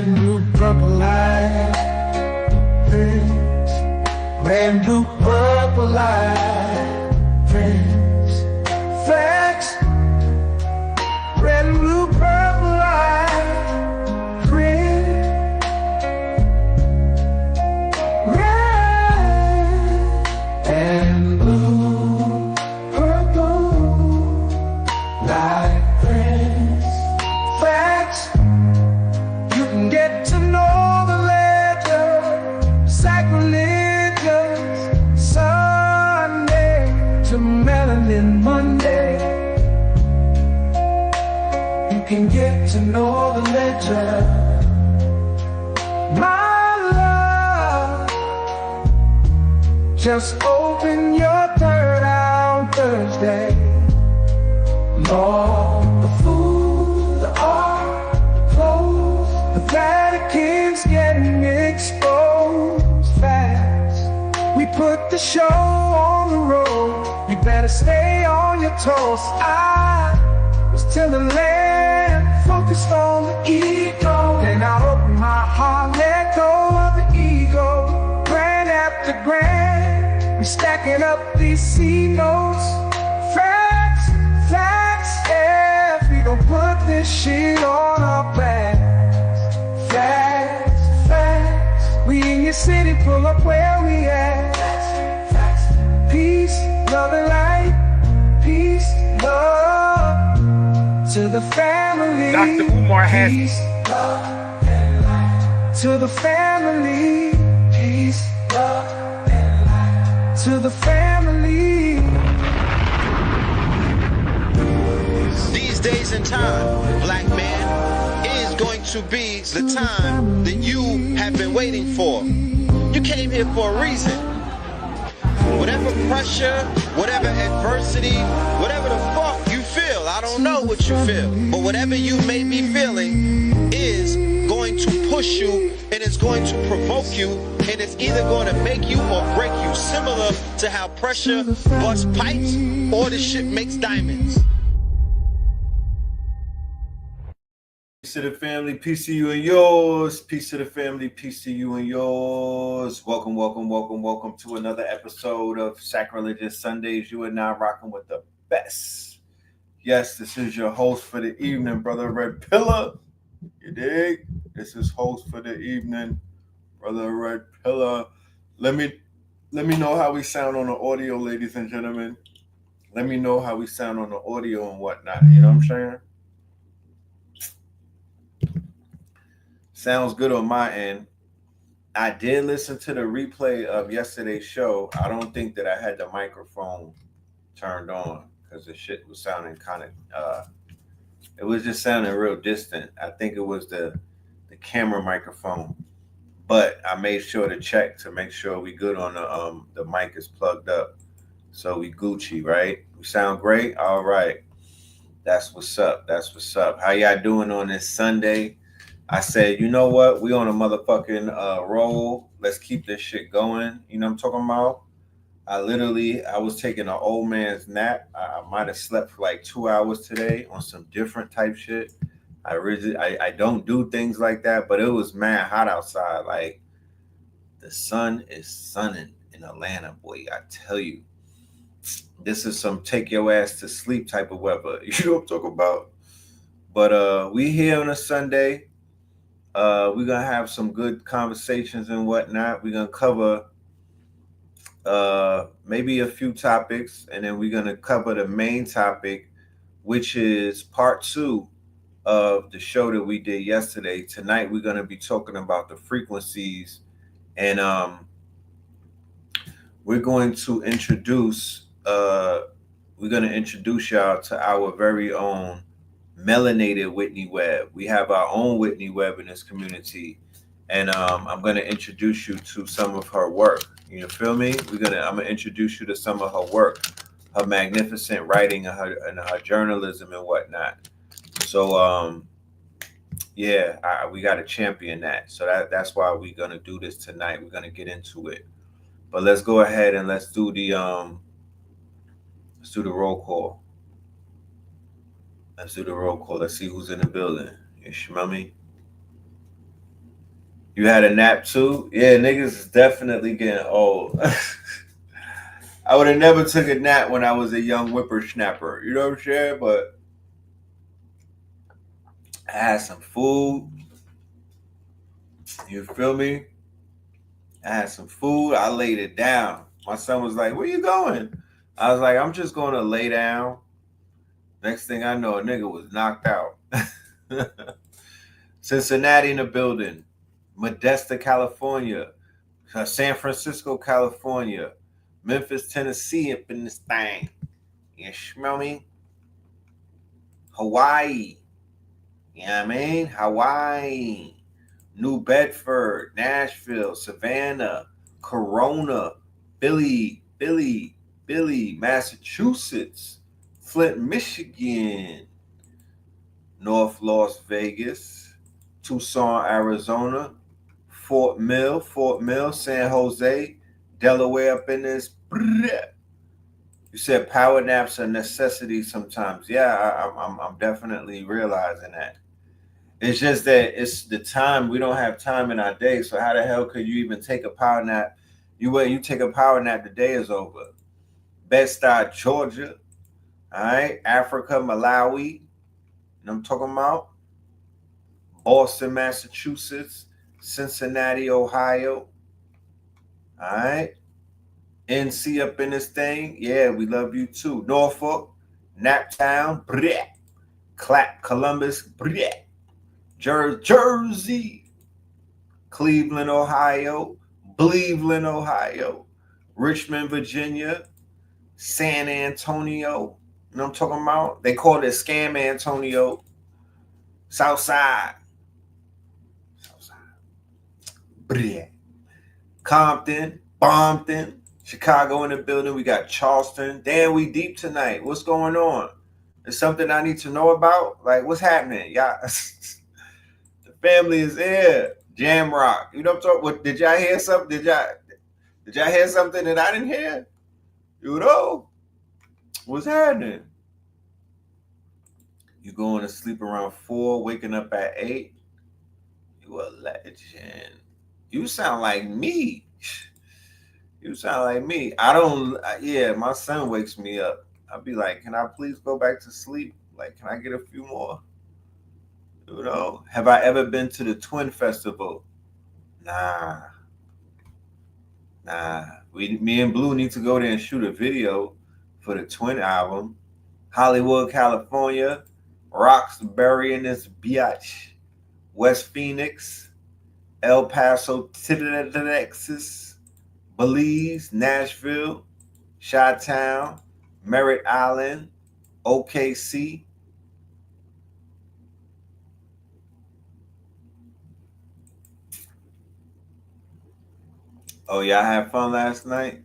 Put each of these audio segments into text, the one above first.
red, blue, purple light. Friends, red, blue, purple light. Friends, facts, red, blue, purple light. Friends, red and blue, purple light. Friends, facts, you can get to know the ledger. Sacrilegious Sunday to Melanin Monday. You can get to know the ledger. My love, just open your third eye on Thursday. Lord, the food, the art, the clothes, the Vatican's getting exposed fast. We put the show on the road. You better stay on your toes. I was till the land focused on the ego. Then I opened my heart, let go of the ego. Grand after grand, we stacking up these C notes. Facts, facts, yeah, we gon' put this shit on our backs. Facts, facts, we in your city, pull up where we at. Facts, facts, peace, love and light. Peace, love to the family. Dr. Umar has peace, love and light. To the family. Peace, love and light. To the family. These days and time, black man, is going to be the time that you have been waiting for. You came here for a reason. Whatever pressure, whatever adversity, whatever the fuck you feel, I don't know what you feel, but whatever you may be feeling is going to push you, and it's going to provoke you, and it's either going to make you or break you, similar to how pressure busts pipes or the shit makes diamonds. Peace to the family, peace to you and yours. Peace to the family, peace to you and yours. Welcome, welcome, welcome, welcome to another episode of Sacrilegious Sundays. You are now rocking with the best. Yes, this is your host for the evening, Brother Red Pillar. You dig? This is host for the evening, Brother Red Pillar. Let me know how we sound on the audio, ladies and gentlemen. Let me know how we sound on the audio and whatnot. You know what I'm saying? Sounds good on my end. I did listen to the replay of yesterday's show. I don't think that I had the microphone turned on because the shit was sounding kind of, it was just sounding real distant. I think it was the camera microphone, but I made sure to check to make sure we good on the mic is plugged up. So we Gucci, right? We sound great? All right. That's what's up. That's what's up. How y'all doing on this Sunday? I said, you know what? We on a motherfucking roll. Let's keep this shit going. You know what I'm talking about? I was taking an old man's nap. I might have slept for like 2 hours today on some different type shit. I don't do things like that, but it was mad hot outside. Like the sun is sunning in Atlanta, boy. I tell you, this is some take your ass to sleep type of weather. You know what I'm talking about? But we here on a Sunday. We're gonna have some good conversations and whatnot. We're gonna cover maybe a few topics, and then we're gonna cover the main topic, which is part 2 of the show that we did yesterday. Tonight we're gonna be talking about the frequencies, and we're going to introduce y'all to our very own melanated Whitney Webb. We have our own Whitney Webb in this community, and I'm going to introduce you to some of her work. You feel me? I'm going to introduce you to some of her work, her magnificent writing, and her journalism and whatnot. So we got to champion that. So that's why we're going to do this tonight. We're going to get into it, but let's go ahead and let's do the roll call. Let's do the roll call. Let's see who's in the building. You smell me? You had a nap too? Yeah, niggas is definitely getting old. I would have never took a nap when I was a young whippersnapper. You know what I'm saying? But I had some food. You feel me? I had some food. I laid it down. My son was like, "Where you going?" I was like, "I'm just going to lay down." Next thing I know, a nigga was knocked out. Cincinnati in the building. Modesto, California. San Francisco, California. Memphis, Tennessee up in this thing. You smell me? Hawaii. You know what I mean? Hawaii. New Bedford, Nashville, Savannah, Corona, Billy, Massachusetts, Flint, Michigan, North Las Vegas, Tucson, Arizona, Fort Mill, San Jose, Delaware up in this. You said power naps are necessity sometimes. Yeah, I'm definitely realizing that. It's just that it's the time. We don't have time in our day. So how the hell could you even take a power nap? You take a power nap, the day is over. Bed-Stuy, Georgia. All right. Africa, Malawi. And I'm talking about Boston, Massachusetts, Cincinnati, Ohio. All right. NC up in this thing. Yeah, we love you too. Norfolk, Naptown, Columbus, Jersey, Cleveland, Ohio, Cleveland, Ohio, Richmond, Virginia, San Antonio. You know what I'm talking about? They call it Scam Antonio. Southside. Compton, Bompton, Chicago in the building. We got Charleston. Damn, we deep tonight. What's going on? Is something I need to know about? Like, what's happening? Y'all, the family is here. Jam Rock. You know what I'm talking about? Did y'all hear something? Did y'all hear something that I didn't hear? You know? What's happening? You going to sleep around 4, waking up at 8? You a legend. You sound like me. You sound like me. I don't, yeah, my son wakes me up. I'll be like, can I please go back to sleep? Like, can I get a few more? You know, have I ever been to the Twin Festival? Nah. Me and Blue need to go there and shoot a video for the Twin album. Hollywood, California. Roxbury in this biatch. West Phoenix. El Paso, Texas. Belize, Nashville. Chi-Town. Merritt Island. OKC. Oh, y'all had fun last night?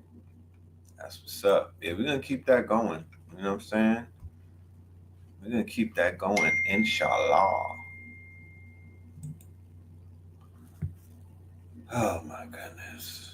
That's what's up. Yeah, we're going to keep that going. You know what I'm saying? We're going to keep that going, inshallah. Oh, my goodness.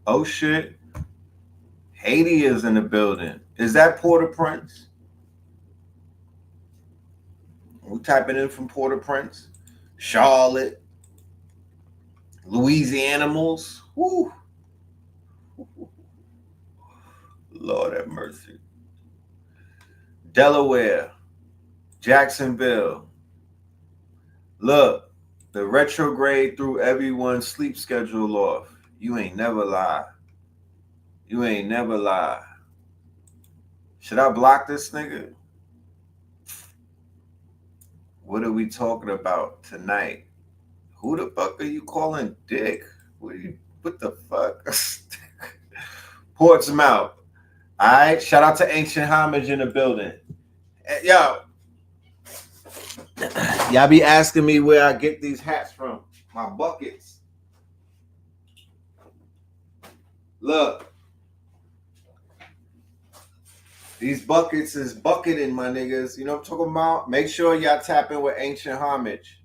Oh, shit. Haiti is in the building. Is that Port-au-Prince? We typing in from Port-au-Prince. Charlotte. Louisianimals. Woo. Lord have mercy. Delaware. Jacksonville. Look, the retrograde threw everyone's sleep schedule off. You ain't never lie. You ain't never lie. Should I block this nigga? What are we talking about tonight? Who the fuck are you calling dick? What the fuck? Portsmouth. All right. Shout out to Ancient Homage in the building. Yo. Y'all be asking me where I get these hats from. My buckets. Look. These buckets is bucketing, my niggas. You know what I'm talking about? Make sure y'all tap in with Ancient Homage.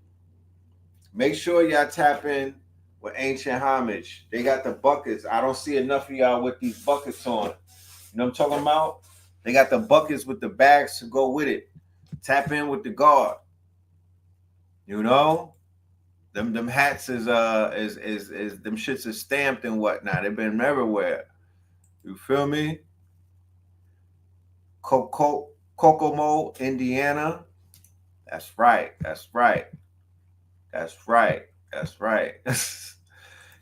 Make sure y'all tap in with Ancient Homage. They got the buckets. I don't see enough of y'all with these buckets on. You know what I'm talking about? They got the buckets with the bags to go with it. Tap in with the guard. You know? Them hats is them shits is stamped and whatnot. They've been everywhere. You feel me? Kokomo, Indiana. That's right. That's right. That's right. That's right.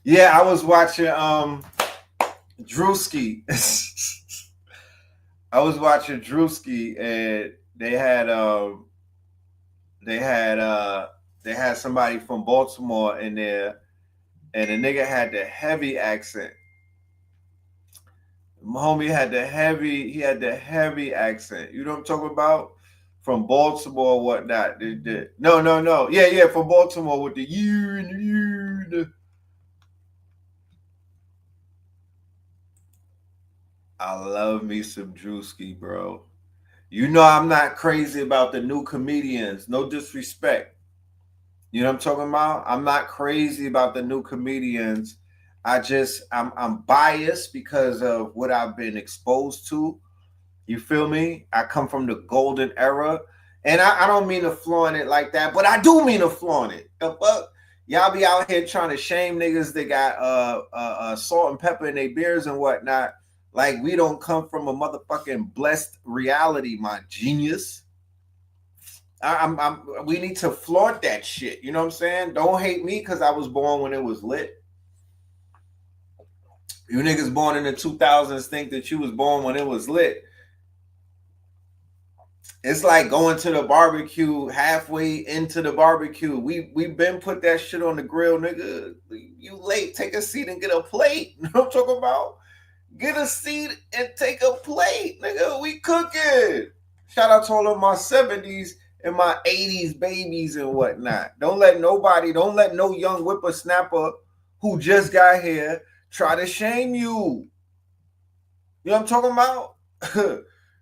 Yeah, I was watching Drewski. I was watching Drewski, and they had somebody from Baltimore in there, and the nigga had the heavy accent. My homie had the heavy accent. You know what I'm talking about? From Baltimore or whatnot. No. Yeah, from Baltimore with the you and you. I love me some Drewski, bro. You know I'm not crazy about the new comedians. No disrespect. You know what I'm talking about? I'm not crazy about the new comedians. I'm biased because of what I've been exposed to. You feel me? I come from the golden era. And I don't mean to flaunt it like that, but I do mean to flaunt it. The fuck? Y'all be out here trying to shame niggas that got salt and pepper in their beers and whatnot. Like we don't come from a motherfucking blessed reality, my genius. We need to flaunt that shit. You know what I'm saying? Don't hate me because I was born when it was lit. You niggas born in the 2000s think that you was born when it was lit. It's like going to the barbecue halfway into the barbecue. We been put that shit on the grill, nigga. You late. Take a seat and get a plate. You know what I'm talking about? Get a seat and take a plate, nigga. We cooking. Shout out to all of my 70s and my 80s babies and whatnot. Don't let no young whippersnapper who just got here try to shame you. You know what I'm talking about?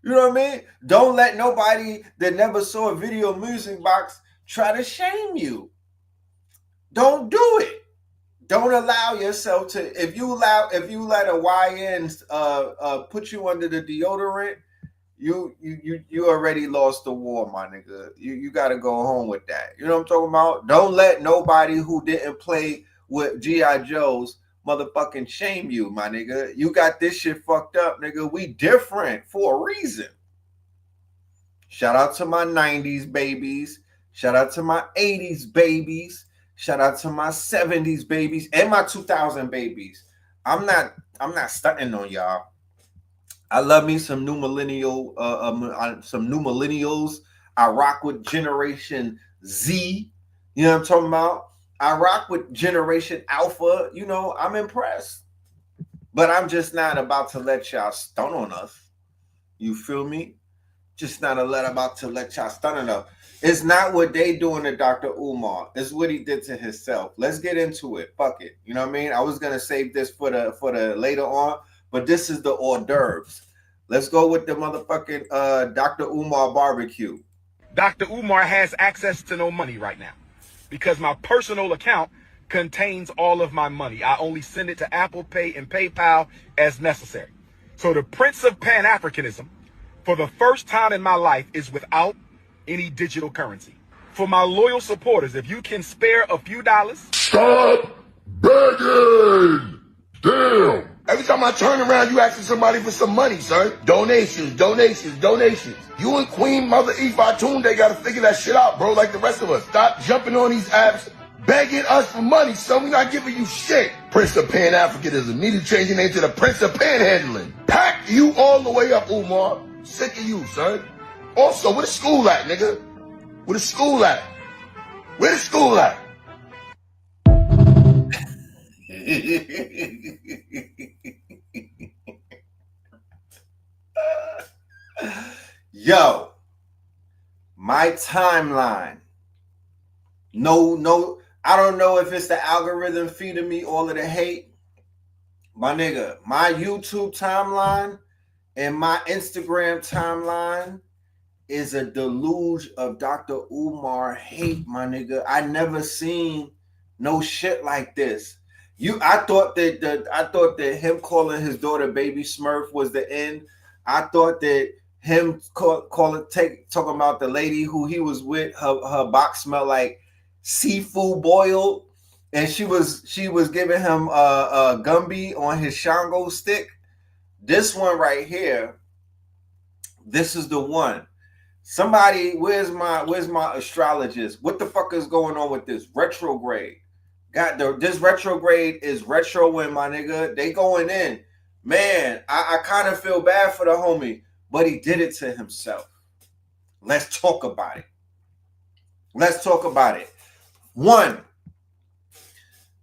You know what I mean? Don't let nobody that never saw a video music box try to shame you. Don't do it. Don't allow yourself to. If you let a YN put you under the deodorant, you already lost the war, my nigga. You got to go home with that. You know what I'm talking about? Don't let nobody who didn't play with G.I. Joe's motherfucking shame you, my nigga. You got this shit fucked up, nigga. We different for a reason. Shout out to my 90s babies. Shout out to my 80s babies. Shout out to my 70s babies and my 2000 babies. I'm not stunting on y'all. I love me some new millennials. I rock with Generation Z. You know what I'm talking about? I rock with Generation Alpha. You know, I'm impressed. But I'm just not about to let y'all stun on us. You feel me? Just not about to let y'all stun on us. It's not what they doing to Dr. Umar. It's what he did to himself. Let's get into it. Fuck it. You know what I mean? I was gonna save this for the later on, but this is the hors d'oeuvres. Let's go with the motherfucking Dr. Umar barbecue. Dr. Umar has access to no money right now because my personal account contains all of my money. I only send it to Apple Pay and PayPal as necessary. So the Prince of Pan-Africanism, for the first time in my life, is without any digital currency. For my loyal supporters, if you can spare a few dollars. Stop begging! Damn! Every time I turn around, you asking somebody for some money, son. Donations. You and Queen Mother Ifatunde gotta figure that shit out, bro, like the rest of us. Stop jumping on these apps, begging us for money, son. We not giving you shit. Prince of Pan-Africanism. Need to change your name to the Prince of Panhandling. Pack you all the way up, Umar. Sick of you, son. Also, where the school at, nigga? Where the school at? Where the school at? Yo, my timeline. No, I don't know if it's the algorithm feeding me all of the hate. My nigga, my YouTube timeline And my Instagram timeline is a deluge of Dr. Umar hate, my nigga. I never seen no shit like this. I thought that him calling his daughter Baby Smurf was the end. I thought that him talking about the lady who he was with, her box smelled like seafood boiled, and she was giving him a Gumby on his Shango stick. This one right here, this is the one. Somebody, where's my astrologist? What the fuck is going on with this retrograde? This retrograde is retroing, my nigga. They going in. Man, I kind of feel bad for the homie, but he did it to himself. Let's talk about it. Let's talk about it. One,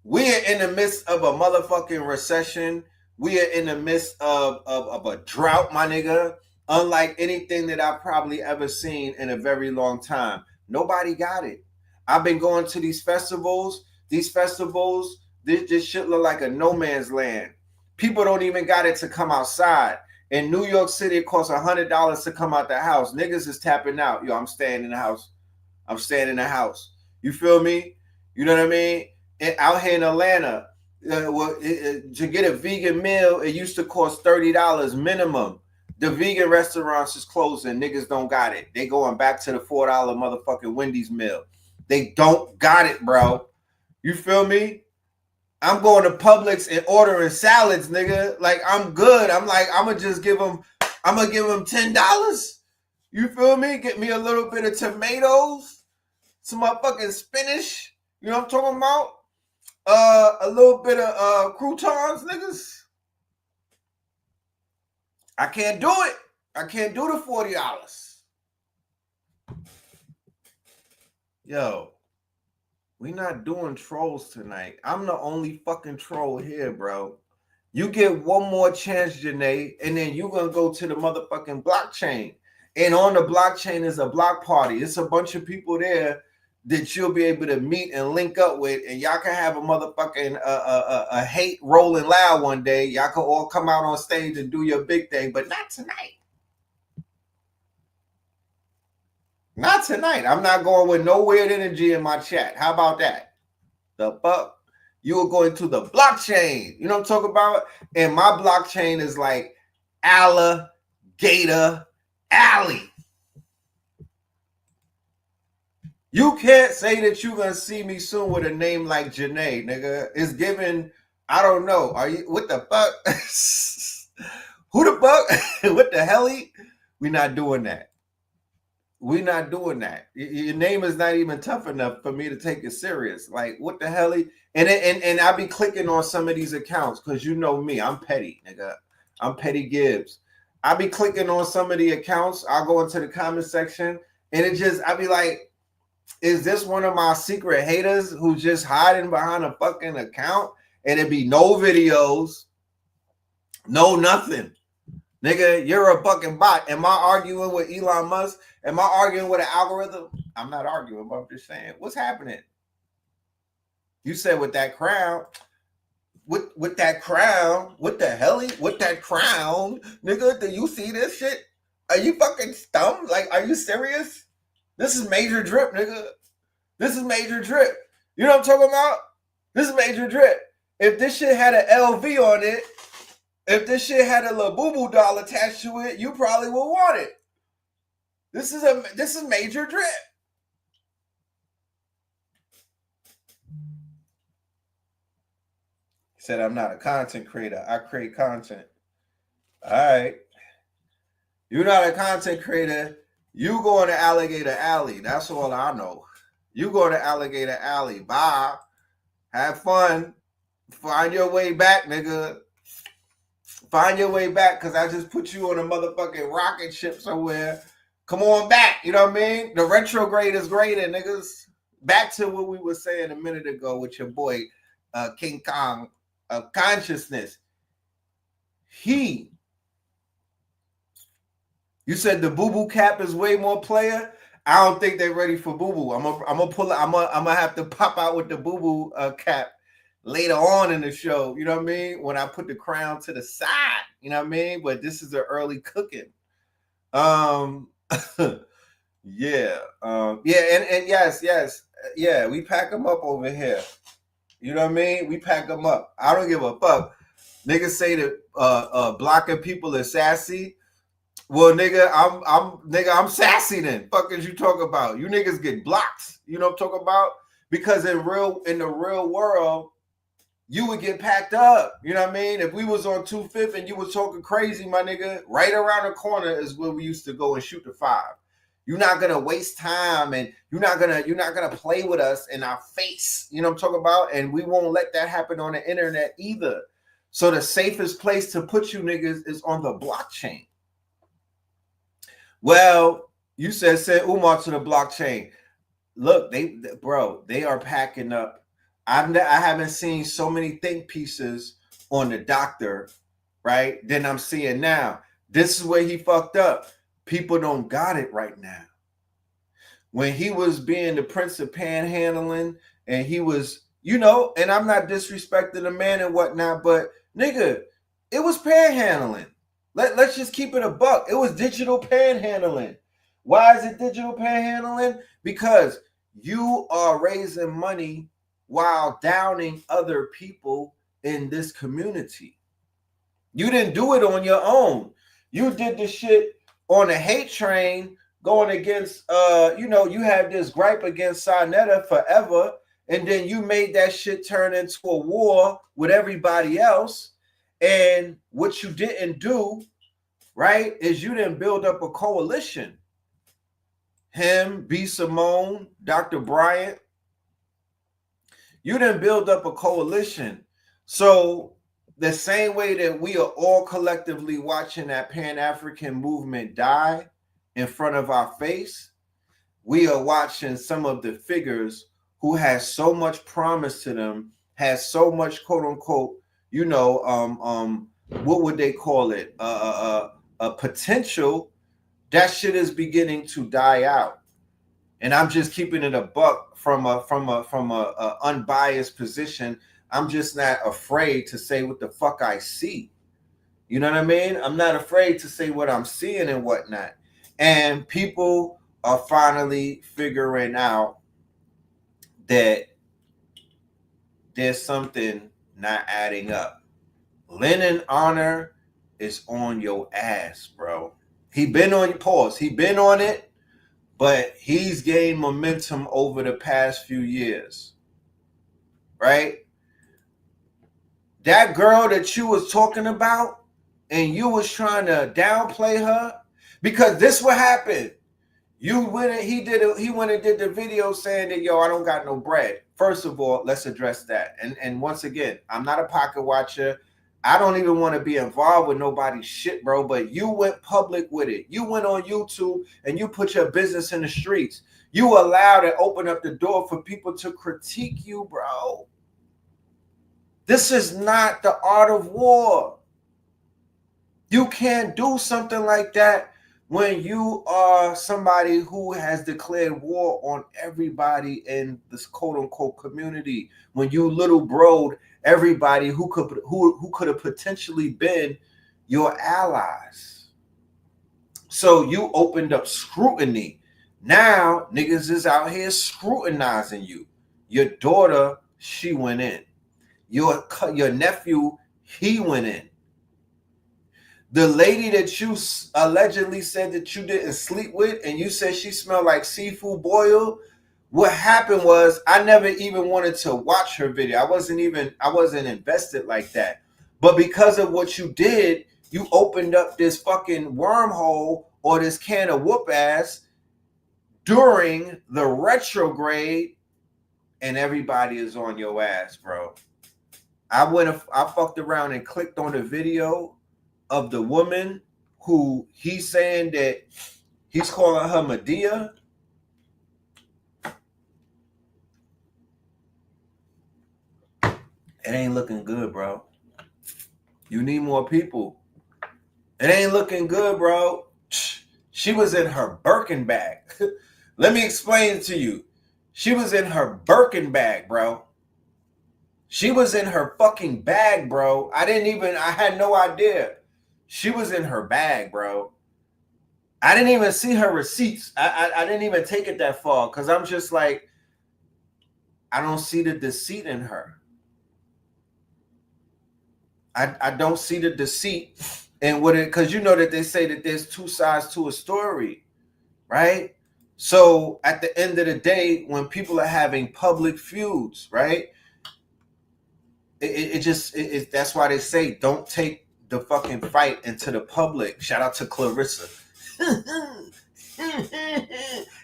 we are in the midst of a motherfucking recession. We are in the midst of a drought, my nigga. Unlike anything that I've probably ever seen in a very long time. Nobody got it. I've been going to these festivals. This shit look like a no man's land. People don't even got it to come outside. In New York City, it costs $100 to come out the house. Niggas is tapping out. Yo, I'm staying in the house. I'm staying in the house. You feel me? You know what I mean? And out here in Atlanta, to get a vegan meal, it used to cost $30 minimum. The vegan restaurants is closing. Niggas don't got it. They going back to the $4 motherfucking Wendy's meal. They don't got it, bro. You feel me? I'm going to Publix and ordering salads, nigga. Like, I'm good. I'm gonna give them $10. You feel me? Get me a little bit of tomatoes, some motherfucking spinach. You know what I'm talking about? A little bit of croutons, niggas. I can't do it. I can't do the $40. Yo, we not doing trolls tonight. I'm the only fucking troll here, bro. You get one more chance, Janae, and then you're going to go to the motherfucking blockchain. And on the blockchain is a block party. It's a bunch of people there that you'll be able to meet and link up with, and y'all can have a motherfucking a hate rolling loud one day. Y'all can all come out on stage and do your big thing, but not tonight. Not tonight. I'm not going with no weird energy in my chat. How about that? The fuck? You are going to the blockchain. You know what I'm talking about? And my blockchain is like Alligator Alley. You can't say that you're going to see me soon with a name like Janae, nigga. It's given, I don't know. Are you, what the fuck? Who the fuck? What the hell? We're not doing that. We're not doing that. Your name is not even tough enough for me to take it serious. Like, what the hell? And I be clicking on some of these accounts because you know me. I'm petty, nigga. I'm Petty Gibbs. I be clicking on some of the accounts. I'll go into the comment section and I be like, is this one of my secret haters who's just hiding behind a fucking account? And it be no videos, no nothing. Nigga, you're a fucking bot. Am I arguing with Elon Musk? Am I arguing with an algorithm? I'm not arguing, but I'm just saying, what's happening? You said with that crown, with that crown, what the hell? With that crown, nigga, do you see this shit? Are you fucking stumped? Like, are you serious? This is major drip, nigga. This is major drip. You know what I'm talking about? This is major drip. If this shit had an LV on it, if this shit had a Labubu doll attached to it, you probably would want it. This is major drip. He said, I'm not a content creator. I create content. All right. You're not a content creator. You going to Alligator Alley. That's all I know. You go to Alligator Alley. Bye. Have fun. Find your way back, nigga. Find your way back, because I just put you on a motherfucking rocket ship somewhere. Come on back. You know what I mean? The retrograde is greater, niggas. Back to what we were saying a minute ago with your boy, King Kong of Consciousness. You said the boo-boo cap is way more player. I don't think they're ready for boo-boo. I'm gonna have to pop out with the boo-boo cap later on in the show. You know what I mean? When I put the crown to the side. You know what I mean? But this is an early cooking. Yeah. And yes, yeah, we pack them up over here. You know what I mean? We pack them up. I don't give a fuck. Niggas say that blocking people is sassy. Well, nigga, I'm sassy then. Fuck is you talk about? You niggas get blocked. You know what I'm talking about? Because in the real world, you would get packed up. You know what I mean? If we was on 25th and you was talking crazy, my nigga, right around the corner is where we used to go and shoot the 5. You're not gonna waste time, and you're not gonna play with us in our face. You know what I'm talking about? And we won't let that happen on the internet either. So the safest place to put you niggas is on the blockchain. Well, you said send Umar to the blockchain. Look, they are packing up. I haven't seen so many think pieces on the doctor, right? Then I'm seeing now. This is where he fucked up. People don't got it right now. When he was being the prince of panhandling, and he was, you know, and I'm not disrespecting the man and whatnot, but nigga, it was panhandling. Let's just keep it a buck. It was digital panhandling. Why is it digital panhandling? Because you are raising money while downing other people in this community. You didn't do it on your own. You did the shit on a hate train going against, you had this gripe against Sarnetta forever, and then you made that shit turn into a war with everybody else. And what you didn't do, right, is you didn't build up a coalition. Him, B. Simone, Dr. Bryant, you didn't build up a coalition. So the same way that we are all collectively watching that Pan-African movement die in front of our face, we are watching some of the figures who has so much promise to them, has so much quote unquote, what would they call it? A potential. That shit is beginning to die out. And I'm just keeping it a buck from a unbiased position. I'm just not afraid to say what the fuck I see. You know what I mean? I'm not afraid to say what I'm seeing and whatnot. And people are finally figuring out that there's something not adding up. Lennon Honor is on your ass, bro. He been on it, but he's gained momentum over the past few years, right? That girl that you was talking about and you was trying to downplay her, because this what happened. He went and did the video saying that, yo, I don't got no bread. First of all, let's address that. And once again, I'm not a pocket watcher. I don't even want to be involved with nobody's shit, bro. But you went public with it. You went on YouTube and you put your business in the streets. You allowed and opened up the door for people to critique you, bro. This is not the art of war. You can't do something like that when you are somebody who has declared war on everybody in this quote unquote community. When you little broed everybody who could have potentially been your allies. So you opened up scrutiny. Now niggas is out here scrutinizing you. Your daughter, she went in. Your nephew, he went in. The lady that you allegedly said that you didn't sleep with and you said she smelled like seafood boil, what happened was I never even wanted to watch her video. I wasn't invested like that. But because of what you did, you opened up this fucking wormhole or this can of whoop ass during the retrograde, and everybody is on your ass, bro. I fucked around and clicked on the video of the woman who he's saying that he's calling her Medea. It ain't looking good, bro. You need more people. It ain't looking good, bro. She was in her Birkin bag. Let me explain it to you. She was in her Birkin bag, bro. She was in her fucking bag, bro. I had no idea. She was in her bag, bro. I didn't even see her receipts. I didn't even take it that far because I'm just like, I don't see the deceit in her. I don't see the deceit in what it, because you know that they say that there's two sides to a story, right? So at the end of the day, when people are having public feuds, right? That's why they say don't take the fucking fight into the public. Shout out to Clarissa.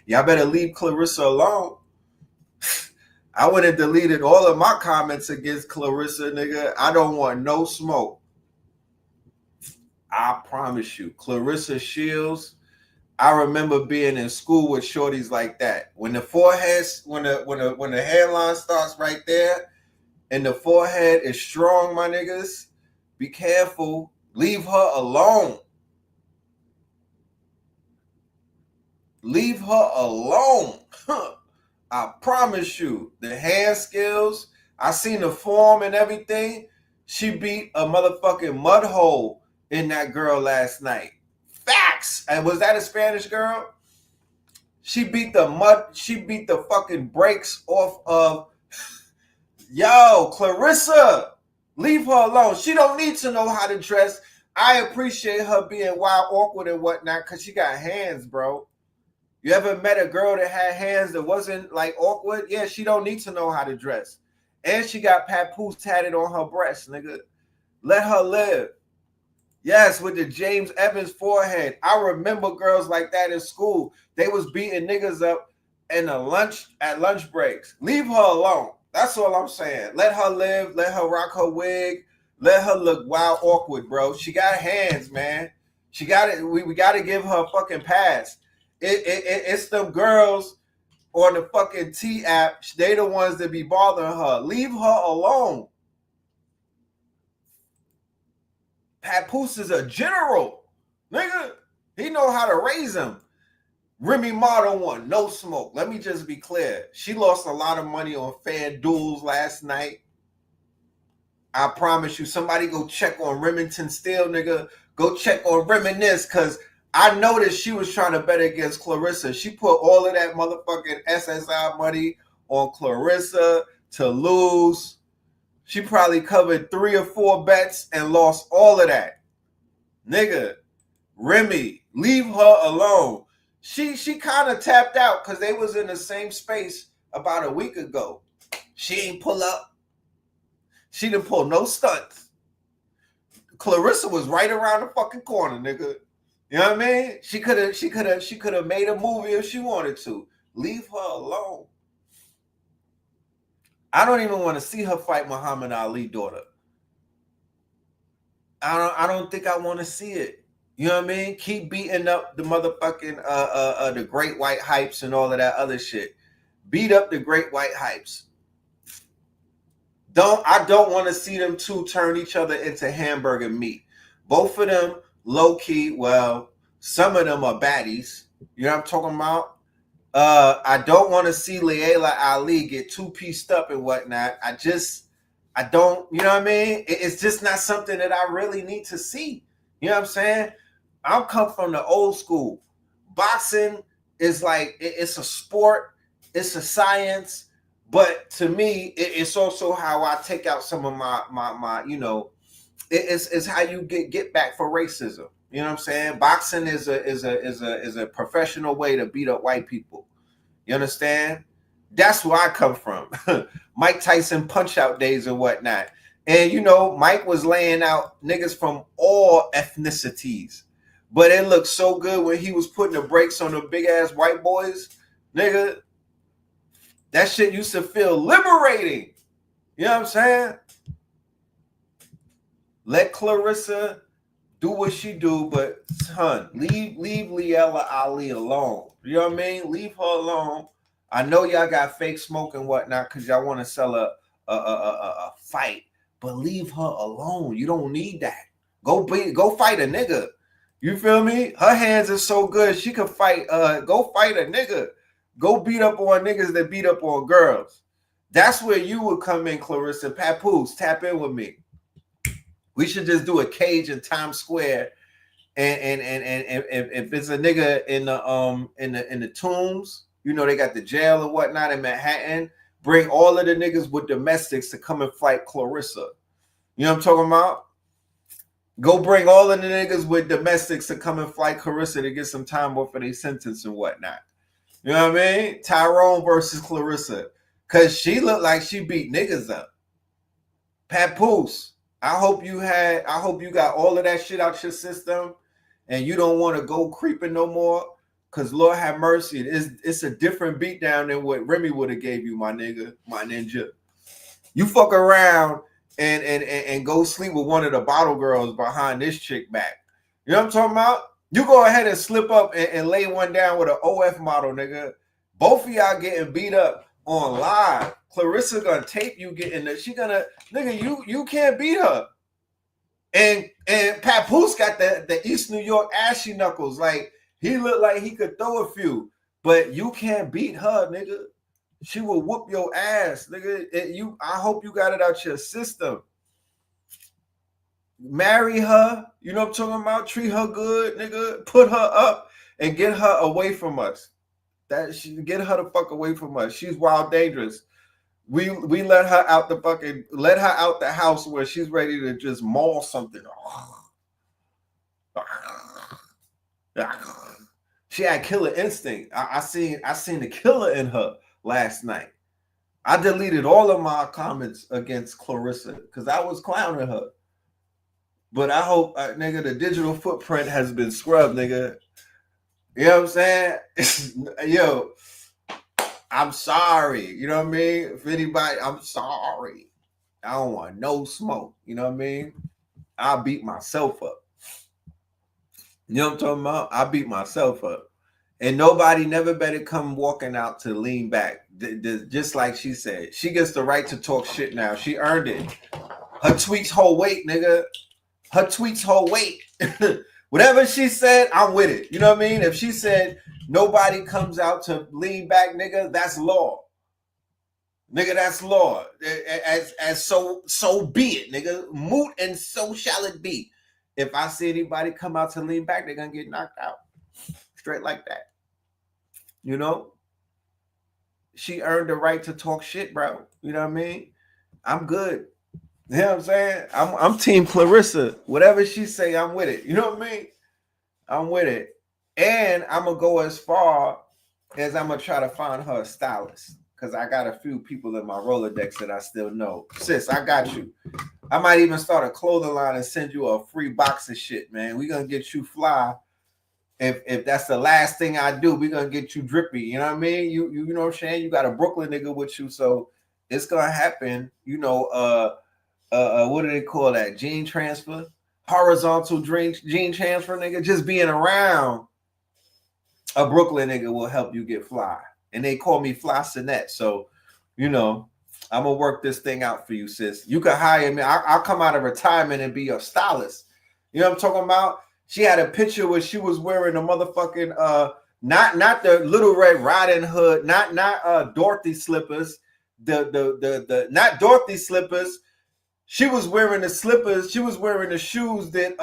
Y'all better leave Clarissa alone. I would have deleted all of my comments against Clarissa, nigga. I don't want no smoke. I promise you. Clarissa Shields. I remember being in school with shorties like that. When the forehead, when the hairline starts right there, and the forehead is strong, my niggas, be careful. Leave her alone. Leave her alone. I promise you, the hand skills, I seen the form and everything. She beat a motherfucking mud hole in that girl last night. Facts. And was that a Spanish girl? She beat the fucking brakes off of, yo, Clarissa, leave her alone. She don't need to know how to dress. I appreciate her being wild, awkward and whatnot because she got hands, bro. You ever met a girl that had hands that wasn't like awkward? Yeah, she don't need to know how to dress. And she got papoose tatted on her breast, nigga. Let her live. Yes, with the James Evans forehead. I remember girls like that in school. They was beating niggas up at lunch breaks. Leave her alone. That's all I'm saying. Let her live. Let her rock her wig. Let her look wild, awkward, bro. She got hands, man. She got it. We got to give her a fucking pass. It's them girls on the fucking T app. They the ones that be bothering her. Leave her alone. Papoose is a general, nigga. He know how to raise him. Remy Ma don't want no smoke. Let me just be clear. She lost a lot of money on FanDuels last night. I promise you. Somebody go check on Remington Steele, nigga. Go check on Reminisce, because I noticed she was trying to bet against Clarissa. She put all of that motherfucking SSI money on Clarissa to lose. She probably covered 3 or 4 bets and lost all of that. Nigga, Remy, leave her alone. She kind of tapped out because they was in the same space about a week ago. She ain't pull up. She didn't pull no stunts. Clarissa was right around the fucking corner, nigga. You know what I mean? She could have made a movie if she wanted to. Leave her alone. I don't even want to see her fight Muhammad Ali's daughter. I don't think I want to see it. You know what I mean? Keep beating up the motherfucking the great white hypes and all of that other shit. Beat up the great white hypes. I don't want to see them two turn each other into hamburger meat. Both of them low key, well, some of them are baddies. You know what I'm talking about? I don't want to see Layla Ali get too pieced up and whatnot. I don't, you know what I mean? It's just not something that I really need to see. You know what I'm saying? I'm come from the old school. Boxing is like, it's a sport, it's a science, but to me, it's also how I take out some of my you know, it's how you get back for racism. You know what I'm saying? Boxing is a professional way to beat up white people. You understand? That's where I come from. Mike Tyson punch out days and whatnot. And you know, Mike was laying out niggas from all ethnicities. But it looked so good when he was putting the brakes on the big ass white boys. Nigga, that shit used to feel liberating. You know what I'm saying? Let Clarissa do what she do, but son, leave Layla Ali alone. You know what I mean? Leave her alone. I know y'all got fake smoke and whatnot because y'all want to sell a fight, but leave her alone. You don't need that. Go fight a nigga. You feel me? Her hands are so good she could fight. Go fight a nigga. Go beat up on niggas that beat up on girls. That's where you would come in, Clarissa. Papoose, tap in with me. We should just do a cage in Times Square, and if it's a nigga in the tombs, you know, they got the jail and whatnot in Manhattan. Bring all of the niggas with domestics to come and fight Clarissa. You know what I'm talking about? Go bring all of the niggas with domestics to come and fight Clarissa to get some time off of their sentence and whatnot. You know what I mean? Tyrone versus Clarissa. Because she looked like she beat niggas up. Papoose, I hope you got all of that shit out your system and you don't want to go creeping no more. Because Lord have mercy, it's a different beatdown than what Remy would have gave you, my nigga, my ninja. You fuck around and go sleep with one of the bottle girls behind this chick back. You know what I'm talking about? You go ahead and slip up and lay one down with an OF model, nigga. Both of y'all getting beat up on live. Clarissa gonna tape you getting that. She gonna, nigga, you can't beat her. And Papoose got the East New York ashy knuckles. Like, he looked like he could throw a few, but you can't beat her, nigga. She will whoop your ass, nigga. I hope you got it out your system. Marry her, you know what I'm talking about? Treat her good, nigga. Put her up and get her away from us. Get her the fuck away from us. She's wild dangerous. We let her out the house where she's ready to just maul something. She had killer instinct. I seen the killer in her last night. I deleted all of my comments against Clarissa because I was clowning her. But I hope, nigga, the digital footprint has been scrubbed, nigga. You know what I'm saying? Yo, I'm sorry. You know what I mean? If anybody, I'm sorry. I don't want no smoke. You know what I mean? I'll beat myself up. You know what I'm talking about? I beat myself up. And nobody never better come walking out to lean back. Just like she said. She gets the right to talk shit now. She earned it. Her tweets hold weight, nigga. Her tweets hold weight. Whatever she said, I'm with it. You know what I mean? If she said nobody comes out to lean back, nigga, that's law. Nigga, that's law. As so be it, nigga. Moot and so shall it be. If I see anybody come out to lean back, they're gonna get knocked out. Straight like that. You know? She earned the right to talk shit, bro. You know what I mean? I'm good. You know what I'm saying? I'm Team Clarissa. Whatever she say, I'm with it. You know what I mean? I'm with it. And I'm going to go as far as I'm going to try to find her a stylist. Because I got a few people in my Rolodex that I still know. Sis, I got you. I might even start a clothing line and send you a free box of shit, man. We're going to get you fly. If that's the last thing I do, we're going to get you drippy. You know what I mean? You know what I'm saying? You got a Brooklyn nigga with you. So it's going to happen. You know, what do they call that? Gene transfer? Horizontal gene transfer, nigga. Just being around a Brooklyn nigga will help you get fly. And they call me Fly Sinette. So, you know, I'm going to work this thing out for you, sis. You can hire me. I'll come out of retirement and be your stylist. You know what I'm talking about? She had a picture where she was wearing a motherfucking, not the Little Red Riding Hood, not Dorothy slippers, not Dorothy slippers. She was wearing the slippers. She was wearing the shoes that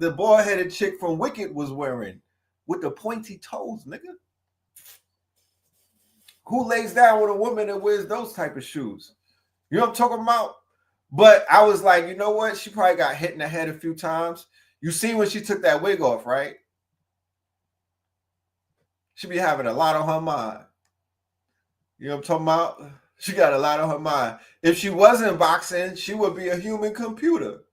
the bald-headed chick from Wicked was wearing with the pointy toes, nigga. Who lays down with a woman that wears those type of shoes? You know what I'm talking about? But I was like, you know what? She probably got hit in the head a few times. You see when she took that wig off, right? She be having a lot on her mind. You know what I'm talking about? She got a lot on her mind. If she wasn't boxing, she would be a human computer.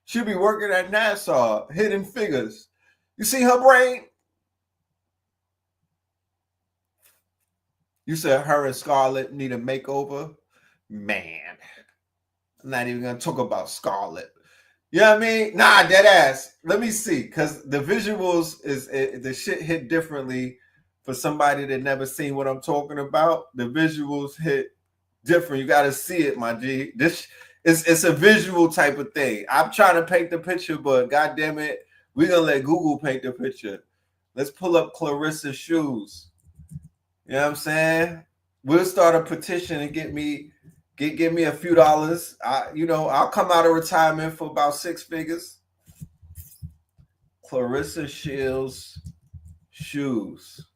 She'd be working at NASA, Hidden Figures. You see her brain? You said her and Scarlett need a makeover? Man, I'm not even going to talk about Scarlett. You know what I mean? Nah, dead ass. Let me see. Because the visuals, the shit hit differently for somebody that never seen what I'm talking about. The visuals hit different. You got to see it, my G. It's a visual type of thing. I'm trying to paint the picture, but God damn it, we're going to let Google paint the picture. Let's pull up Clarissa's shoes. You know what I'm saying? We'll start a petition and get me Give me a few dollars. I'll come out of retirement for about 6 figures. Clarissa Shields shoes.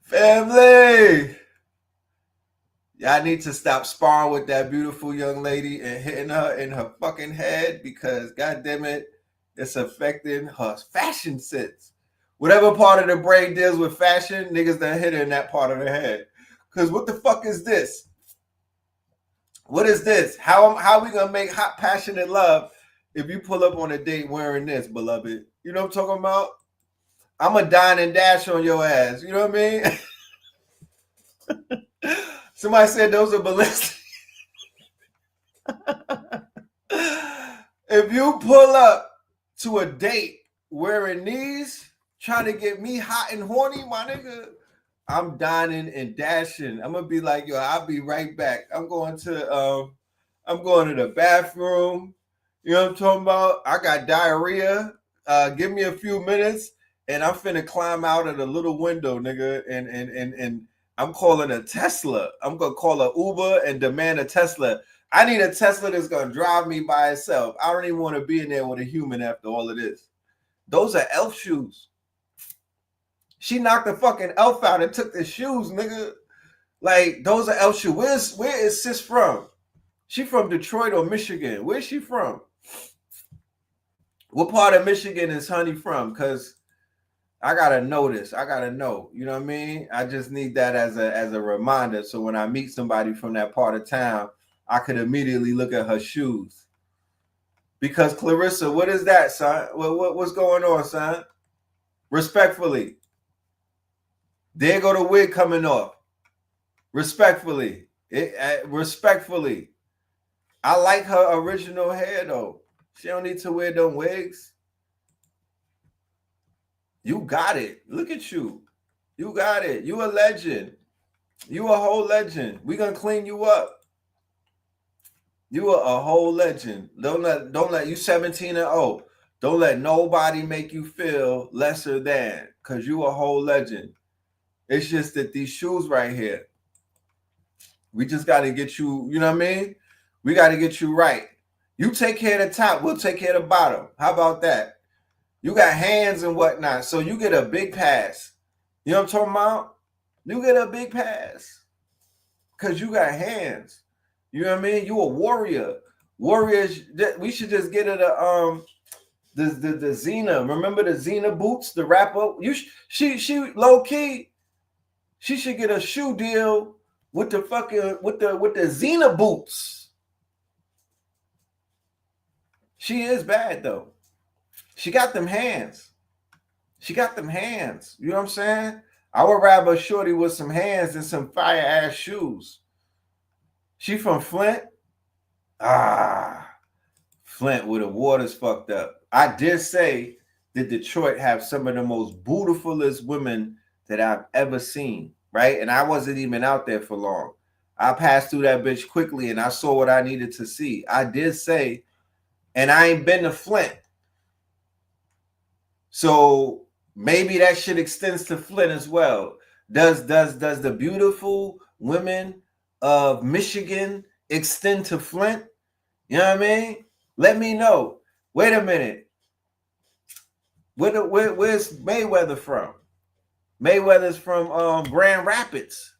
Family, y'all need to stop sparring with that beautiful young lady and hitting her in her fucking head, because goddamn it, it's affecting her fashion sense. Whatever part of the brain deals with fashion, niggas done hit her in that part of the head. Because what the fuck is this? What is this? How we gonna make hot, passionate love if you pull up on a date wearing this, beloved? You know what I'm talking about? I'm a dine and dash on your ass. You know what I mean? Somebody said those are ballistic. If you pull up to a date wearing these, trying to get me hot and horny, my nigga, I'm dining and dashing. I'm gonna be like, yo, I'll be right back. I'm going to the bathroom. You know what I'm talking about? I got diarrhea. Give me a few minutes, and I'm finna climb out of the little window, nigga. And I'm calling a Tesla. I'm gonna call a Uber and demand a Tesla. I need a Tesla that's gonna drive me by itself. I don't even want to be in there with a human after all of this. Those are elf shoes. She knocked the fucking elf out and took the shoes, nigga. Like, those are elf shoes. Where is sis from? She from Detroit or Michigan? Where's she from? What part of Michigan is Honey from? Because I gotta know this. I gotta know. You know what I mean? I just need that as a reminder. So when I meet somebody from that part of town, I could immediately look at her shoes. Because Clarissa, what is that, son? What's going on, son? Respectfully. There go the wig coming off. Respectfully. Respectfully. I like her original hair, though. She don't need to wear them wigs. You got it. Look at you. You got it. You a legend. You a whole legend. We gonna clean you up. You are a whole legend. Don't let you 17 and 0. Don't let nobody make you feel lesser than, because you a whole legend. It's just that these shoes right here, we just got to get you, you know what I mean? We got to get you right. You take care of the top, we'll take care of the bottom. How about that? You got hands and whatnot, so you get a big pass. You know what I'm talking about? You get a big pass because you got hands. You know what I mean? You a warrior. Warriors, we should just get her the Xena. Remember the Xena boots, the rapper? She low key. She should get a shoe deal with the fucking with the Xena boots. She is bad though. She got them hands. She got them hands. You know what I'm saying? I would rather a shorty with some hands than some fire ass shoes. She from Flint? Flint where the water's fucked up. I did say that Detroit have some of the most beautifulest women that I've ever seen, right? And I wasn't even out there for long. I passed through that bitch quickly and I saw what I needed to see. I did say, and I ain't been to Flint. So maybe that shit extends to Flint as well. Does the beautiful women of Michigan extend to Flint? You know what I mean? Let me know. Wait a minute. Where's Mayweather from? Mayweather's from Grand Rapids.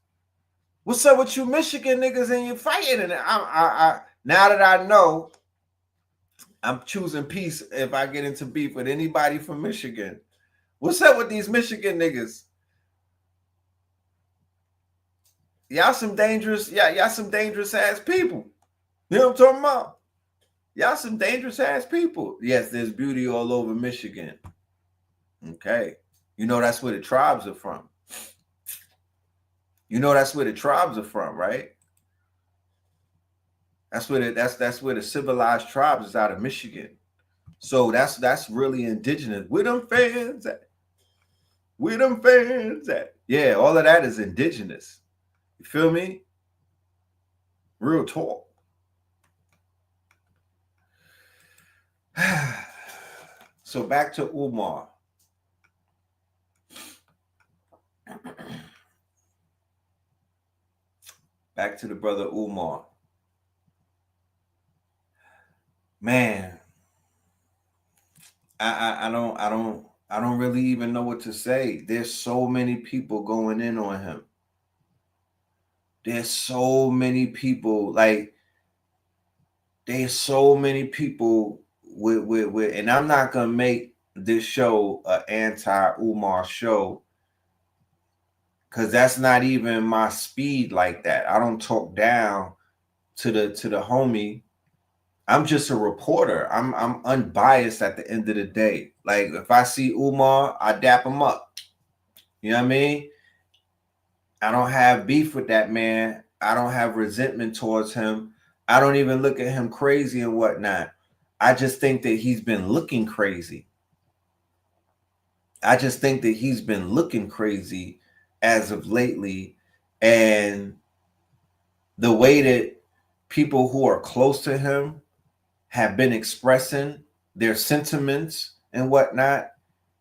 What's up with you Michigan niggas and you fighting? And I now that I know, I'm choosing peace if I get into beef with anybody from Michigan. What's up with these Michigan niggas? Y'all some dangerous ass people. You know what I'm talking about? Y'all some dangerous ass people. Yes, there's beauty all over Michigan. Okay. You know that's where the tribes are from. You know that's where the tribes are from, right? That's where the civilized tribes is out of Michigan. So that's really indigenous. Where them fans at? Where them fans at? Yeah, all of that is indigenous. You feel me? Real talk. So back to Umar. Back to the brother Umar. Man, I don't really even know what to say. There's so many people going in on him. There's so many people, like there's so many people with and I'm not gonna make this show an anti-Umar show, because that's not even my speed like that. I don't talk down to the homie. I'm just a reporter. I'm unbiased at the end of the day. Like if I see Umar, I dap him up. You know what I mean? I don't have beef with that man. I don't have resentment towards him. I don't even look at him crazy and whatnot. I just think that he's been looking crazy. I just think that he's been looking crazy as of lately. And the way that people who are close to him have been expressing their sentiments and whatnot,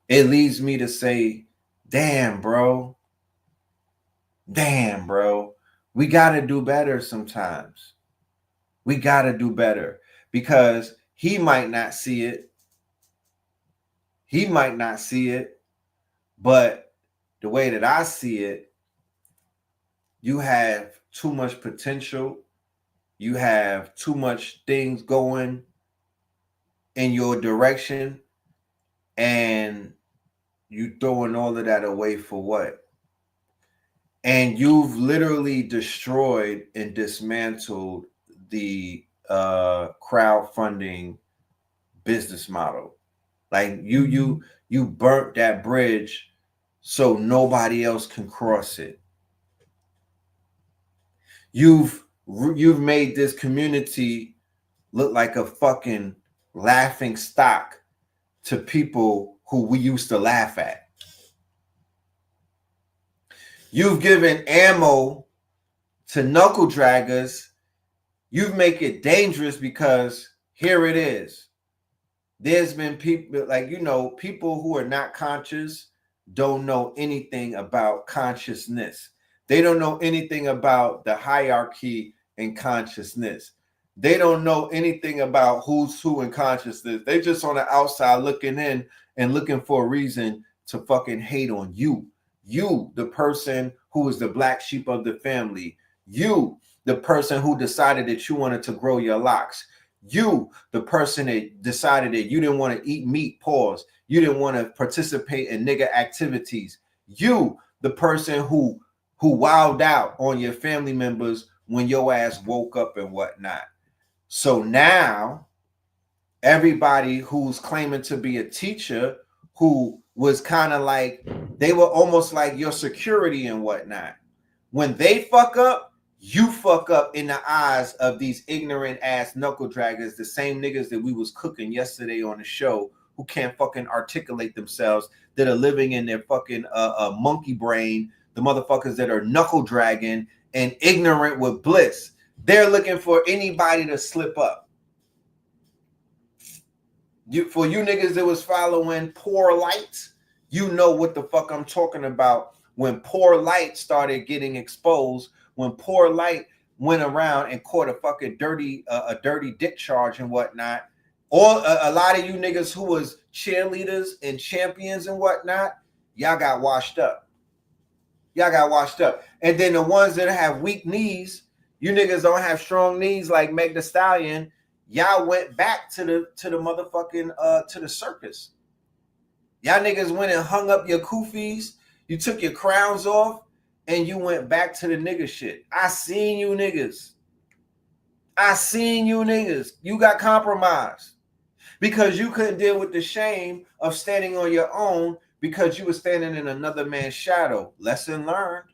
it leads me to say, damn, bro. Damn, bro. We got to do better sometimes. We got to do better, because he might not see it. He might not see it, but the way that I see it, you have too much potential. You have too much things going in your direction, and you throwing all of that away for what? And you've literally destroyed and dismantled the crowdfunding business model. Like you burnt that bridge so nobody else can cross it. You've made this community look like a fucking laughing stock to people who we used to laugh at. You've given ammo to knuckle draggers. You make it dangerous, because here it is. There's been people, like, you know, people who are not conscious don't know anything about consciousness. They don't know anything about the hierarchy in consciousness. They don't know anything about who's who in consciousness. They just on the outside looking in and looking for a reason to fucking hate on you. You, the person who is the black sheep of the family. You, the person who decided that you wanted to grow your locks. You, the person that decided that you didn't want to eat meat, pause. You didn't want to participate in nigga activities. You, the person who wowed out on your family members when your ass woke up and whatnot. So now, everybody who's claiming to be a teacher, who was kind of like, they were almost like your security and whatnot. When they fuck up, you fuck up in the eyes of these ignorant ass knuckle draggers, the same niggas that we was cooking yesterday on the show, who can't fucking articulate themselves, that are living in their fucking monkey brain, the motherfuckers that are knuckle dragging and ignorant with bliss. They're looking for anybody to slip up. For you niggas that was following Poor Light, you know what the fuck I'm talking about. When Poor Light started getting exposed, when Poor Light went around and caught a fucking dirty dick charge and whatnot, or a lot of you niggas who was cheerleaders and champions and whatnot, y'all got washed up. Y'all got washed up. And then the ones that have weak knees, you niggas don't have strong knees like Meg Thee Stallion, y'all went back to the motherfucking to the circus. Y'all niggas went and hung up your kufis, you took your crowns off, and you went back to the nigga shit. I seen you niggas. I seen you niggas. You got compromised because you couldn't deal with the shame of standing on your own, because you were standing in another man's shadow. Lesson learned.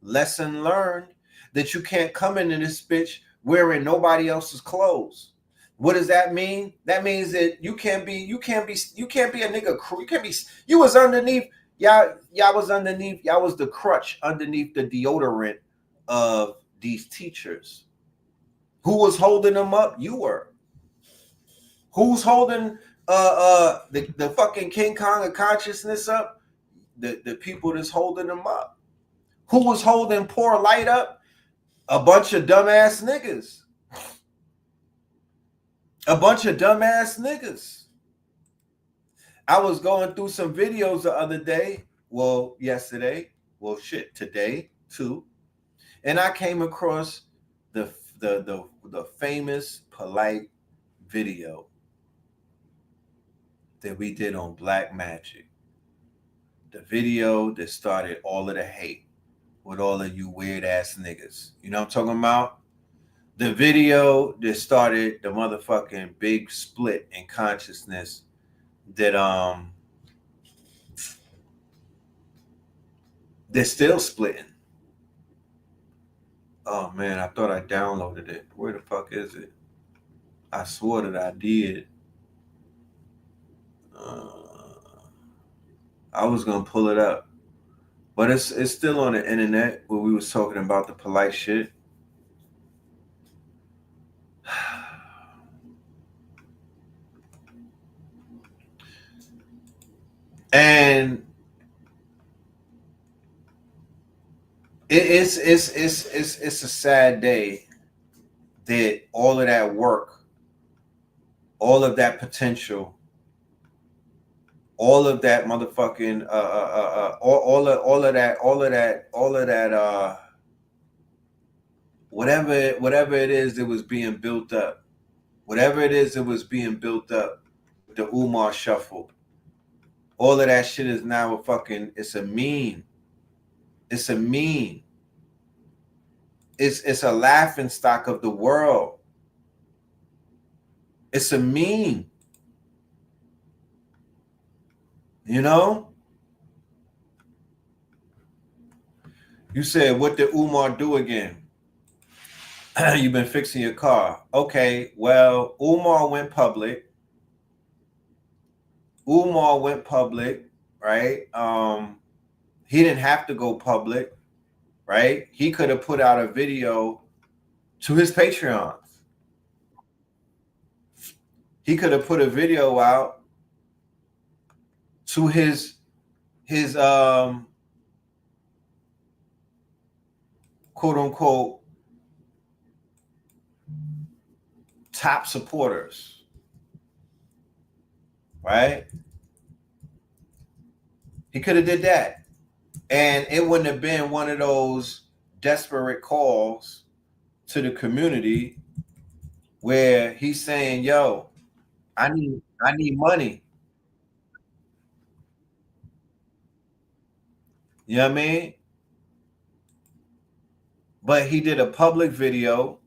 Lesson learned that you can't come into this bitch wearing nobody else's clothes. What does that mean? That means that you can't be a nigga crew. You was underneath, y'all was underneath, y'all was the crutch underneath the deodorant of these teachers. Who was holding them up? You were. Who's holding the fucking King Kong of consciousness up? The people that's holding them up. Who was holding Poor Light up? A bunch of dumbass niggas. A bunch of dumbass niggas. I was going through some videos the other day. Well, yesterday. Well, shit, today too. And I came across the famous Polite video that we did on Black Magic. The video that started all of the hate with all of you weird ass niggas. You know what I'm talking about? The video that started the motherfucking big split in consciousness that they're still splitting. Oh man, I thought I downloaded it. Where the fuck is it? I swore that I did. I was gonna pull it up, but it's still on the internet where we was talking about the polite shit. And it's a sad day that all of that work, all of that potential, all of that motherfucking all of that whatever it is that was being built up, the Umar shuffle, all of that shit is now a fucking, it's a meme. It's a meme. It's a laughing stock of the world. It's a meme. You know? You said, what did Umar do again? You've been fixing your car. Okay, well, Umar went public. Right? He didn't have to go public, right? He could have put out a video to his Patreons. He could have put a video out to his quote unquote top supporters, right? He could have did that. And it wouldn't have been one of those desperate calls to the community where he's saying, yo, I need money. You know what I mean? But he did a public video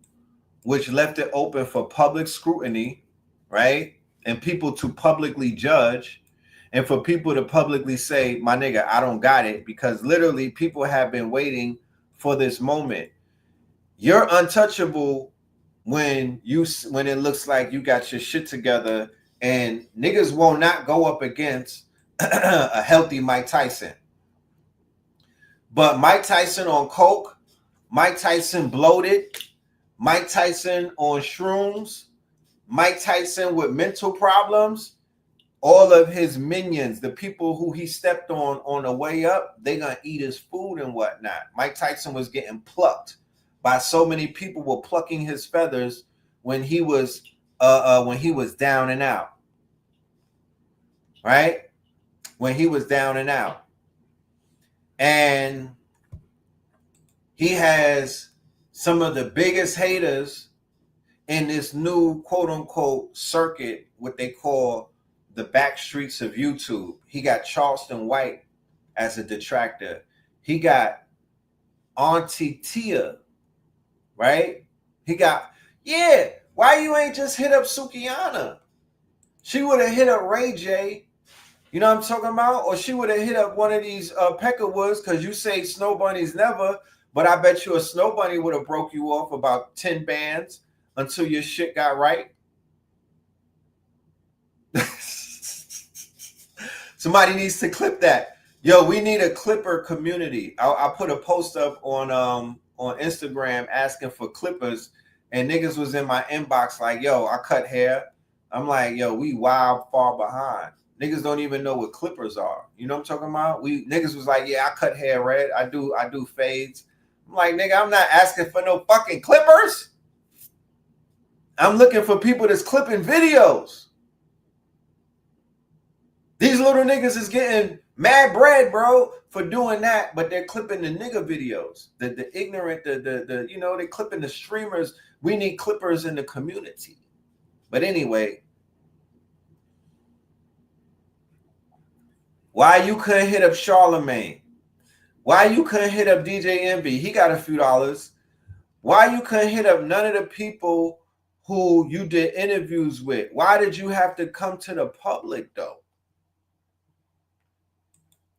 which left it open for public scrutiny, right? And people to publicly judge. And for people to publicly say, my nigga, I don't got it, because literally people have been waiting for this moment. You're untouchable when it looks like you got your shit together, and niggas will not go up against a healthy Mike Tyson. But Mike Tyson on coke, Mike Tyson bloated, Mike Tyson on shrooms, Mike Tyson with mental problems, all of his minions, the people who he stepped on the way up, they gonna eat his food and whatnot. Mike Tyson was getting plucked by so many people, were plucking his feathers when he was down and out, right? When he was down and out, and he has some of the biggest haters in this new quote unquote circuit, what they call the back streets of YouTube. He got Charleston White as a detractor. He got Auntie Tia, right? He got, yeah, why you ain't just hit up Sukiana? She would have hit up Ray J. You know what I'm talking about? Or she would have hit up one of these Peckerwoods, because you say Snow Bunnies never, but I bet you a Snow Bunny would have broke you off about 10 bands until your shit got right. Somebody needs to clip that. Yo, we need a clipper community. I put a post up on Instagram asking for clippers, and niggas was in my inbox like, yo, I cut hair. I'm like, yo, we wild far behind. Niggas don't even know what clippers are. You know what I'm talking about? We niggas was like, yeah, I cut hair red. I do fades. I'm like, nigga, I'm not asking for no fucking clippers. I'm looking for people that's clipping videos. These little niggas is getting mad bread, bro, for doing that, but they're clipping the nigga videos. The ignorant, the you know, they clipping the streamers. We need clippers in the community. But anyway, why you couldn't hit up Charlemagne? Why you couldn't hit up DJ Envy? He got a few dollars. Why you couldn't hit up none of the people who you did interviews with? Why did you have to come to the public though?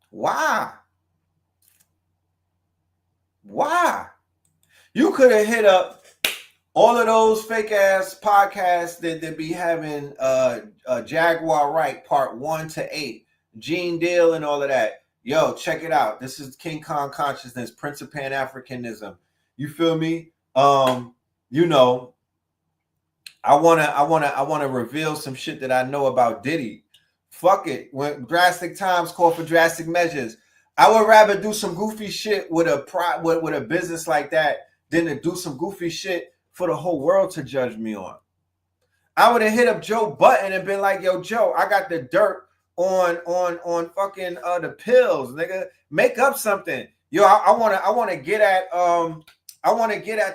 Why? Why? You could have hit up all of those fake ass podcasts that be having Jaguar Wright part 1 to 8, Gene Deal and all of that. Yo, check it out. This is King Kong Consciousness, Prince of Pan-Africanism. You feel me? You know, I wanna reveal some shit that I know about Diddy. Fuck it. When drastic times call for drastic measures, I would rather do some goofy shit with a business like that than to do some goofy shit for the whole world to judge me on. I would have hit up Joe Button and been like, yo, Joe, I got the dirt on fucking the pills, nigga. Make up something. Yo, I wanna get at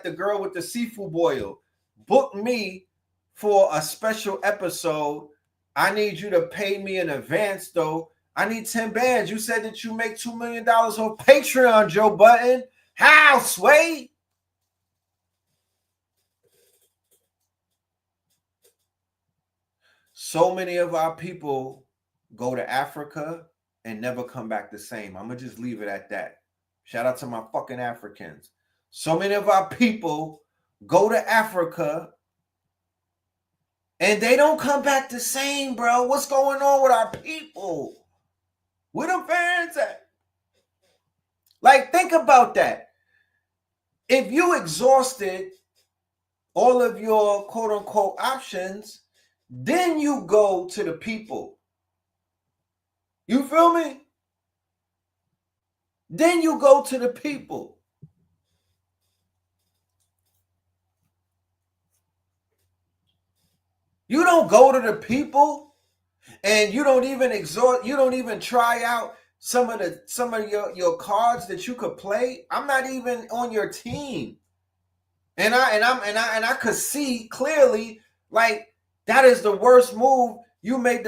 the girl with the seafood boil. Book me for a special episode. I need you to pay me in advance, though. I need 10 bands. You said that you make $2 million on Patreon, Joe Button. How, Sway? So many of our people go to Africa and never come back the same. I'm going to just leave it at that. Shout out to my fucking Africans. So many of our people go to Africa and they don't come back the same, bro. What's going on with our people? Where them fans at? Like, think about that. If you exhausted all of your quote-unquote options, then you go to the people. You feel me? Then you go to the people. You don't go to the people and you don't even you don't even try out some of your cards that you could play. I'm not even on your team. And I could see clearly, like, that is the worst move you made.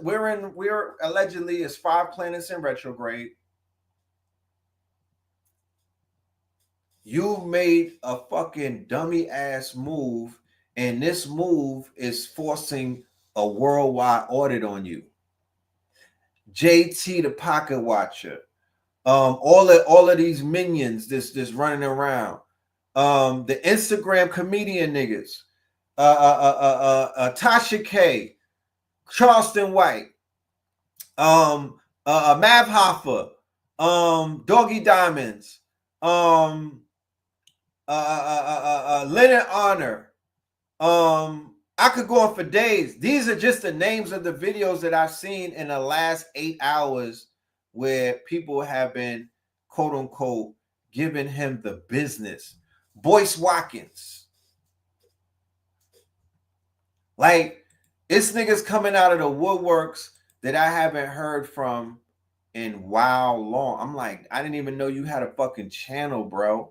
We're allegedly is 5 planets in retrograde. You made a fucking dummy ass move, and this move is forcing a worldwide audit on you. JT the Pocket Watcher, all of these minions this running around, the Instagram comedian niggas, Tasha K, Charleston White, Mav Hoffa, Doggy Diamonds, Leonard Honor. I could go on for days. These are just the names of the videos that I've seen in the last 8 hours where people have been, quote unquote, giving him the business. Boyce Watkins. Like, it's niggas coming out of the woodworks that I haven't heard from in wow long. I'm like, I didn't even know you had a fucking channel, bro.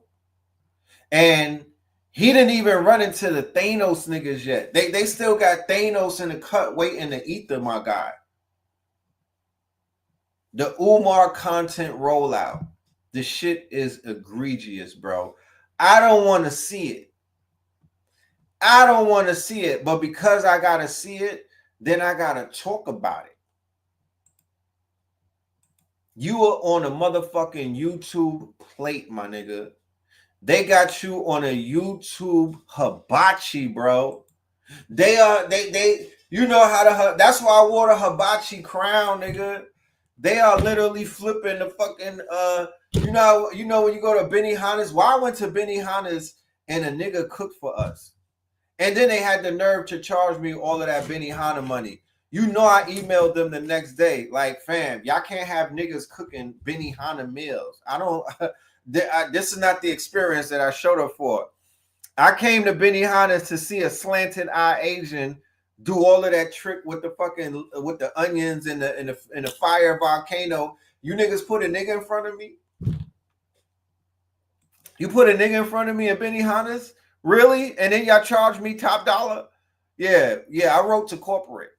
And he didn't even run into the Thanos niggas yet. They still got Thanos in the cut waiting to eat them, my guy. The Umar content rollout. The shit is egregious, bro. I don't want to see it. I don't want to see it. But because I got to see it, then I got to talk about it. You are on a motherfucking YouTube plate, my nigga. They got you on a YouTube hibachi, bro. They you know how to, that's why I wore the hibachi crown, nigga. They are literally flipping the fucking, you know when you go to Benihana's, why I went to Benihana's and a nigga cooked for us. And then they had the nerve to charge me all of that Benihana money. You know, I emailed them the next day, like, fam, y'all can't have niggas cooking Benihana meals. I don't, this is not the experience that I showed up for. I came to Benihana to see a slanted eye Asian do all of that trick with the fucking, with the onions and the fire volcano. You niggas put a nigga in front of me? You put a nigga in front of me at Benihana's? Really? And then y'all charge me top dollar? Yeah, I wrote to corporate.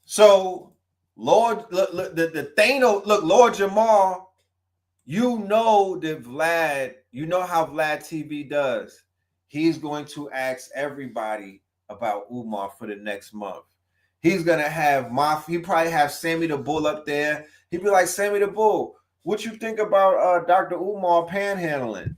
So, Lord, the Thanos, look, Lord Jamal, you know that Vlad, you know how Vlad TV does. He's going to ask everybody about Umar for the next month. He's going to have, he probably have Sammy the Bull up there. He'd be like, Sammy the Bull, what you think about Dr. Umar panhandling?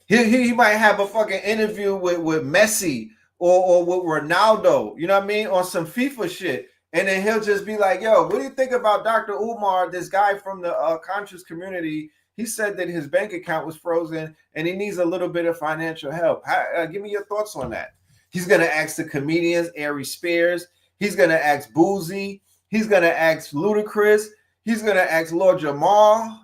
He might have a fucking interview with Messi or with Ronaldo, you know what I mean, on some FIFA shit. And then he'll just be like, yo, what do you think about Dr. Umar, this guy from the conscious community? He said that his bank account was frozen and he needs a little bit of financial help. Give me your thoughts on that. He's going to ask the comedians, Ari Spears. He's going to ask Boozy. He's going to ask Ludacris. He's going to ask Lord Jamal.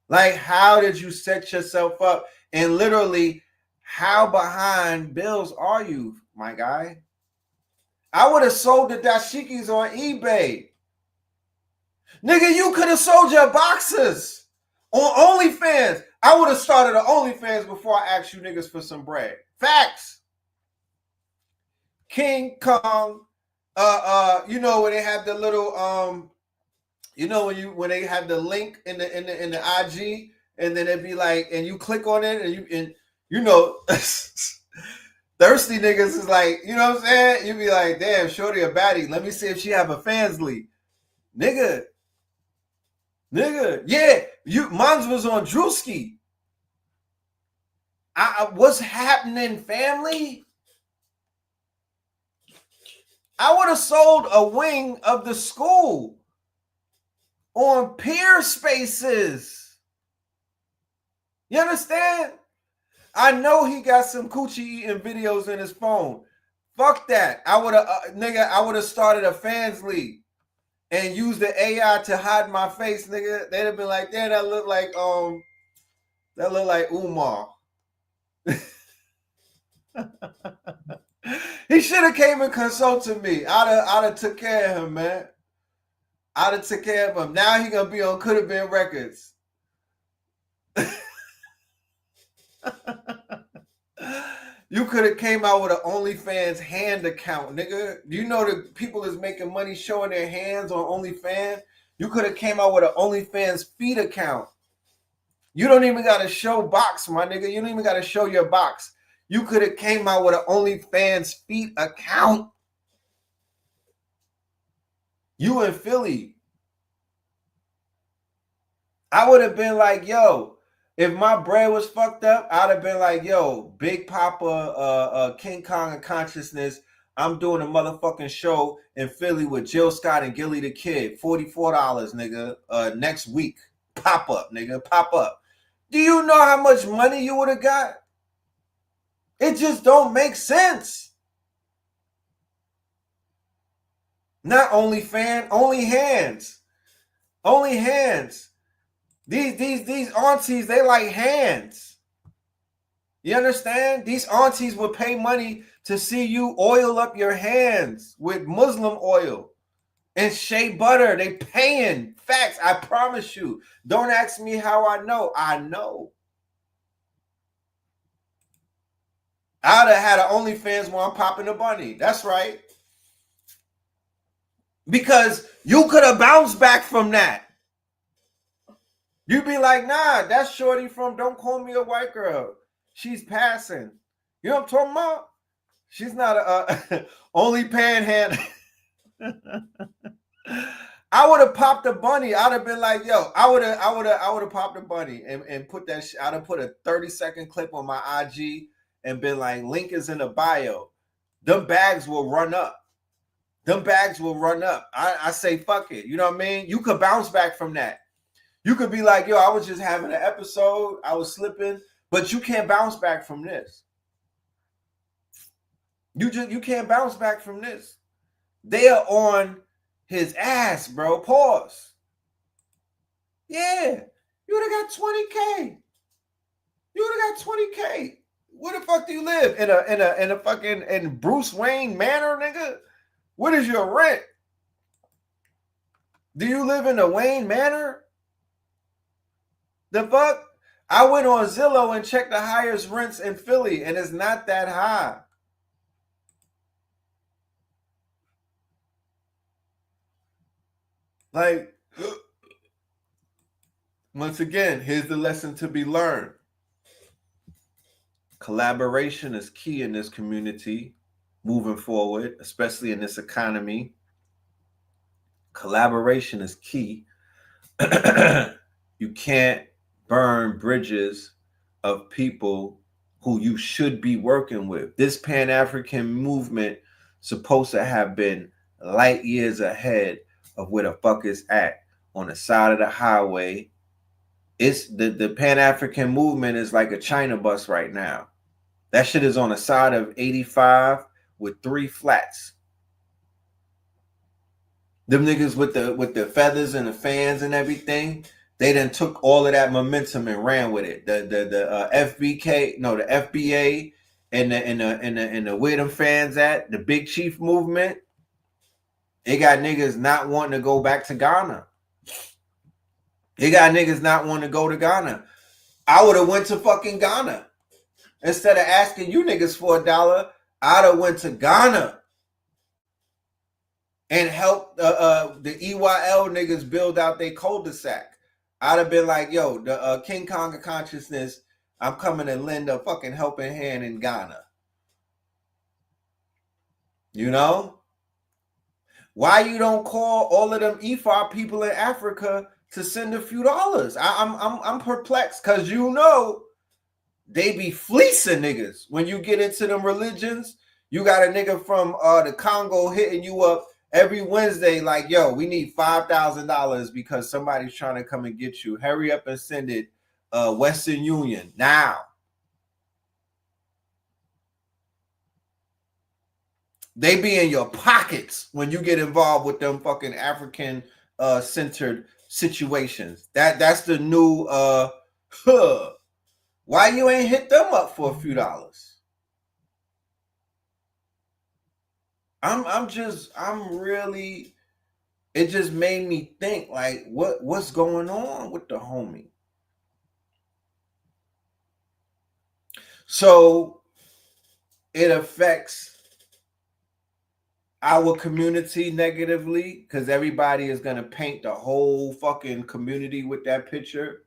Like, how did you set yourself up? And literally, how behind bills are you, my guy? I would have sold the dashikis on eBay. Nigga, you could have sold your boxes on OnlyFans. I would have started an OnlyFans before I asked you niggas for some bread. Facts. King Kong, you know, when they have the little you know, when they have the link in the IG, and then it'd be like, and you click on it, and you know, thirsty niggas is like, you know what I'm saying? You be like, damn, shorty a baddie. Let me see if she have a fans league, nigga. Yeah, mine was on Drewski. What's happening, family? I would have sold a wing of the school on Peer Spaces. You understand? I know he got some coochie eating videos in his phone. Fuck that. I would have started a fans league and used the AI to hide my face, nigga. They'd have been like, damn, that look like Umar. He should have came and consulted me. I'd have took care of him, man. I'd have took care of him. Now he gonna be on Could Have Been Records. You could have came out with an OnlyFans hand account, nigga. Do you know the people is making money showing their hands on OnlyFans? You could have came out with an OnlyFans feet account. You don't even got to show box, my nigga. You don't even got to show your box. You could have came out with an OnlyFans feet account. You in Philly. I would have been like, yo, if my bread was fucked up, I'd have been like, yo, Big Papa, King Kong of Consciousness, I'm doing a motherfucking show in Philly with Jill Scott and Gilly the Kid. $44, nigga, next week. Pop up, nigga, pop up. Do you know how much money you would have got? It just don't make sense. Not OnlyFans, only hands. Only hands. These aunties, they like hands. You understand? These aunties would pay money to see you oil up your hands with Muslim oil and shea butter. They paying. Facts, I promise you. Don't ask me how I know. I know. I'd have had an OnlyFans while I'm popping a bunny. That's right. Because you could have bounced back from that. You'd be like, nah, that's shorty from Don't Call Me a White Girl. She's passing. You know what I'm talking about? She's not a only panhandle. I would have popped a bunny. I'd have been like, yo, I would have popped a bunny and put that. I'd have put a 30-second clip on my IG and been like, link is in the bio. Them bags will run up. Them bags will run up. I say, fuck it. You know what I mean? You could bounce back from that. You could be like, yo, I was just having an episode. I was slipping. But you can't bounce back from this. You can't bounce back from this. They are on his ass, bro. Pause. Yeah, you would have got 20K. You would have got 20K. Where the fuck do you live? In a fucking in Bruce Wayne Manor, nigga? What is your rent? Do you live in a Wayne Manor? The fuck? I went on Zillow and checked the highest rents in Philly, and it's not that high. Like, once again, here's the lesson to be learned. Collaboration is key in this community moving forward, especially in this economy. Collaboration is key. You can't burn bridges of people who you should be working with. This Pan-African movement supposed to have been light years ahead of where the fuck it's at on the side of the highway. It's the Pan-African movement is like a China bus right now. That shit is on the side of 85 with 3 flats. Them niggas with the feathers and the fans and everything, they done took all of that momentum and ran with it. The FBA and the where them fans at, the Big Chief movement, they got niggas not wanting to go back to Ghana. They got niggas not wanting to go to Ghana. I would have went to fucking Ghana. Instead of asking you niggas for $1, I'd have went to Ghana and helped the EYL niggas build out their cul-de-sac. I'd have been like, yo, the King Kong of consciousness, I'm coming to lend a fucking helping hand in Ghana. You know? Why you don't call all of them EFA people in Africa to send a few dollars? I'm perplexed, because you know they be fleecing niggas. When you get into them religions, you got a nigga from the Congo hitting you up every Wednesday like, yo, we need $5,000 because somebody's trying to come and get you. Hurry up and send it Western Union now. They be in your pockets when you get involved with them fucking African centered situations. That's the new why you ain't hit them up for a few dollars? I'm really, it just made me think, like, what's going on with the homie? So it affects our community negatively because everybody is going to paint the whole fucking community with that picture.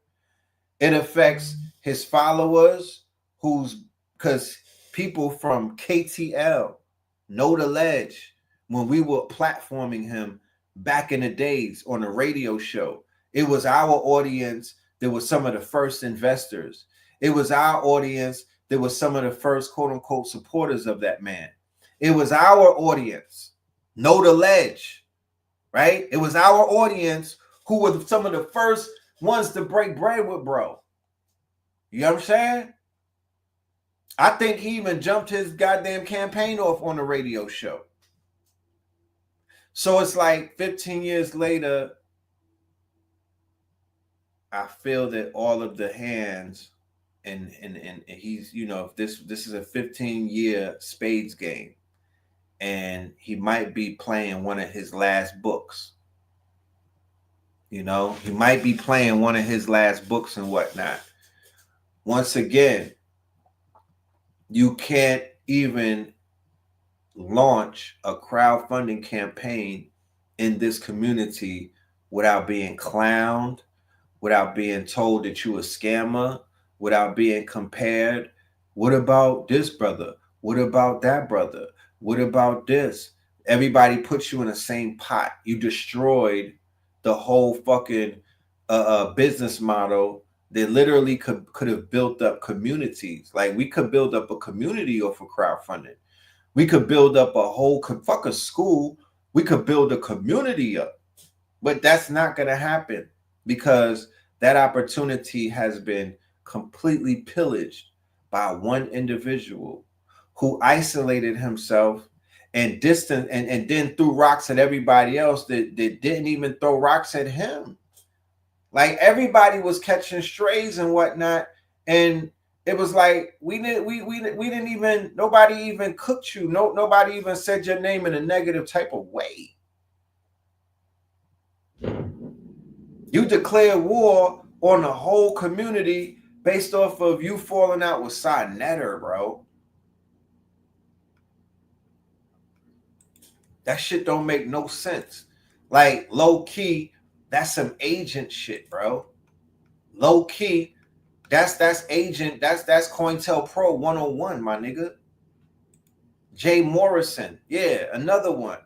It affects his followers, because people from KTL know the ledge when we were platforming him back in the days on a radio show. It was our audience that was some of the first investors. It was our audience that was some of the first quote unquote supporters of that man. It was our audience, know the ledge, right? It was our audience who were some of the first ones to break bread with bro. You know what I'm saying? I think he even jumped his goddamn campaign off on the radio show. So it's like 15 years later, I feel that all of the hands and he's, you know, this is a 15-year spades game, and he might be playing one of his last books. You know, he might be playing one of his last books and whatnot. Once again, you can't even launch a crowdfunding campaign in this community without being clowned, without being told that you a scammer, without being compared. What about this brother? What about that brother? What about this? Everybody puts you in the same pot. You destroyed the whole fucking business model that literally could have built up communities. Like, we could build up a community off of crowdfunding. We could build up a whole fuck a school. We could build a community up. But that's not going to happen because that opportunity has been completely pillaged by one individual who isolated himself and distant and then threw rocks at everybody else that didn't even throw rocks at him. Like everybody was catching strays and whatnot, and it was like we didn't even, nobody even cooked you. Nobody even said your name in a negative type of way. You declared war on the whole community based off of you falling out with Netter, bro. That shit don't make no sense. Like low key, that's some agent shit, bro. Low key, that's agent, that's COINTELPRO 101, my nigga. Jay Morrison, yeah, another one.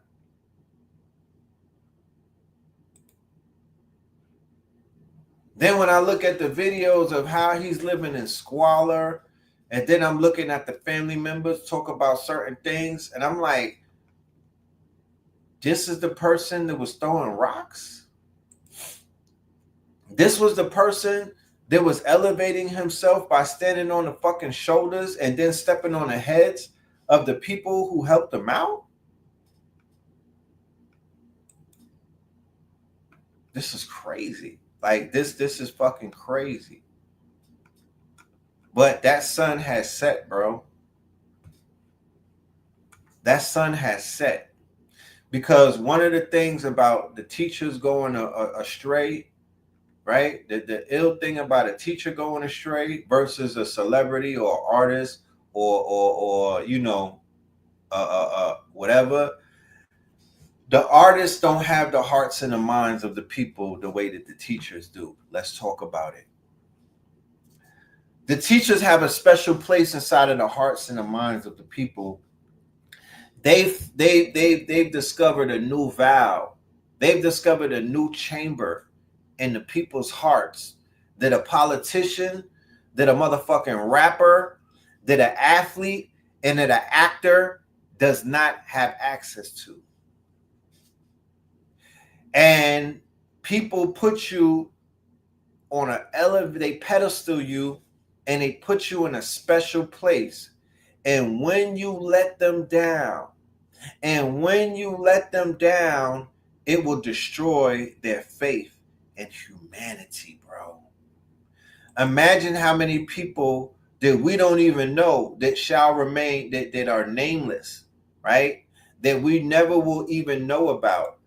Then when I look at the videos of how he's living in squalor, and then I'm looking at the family members talk about certain things, and I'm like, this is the person that was throwing rocks? This was the person that was elevating himself by standing on the fucking shoulders and then stepping on the heads of the people who helped him out? This is crazy. Like this is fucking crazy. But that sun has set, bro. That sun has set. Because one of the things about the teachers going astray, right? The ill thing about a teacher going astray versus a celebrity or artist or you know, whatever. The artists don't have the hearts and the minds of the people the way that the teachers do. Let's talk about it. The teachers have a special place inside of the hearts and the minds of the people. They've discovered a new valve. They've discovered a new chamber in the people's hearts that a politician, that a motherfucking rapper, that an athlete, and that an actor does not have access to. And people put you on an elevator, they pedestal you, and they put you in a special place. And when you let them down, it will destroy their faith in humanity, bro. Imagine how many people that we don't even know that shall remain, that are nameless, right? That we never will even know about,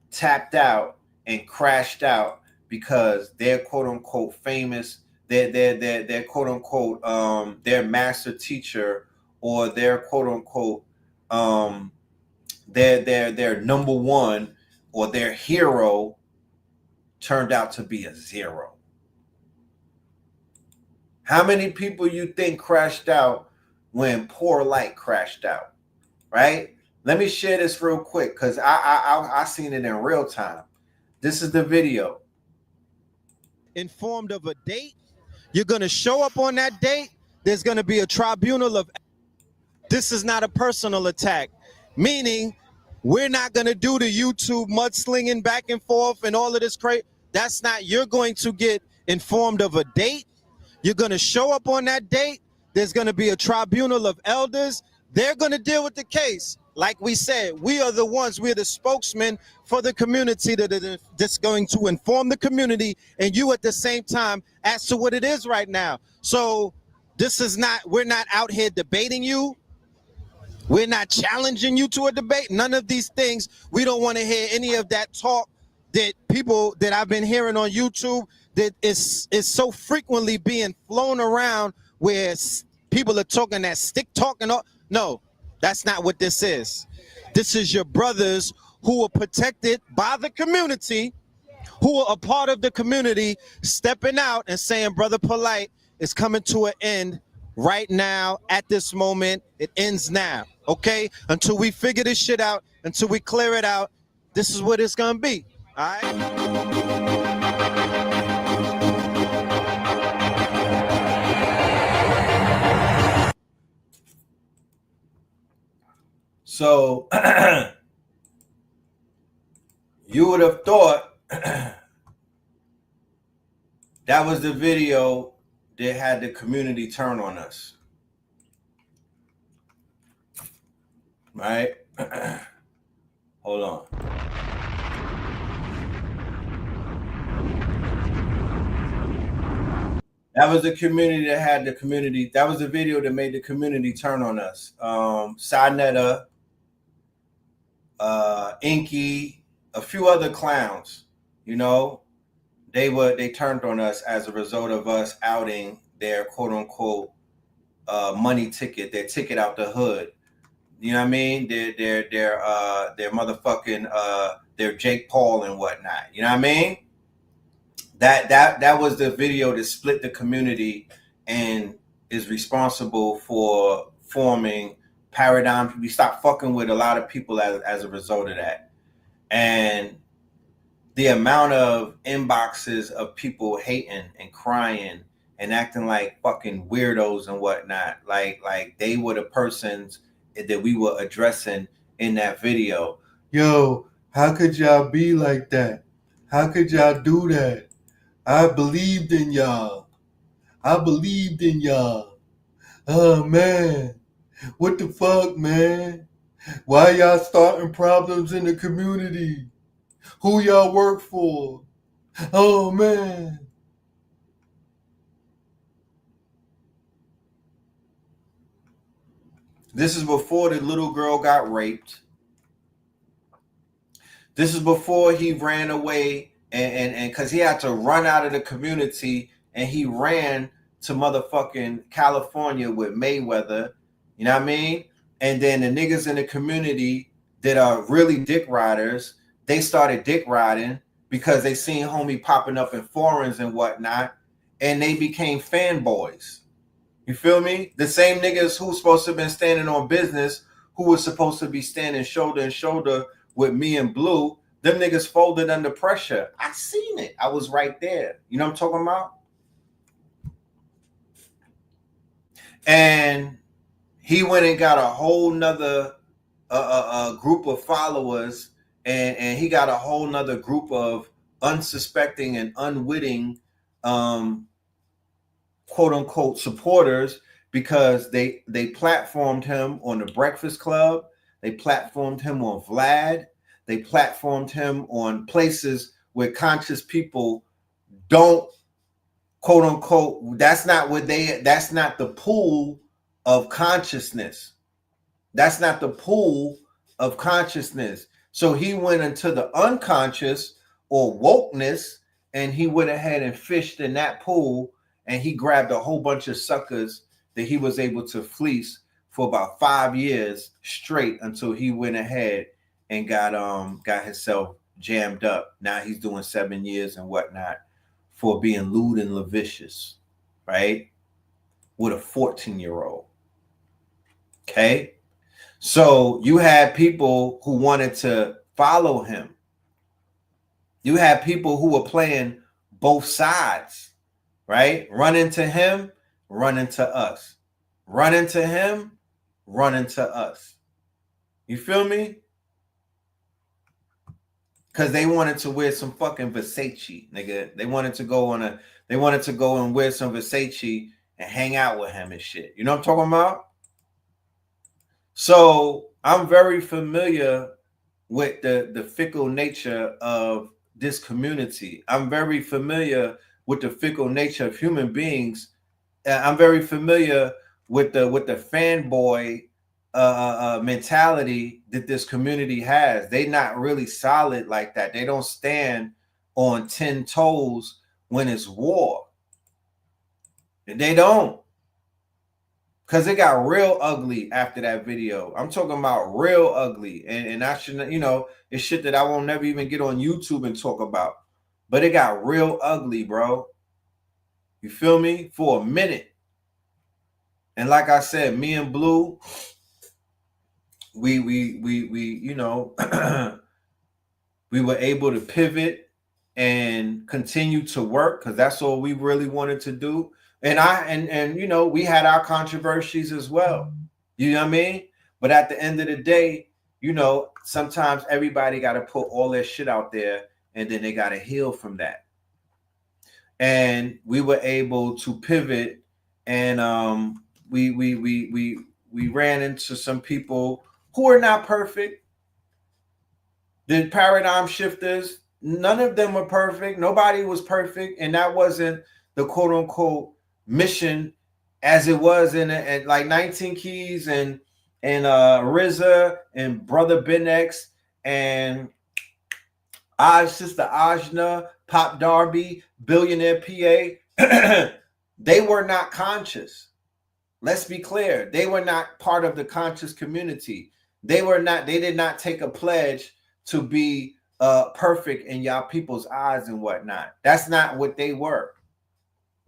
tapped out and crashed out because they're quote unquote famous, they're quote unquote their master teacher or their quote unquote their number one or their hero turned out to be a zero. How many people you think crashed out when Poor Light crashed out, right? Let me share this real quick because I seen it in real time. This is the video. Informed of a date, you're going to show up on that date. There's going to be a tribunal of. This is not a personal attack, meaning we're not going to do the YouTube mudslinging back and forth and all of this crazy. That's not. You're going to get informed of a date. You're going to show up on that date. There's going to be a tribunal of elders. They're going to deal with the case. Like we said, we are the ones, we're the spokesmen for the community that are just going to inform the community and you at the same time as to what it is right now. So this is not, we're not out here debating you. We're not challenging you to a debate. None of these things. We don't want to hear any of that talk that people that I've been hearing on YouTube that is so frequently being flown around where people are talking that stick talking. No. That's not what this is. This is your brothers who are protected by the community, who are a part of the community, stepping out and saying, Brother Polite is coming to an end right now at this moment. It ends now, okay? Until we figure this shit out, until we clear it out, this is what it's gonna be, all right? So you would have thought that was the video they had the community turn on us. Right? Hold on. That was the community that had the community. That was the video that made the community turn on us. Sinetta, Inky, a few other clowns, you know, they turned on us as a result of us outing their quote unquote money ticket, their ticket out the hood. You know what I mean? Their motherfucking their Jake Paul and whatnot. You know what I mean? That was the video that split the community and is responsible for forming paradigm. We stopped fucking with a lot of people as a result of that. And the amount of inboxes of people hating and crying and acting like fucking weirdos and whatnot, like they were the persons that we were addressing in that video. Yo, how could y'all be like that? How could y'all do that? I believed in y'all. I believed in y'all. Oh, man. What the fuck, man? Why y'all starting problems in the community? Who y'all work for? Oh, man. This is before the little girl got raped. This is before he ran away and because he had to run out of the community and he ran to motherfucking California with Mayweather. You know what I mean? And then the niggas in the community that are really dick riders, they started dick riding because they seen homie popping up in forums and whatnot, and they became fanboys. You feel me? The same niggas who's supposed to have been standing on business, who was supposed to be standing shoulder to shoulder with me and Blue, them niggas folded under pressure. I seen it. I was right there. You know what I'm talking about? And he went and got a whole nother group of followers, and he got a whole nother group of unsuspecting and unwitting quote unquote supporters, because they platformed him on the Breakfast Club, they platformed him on Vlad, they platformed him on places where conscious people don't quote unquote, that's not the pool of consciousness. That's not the pool of consciousness. So he went into the unconscious or wokeness, and he went ahead and fished in that pool, and he grabbed a whole bunch of suckers that he was able to fleece for about 5 years straight until he went ahead and got himself jammed up. Now he's doing 7 years and whatnot for being lewd and lascivious, right? With a 14-year-old. Okay? So you had people who wanted to follow him. You had people who were playing both sides, right? Run into him, run into us. Run into him, run into us. You feel me? Because they wanted to wear some fucking Versace, nigga. They wanted to go and wear some Versace and hang out with him and shit. You know what I'm talking about? So I'm very familiar with the fickle nature of this community. I'm very familiar with the fickle nature of human beings. I'm very familiar with the fanboy mentality that this community has. They're not really solid like that. They don't stand on 10 toes when it's war. They don't. Because it got real ugly after that video. I'm talking about real ugly. And I shouldn't, it's shit that I won't never even get on YouTube and talk about. But it got real ugly, bro. You feel me? For a minute. And like I said, me and Blue, we we were able to pivot and continue to work, because that's all we really wanted to do. And we had our controversies as well. You know what I mean? But at the end of the day, sometimes everybody got to put all their shit out there, and then they got to heal from that. and we were able to pivot, and we ran into some people who are not perfect. The paradigm shifters, none of them were perfect. Nobody was perfect, and that wasn't the quote unquote mission as it was in like 19 Keys and RZA and Brother Ben X and Sister Ajna, Pop Darby, Billionaire PA. They were not conscious. Let's be clear. They were not part of the conscious community. They did not take a pledge to be perfect in y'all people's eyes and whatnot. That's not what they were.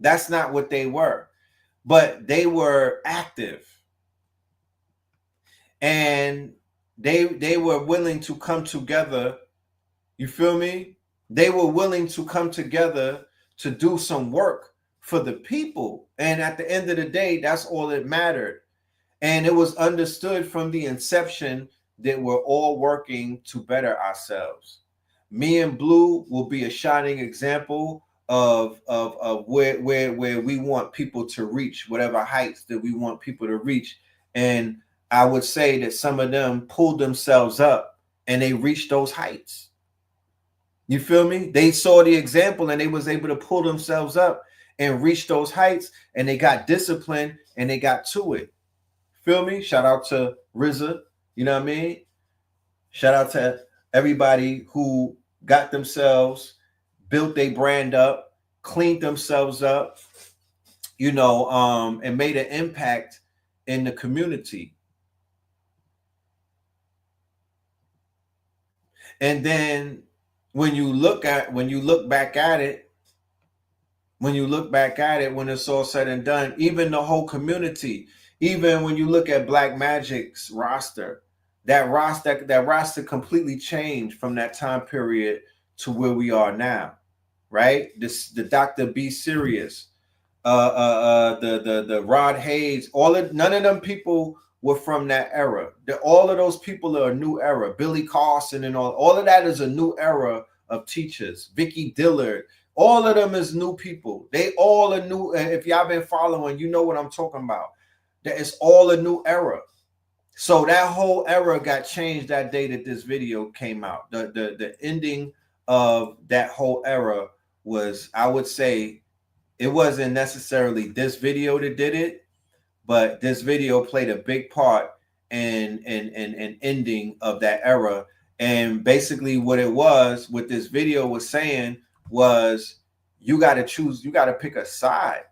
That's not what they were. But they were active. And they were willing to come together. You feel me? They were willing to come together to do some work for the people. And at the end of the day, that's all that mattered. And it was understood from the inception that we're all working to better ourselves. Me and Blue will be a shining example of where we want people to reach, whatever heights that we want people to reach. And I would say that some of them pulled themselves up and they reached those heights. You feel me? They saw the example and they was able to pull themselves up and reach those heights, and they got disciplined and they got to it. Feel me? Shout out to RZA. You know what I mean? Shout out to everybody who got themselves, built their brand up, cleaned themselves up, you know, and made an impact in the community. And then when you look back at it, when it's all said and done, even the whole community, even when you look at Black Magic's roster, that roster completely changed from that time period to where we are now, right? The Dr. B Serious, the Rod Hayes, none of them people were from that era. All of those people are a new era. Billy Carson and all of that is a new era of teachers. Vicky Dillard, all of them is new people. They all are new. If y'all been following, you know what I'm talking about. That it's all a new era. So that whole era got changed that day that this video came out. The ending of that whole era was, I would say, it wasn't necessarily this video that did it, but this video played a big part in ending of that era. And basically what this video was saying was, you got to choose, you got to pick a side.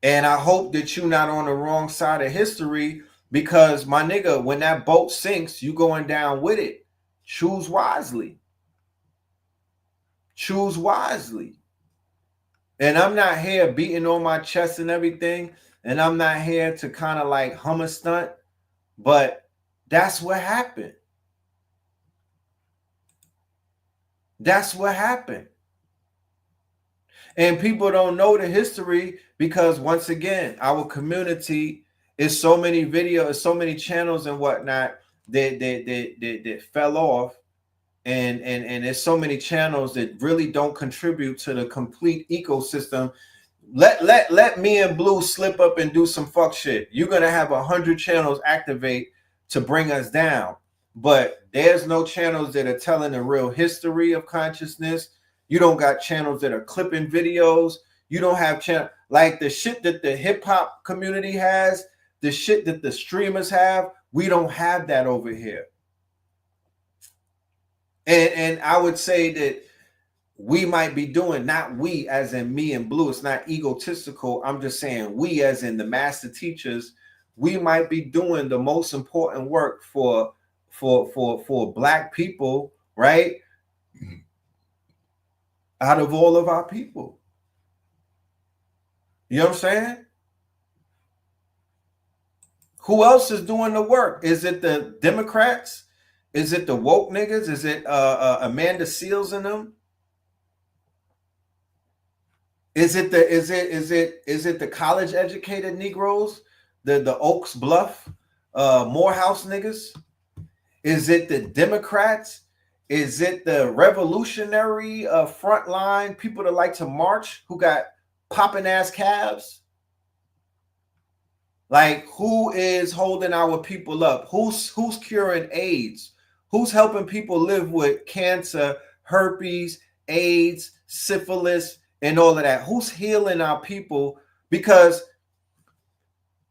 And I hope that you're not on the wrong side of history, because my nigga, when that boat sinks, you going down with it. Choose wisely. Choose wisely. And I'm not here beating on my chest and everything, and I'm not here to kind of like hum a stunt, but that's what happened. That's what happened. And people don't know the history because, once again, our community is so many videos, so many channels and whatnot that fell off. And there's so many channels that really don't contribute to the complete ecosystem. Let me and Blue slip up and do some fuck shit. You're gonna have 100 channels activate to bring us down, but there's no channels that are telling the real history of consciousness. You don't got channels that are clipping videos. You don't have like the shit that the hip hop community has, the shit that the streamers have. We don't have that over here. And I would say that we might be doing, not we as in me and Blue, it's not egotistical. I'm just saying we as in the master teachers, we might be doing the most important work for Black people, right? Out of all of our people. You know what I'm saying? Who else is doing the work? Is it the Democrats? Is it the woke niggas? Is it Amanda Seals and them? Is it the college educated Negroes? The Oaks Bluff Morehouse niggas? Is it the Democrats? Is it the revolutionary frontline people that like to march who got popping ass calves? Like, who is holding our people up? Who's curing AIDS? Who's helping people live with cancer, herpes, AIDS, syphilis, and all of that? Who's healing our people? Because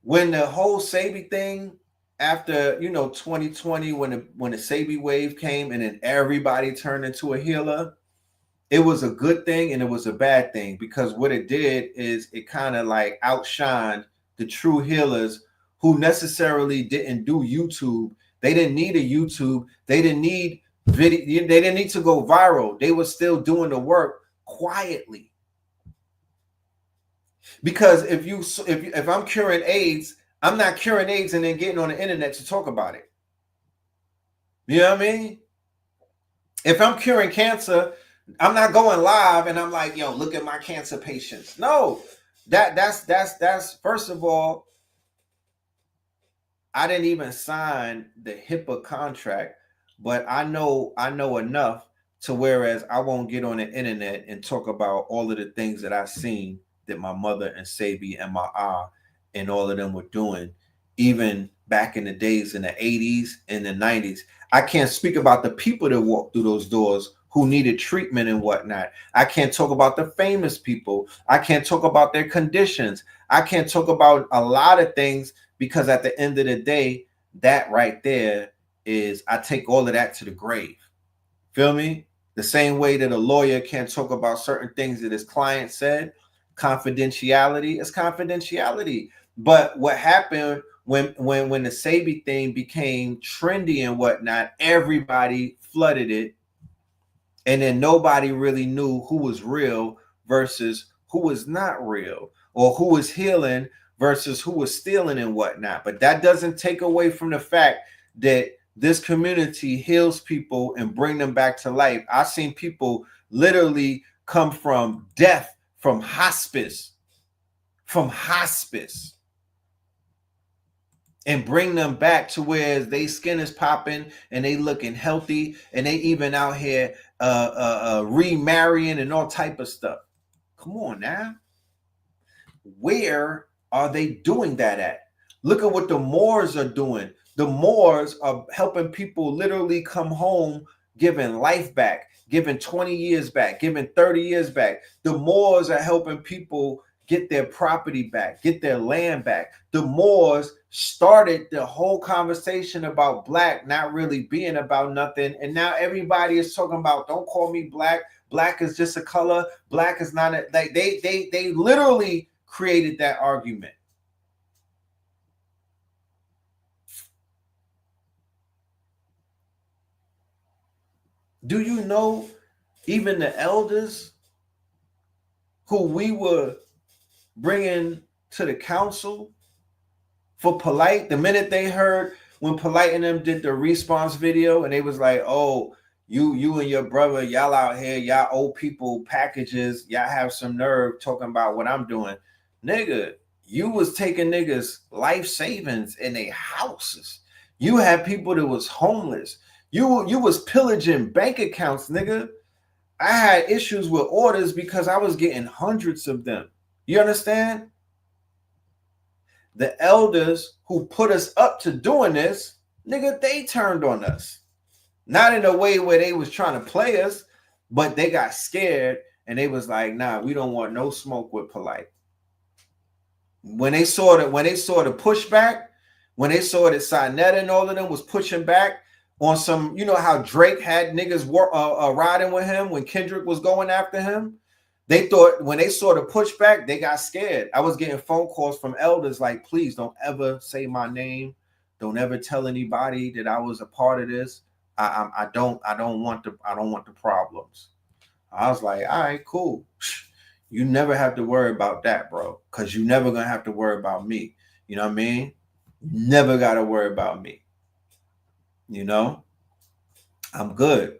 when the whole Sabi thing, after 2020, when the Sabi wave came and then everybody turned into a healer, it was a good thing and it was a bad thing, because what it did is it kind of like outshined the true healers who necessarily didn't do YouTube. They didn't need a YouTube. They didn't need video. They didn't need to go viral. They were still doing the work quietly. Because if I'm curing AIDS, I'm not curing AIDS and then getting on the internet to talk about it. You know what I mean? If I'm curing cancer, I'm not going live and I'm like, yo, look at my cancer patients. No, that's first of all, I didn't even sign the HIPAA contract, but I know enough to whereas I won't get on the internet and talk about all of the things that I've seen that my mother and Sabi and my and all of them were doing, even back in the days in the 80s and the 90s. I can't speak about the people that walked through those doors who needed treatment and whatnot. I can't talk about the famous people. I can't talk about their conditions. I can't talk about a lot of things, because at the end of the day, that right there is, I take all of that to the grave. Feel me? The same way that a lawyer can't talk about certain things that his client said. Confidentiality is confidentiality. But what happened when the Sabi thing became trendy and whatnot, everybody flooded it, and then nobody really knew who was real versus who was not real, or who was healing versus who was stealing and whatnot. But that doesn't take away from the fact that this community heals people and bring them back to life. I've seen people literally come from death, from hospice, and bring them back to where they skin is popping and they looking healthy, and they even out here remarrying and all type of stuff. Come on now. Where are they doing that at? Look at what the Moors are doing. The Moors are helping people literally come home, giving life back, giving 20 years back, giving 30 years back. The Moors are helping people get their property back, get their land back. The Moors started the whole conversation about black not really being about nothing. And now everybody is talking about, don't call me black. Black is just a color. Black is not like they literally created that argument. Do you know even the elders who we were bringing to the council for Polite, the minute they heard when Polite and them did the response video and they was like, oh, you and your brother, y'all out here, y'all old people packages, y'all have some nerve talking about what I'm doing. Nigga, you was taking niggas life savings in their houses. You had people that was homeless. You was pillaging bank accounts, nigga. I had issues with orders because I was getting hundreds of them. You understand? The elders who put us up to doing this, nigga, they turned on us. Not in a way where they was trying to play us, but they got scared and they was like, nah, we don't want no smoke with Polite. When they saw the pushback, when they saw that Sinetta and all of them was pushing back on some, you know how Drake had niggas riding with him when Kendrick was going after him? They thought when they saw the pushback, they got scared. I was getting phone calls from elders like, please don't ever say my name. Don't ever tell anybody that I was a part of this. I don't want the problems. I was like, all right, cool. You never have to worry about that, bro, because you never gonna have to worry about me. You know what I mean? Never gotta worry about me. You know, I'm good.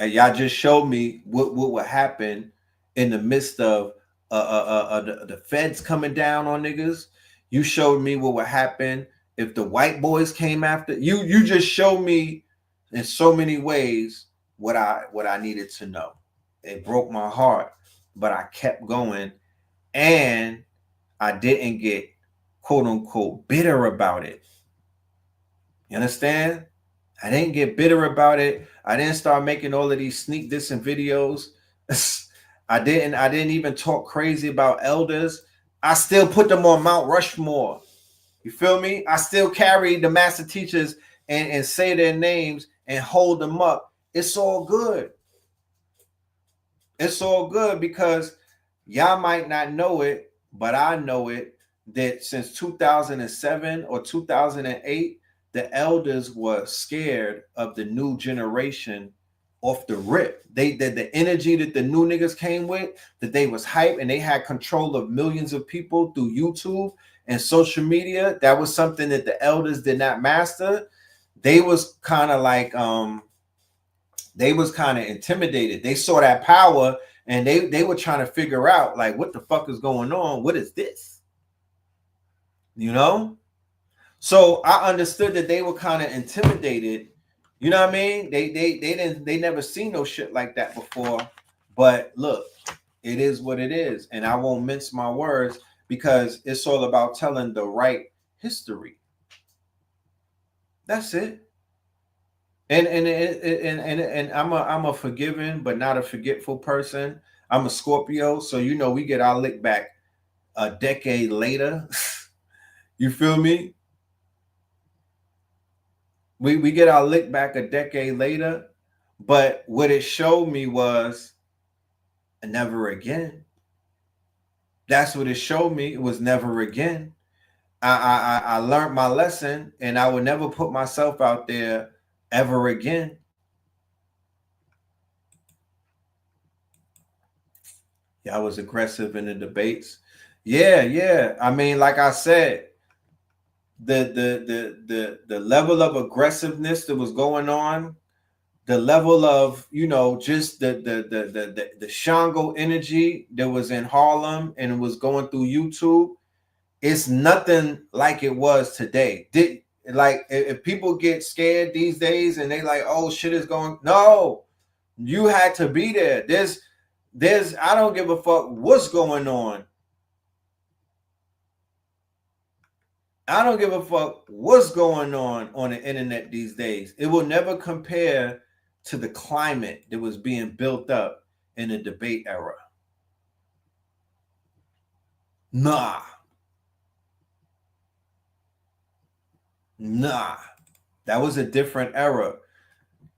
Y'all just showed me what would happen in the midst of the feds coming down on niggas. You showed me what would happen if the white boys came after you. You just showed me in so many ways what I needed to know. It broke my heart, but I kept going, and I didn't get quote unquote bitter about it. You understand? I didn't get bitter about it. I didn't start making all of these sneak dissing videos. I didn't even talk crazy about elders. I still put them on Mount Rushmore. You feel me? I still carry the master teachers and say their names and hold them up. It's all good. It's all good because y'all might not know it, but I know it, that since 2007 or 2008, the elders were scared of the new generation off the rip. The energy that the new niggas came with, that they was hype and they had control of millions of people through YouTube and social media. That was something that the elders did not master. They was kind of like intimidated. They saw that power and they were trying to figure out like, what the fuck is going on? What is this? You know? So I understood that they were kind of intimidated. You know what I mean? They never seen no shit like that before. But look, it is what it is. And I won't mince my words because it's all about telling the right history. That's it. And I'm a forgiving but not a forgetful person. I'm a Scorpio, so you know we get our lick back a decade later. You feel me? We get our lick back a decade later, but what it showed me was never again. That's what it showed me. It was never again. I learned my lesson, and I would never put myself out there ever again. Yeah, I was aggressive in the debates. Yeah. I mean, like I said, the level of aggressiveness that was going on, the level of, you know, just the Shango energy that was in Harlem and it was going through YouTube, it's nothing like it was today. Like if people get scared these days and they like, oh shit is going, no, you had to be there. There's I don't give a fuck what's going on. I don't give a fuck what's going on the internet these days. It will never compare to the climate that was being built up in the debate era. Nah. That was a different era.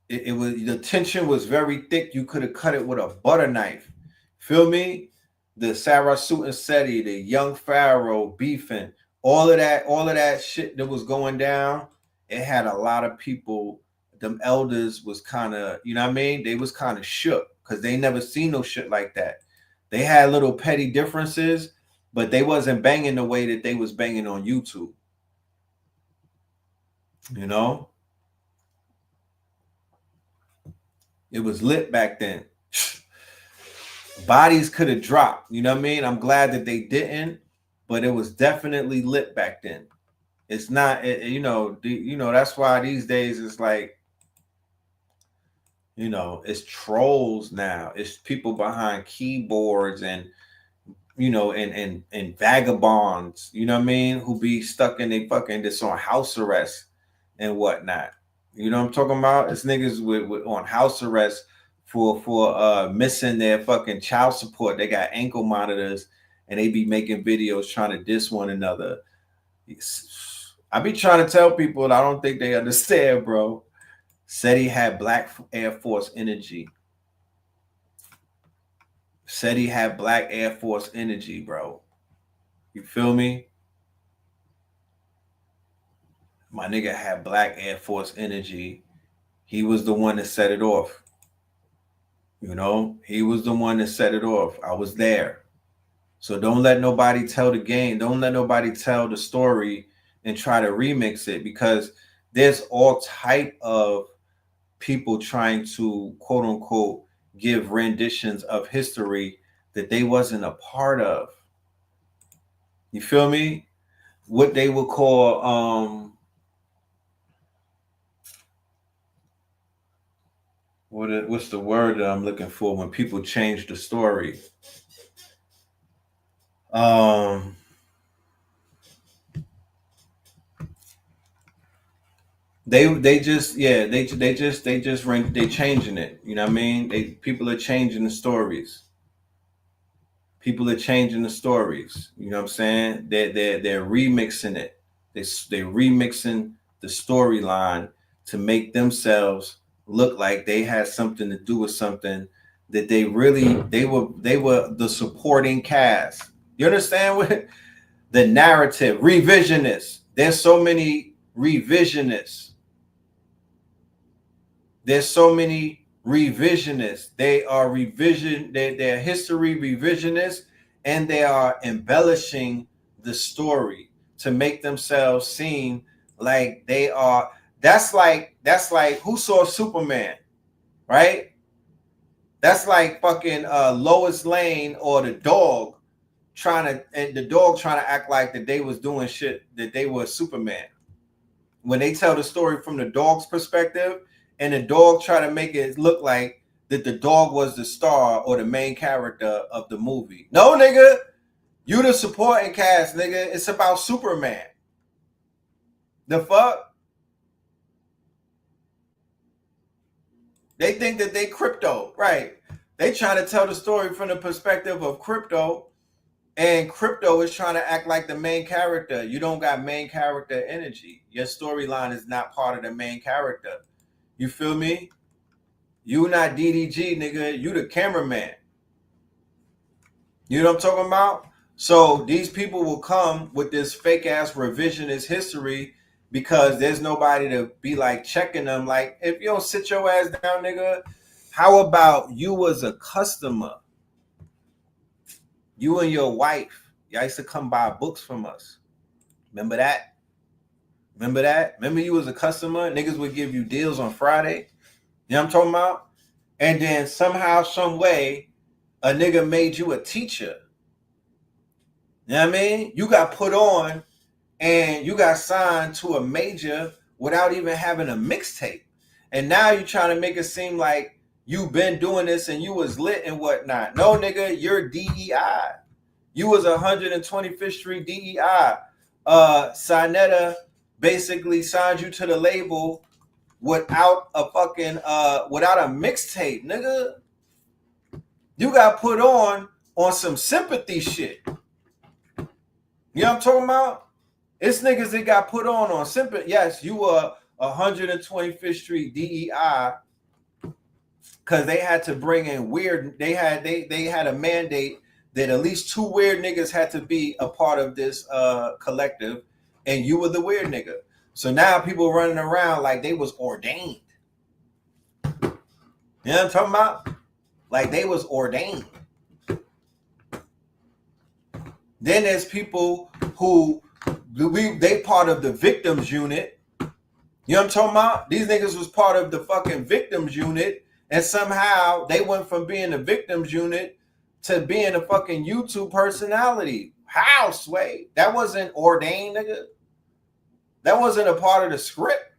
It was, the tension was very thick. You could have cut it with a butter knife. Feel me? The Sarah Suit and Seti, the young Pharaoh beefing, all of that shit that was going down. It had a lot of people. Them elders was kind of, you know what I mean? They was kind of shook because they never seen no shit like that. They had little petty differences, but they wasn't banging the way that they was banging on YouTube. You know? It was lit back then. Bodies could have dropped. You know what I mean? I'm glad that they didn't, but it was definitely lit back then. It's not, you know, that's why these days it's like, you know, it's trolls now. It's people behind keyboards and, you know, and vagabonds, you know what I mean, who be stuck in they fucking this on house arrest and whatnot. You know what I'm talking about? It's niggas with on house arrest for missing their fucking child support. They got ankle monitors and they be making videos trying to diss one another. I be trying to tell people, and I don't think they understand, bro. Said he had Black Air Force energy. Said he had Black Air Force energy, bro. You feel me? My nigga had Black Air Force energy. He was the one that set it off. You know, he was the one that set it off. I was there. So don't let nobody tell the game. Don't let nobody tell the story and try to remix it, because there's all type of people trying to quote unquote give renditions of history that they wasn't a part of. You feel me? What they would call what's the word that I'm looking for when people change the story? They just yeah they changing it. You know what I mean? People are changing the stories. People are changing the stories. You know what I'm saying? They're remixing it. They're remixing the storyline to make themselves look like they had something to do with something that they were the supporting cast. You understand what the narrative revisionists? There's so many revisionists. There's so many revisionists. They are they're history revisionists, and they are embellishing the story to make themselves seem like they are. That's like who saw Superman, right? That's like fucking Lois Lane or the dog trying to act like that they was doing shit, that they were Superman. When they tell the story from the dog's perspective, and the dog try to make it look like that the dog was the star or the main character of the movie. No, nigga, you the supporting cast, nigga. It's about Superman. The fuck? They think that they crypto, right? They trying to tell the story from the perspective of crypto, and crypto is trying to act like the main character. You don't got main character energy. Your storyline is not part of the main character. You feel me? You not DDG, nigga. You the cameraman. You know what I'm talking about? So these people will come with this fake ass revisionist history because there's nobody to be like checking them. Like, if you don't sit your ass down, nigga, how about you as a customer? You and your wife, y'all used to come buy books from us. Remember that? Remember that? Remember you was a customer? Niggas would give you deals on Friday. You know what I'm talking about? And then somehow, some way, a nigga made you a teacher. You know what I mean? You got put on and you got signed to a major without even having a mixtape. And now you're trying to make it seem like you've been doing this and you was lit and whatnot. No, nigga, you're DEI. You was 125th Street DEI. Sinetta basically signed you to the label without a fucking without a mixtape, nigga. You got put on some sympathy shit. You know what I'm talking about? It's niggas that got put on sympathy. Yes, you were 125th Street DEI because they had to bring in weird. They had a mandate that at least 2 weird niggas had to be a part of this collective, and you were the weird nigga. So now people running around like they was ordained. You know what I'm talking about? Like they was ordained. Then there's people who they part of the victims unit. You know what I'm talking about? These niggas was part of the fucking victims unit, and somehow they went from being a victims unit to being a fucking YouTube personality. How, Sway? That wasn't ordained, nigga. That wasn't a part of the script.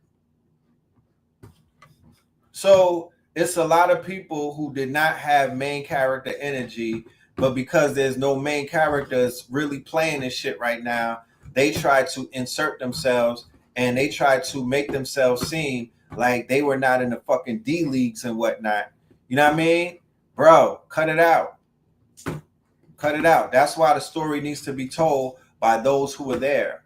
So it's a lot of people who did not have main character energy, but because there's no main characters really playing this shit right now, they try to insert themselves and they try to make themselves seem like they were not in the fucking D leagues and whatnot. You know what I mean? Bro, cut it out. Cut it out. That's why the story needs to be told by those who were there.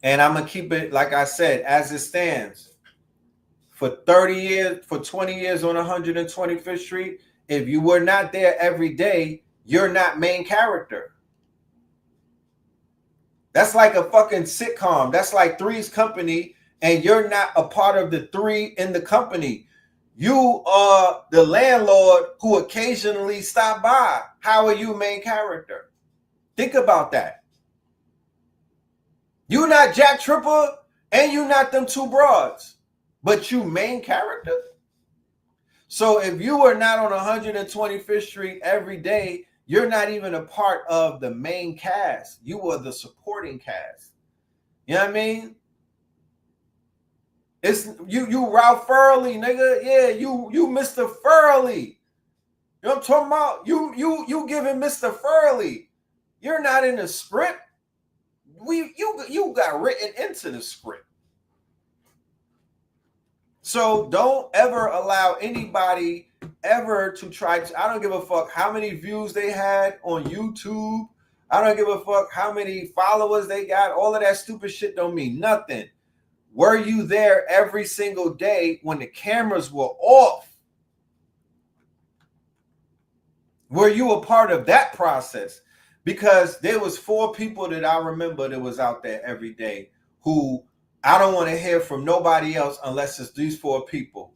And I'm going to keep it, like I said, as it stands. For 30 years, for 20 years on 125th Street, if you were not there every day, you're not main character. That's like a fucking sitcom. That's like Three's Company, and you're not a part of the three in the company. You are the landlord who occasionally stop by. How are you main character? Think about that. You not Jack Tripper, and you not them 2 broads, but you main character. So if you are not on 125th Street every day, you're not even a part of the main cast. You are the supporting cast. You know what I mean? It's you Ralph Furley, nigga. Yeah, you Mr. Furley. You know what I'm talking about? You giving Mr. Furley. You're not in the script. You got written into the script. So don't ever allow anybody ever to try to, I don't give a fuck how many views they had on YouTube. I don't give a fuck how many followers they got. All of that stupid shit don't mean nothing. Were you there every single day when the cameras were off? Were you a part of that process? Because there was 4 people that I remember that was out there every day who I don't want to hear from nobody else unless it's these 4 people.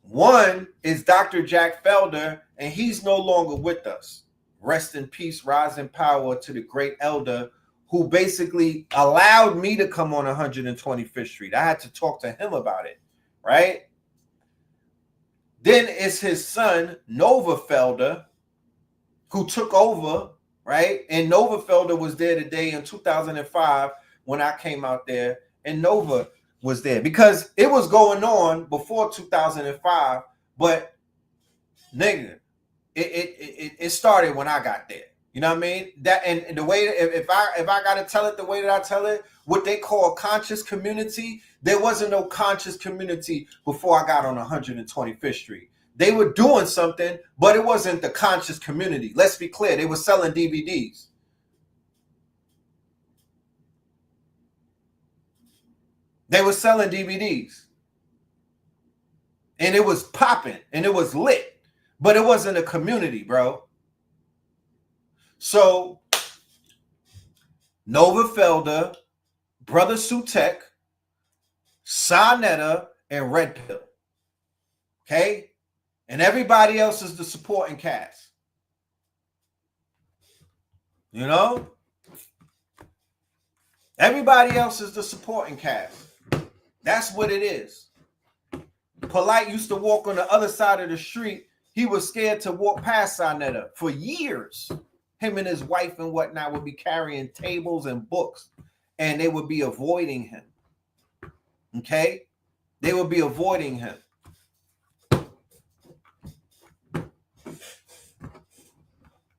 One is Dr. Jack Felder, and he's no longer with us. Rest in peace, rise in power to the great elder who basically allowed me to come on 125th Street. I had to talk to him about it, right? Then it's his son, Nova Felder, who took over, right? And Nova Felder was there today in 2005 when I came out there, and Nova was there because it was going on before 2005, but nigga, it started when I got there. You know what I mean? That and the way if I gotta tell it the way that I tell it, what they call conscious community, there wasn't no conscious community before I got on 125th Street. They were doing something, but it wasn't the conscious community. Let's be clear. They were selling DVDs. They were selling DVDs. And it was popping and it was lit, but it wasn't a community, bro. So Nova Felder, Brother Sutek, Sonetta, and Red Pill. Okay? And everybody else is the supporting cast. You know? Everybody else is the supporting cast. That's what it is. Polite used to walk on the other side of the street. He was scared to walk past Sonetta for years. Him and his wife and whatnot would be carrying tables and books, and they would be avoiding him. Okay? They would be avoiding him.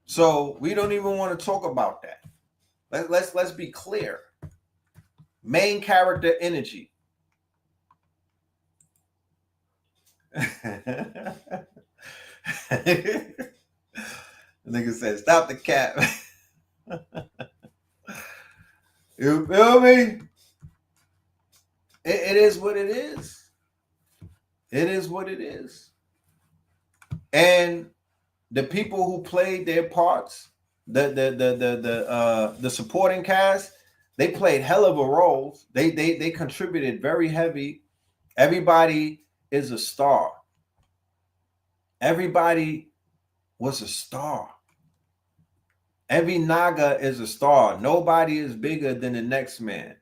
So we don't even want to talk about that. Let's be clear. Main character energy. The nigga said, stop the cap. You feel me? It is what it is. It is what it is. And the people who played their parts, the supporting cast, they played hell of a roles. They contributed very heavy. Everybody is a star. Everybody was a star. Every Naga is a star. Nobody is bigger than the next man.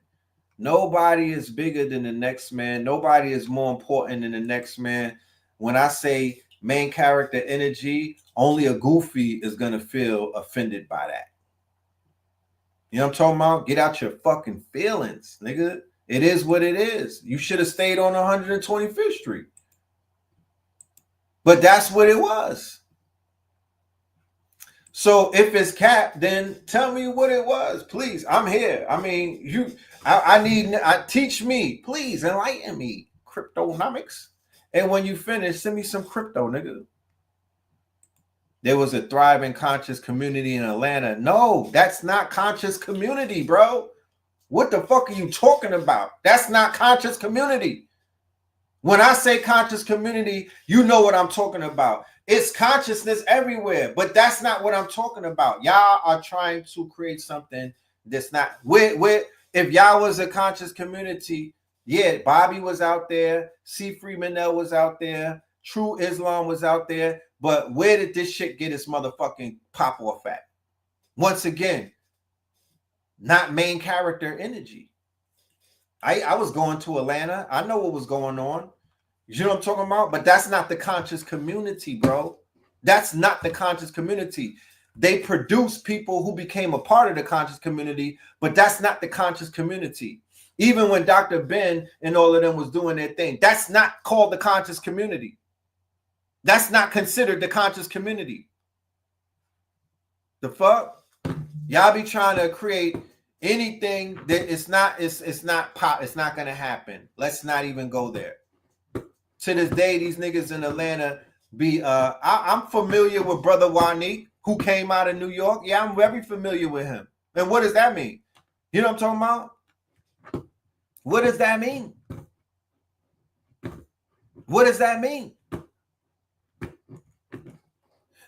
Nobody is bigger than the next man. Nobody is more important than the next man. When I say main character energy, only a goofy is going to feel offended by that. You know what I'm talking about? Get out your fucking feelings, nigga. It is what it is. You should have stayed on 125th Street. But that's what it was. So if it's cap, then tell me what it was, please. I'm here. I mean, I teach me, please enlighten me, cryptonomics. And when you finish, send me some crypto, nigga. There was a thriving conscious community in Atlanta. No, that's not conscious community, bro. What the fuck are you talking about? That's not conscious community. When I say conscious community, you know what I'm talking about. It's consciousness everywhere, but that's not what I'm talking about. Y'all are trying to create something that's not. If y'all was a conscious community, yeah, Bobby was out there, C. Freemanell was out there, True Islam was out there, but where did this shit get its motherfucking pop off at? Once again, not main character energy. I was going to Atlanta. I know what was going on. You know what I'm talking about? But that's not the conscious community, bro. That's not the conscious community. They produce people who became a part of the conscious community, but that's not the conscious community. Even when Dr. Ben and all of them was doing their thing, that's not called the conscious community. That's not considered the conscious community. The fuck? Y'all be trying to create anything that it's not gonna happen. Let's not even go there. To this day, these niggas in Atlanta be I'm familiar with Brother Wanique, who came out of New York. Yeah, I'm very familiar with him. And what does that mean? You know what I'm talking about? What does that mean? What does that mean?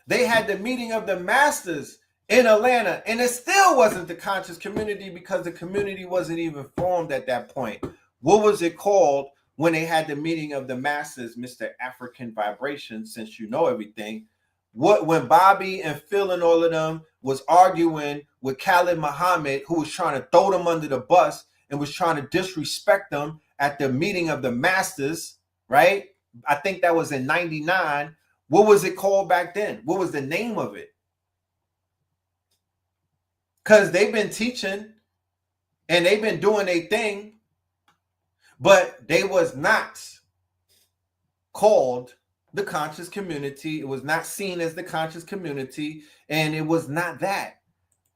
They had the meeting of the masters in Atlanta, and it still wasn't the conscious community because the community wasn't even formed at that point. What was it called when they had the meeting of the masters, Mr. African Vibration, since you know everything? When Bobby and Phil and all of them was arguing with Khalid Muhammad, who was trying to throw them under the bus and was trying to disrespect them at the meeting of the masters, right? I think that was in 99. What was it called back then? What was the name of it? Because they've been teaching and they've been doing a thing, but they was not called the conscious community. It was not seen as the conscious community, and it was not that.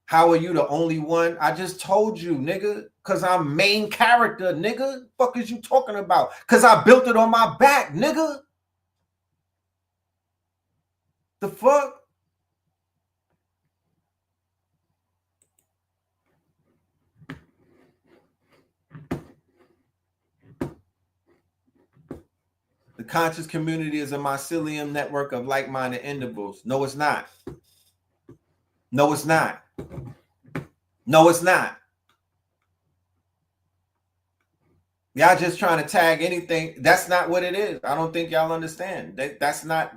How are you the only one? I just told you, nigga, because I'm main character, nigga. Fuck is you talking about? Because I built it on my back, nigga. The fuck? The conscious community is a mycelium network of like-minded individuals. No, it's not. No, it's not. No, it's not. Y'all just trying to tag anything. That's not what it is. I don't think y'all understand. That's not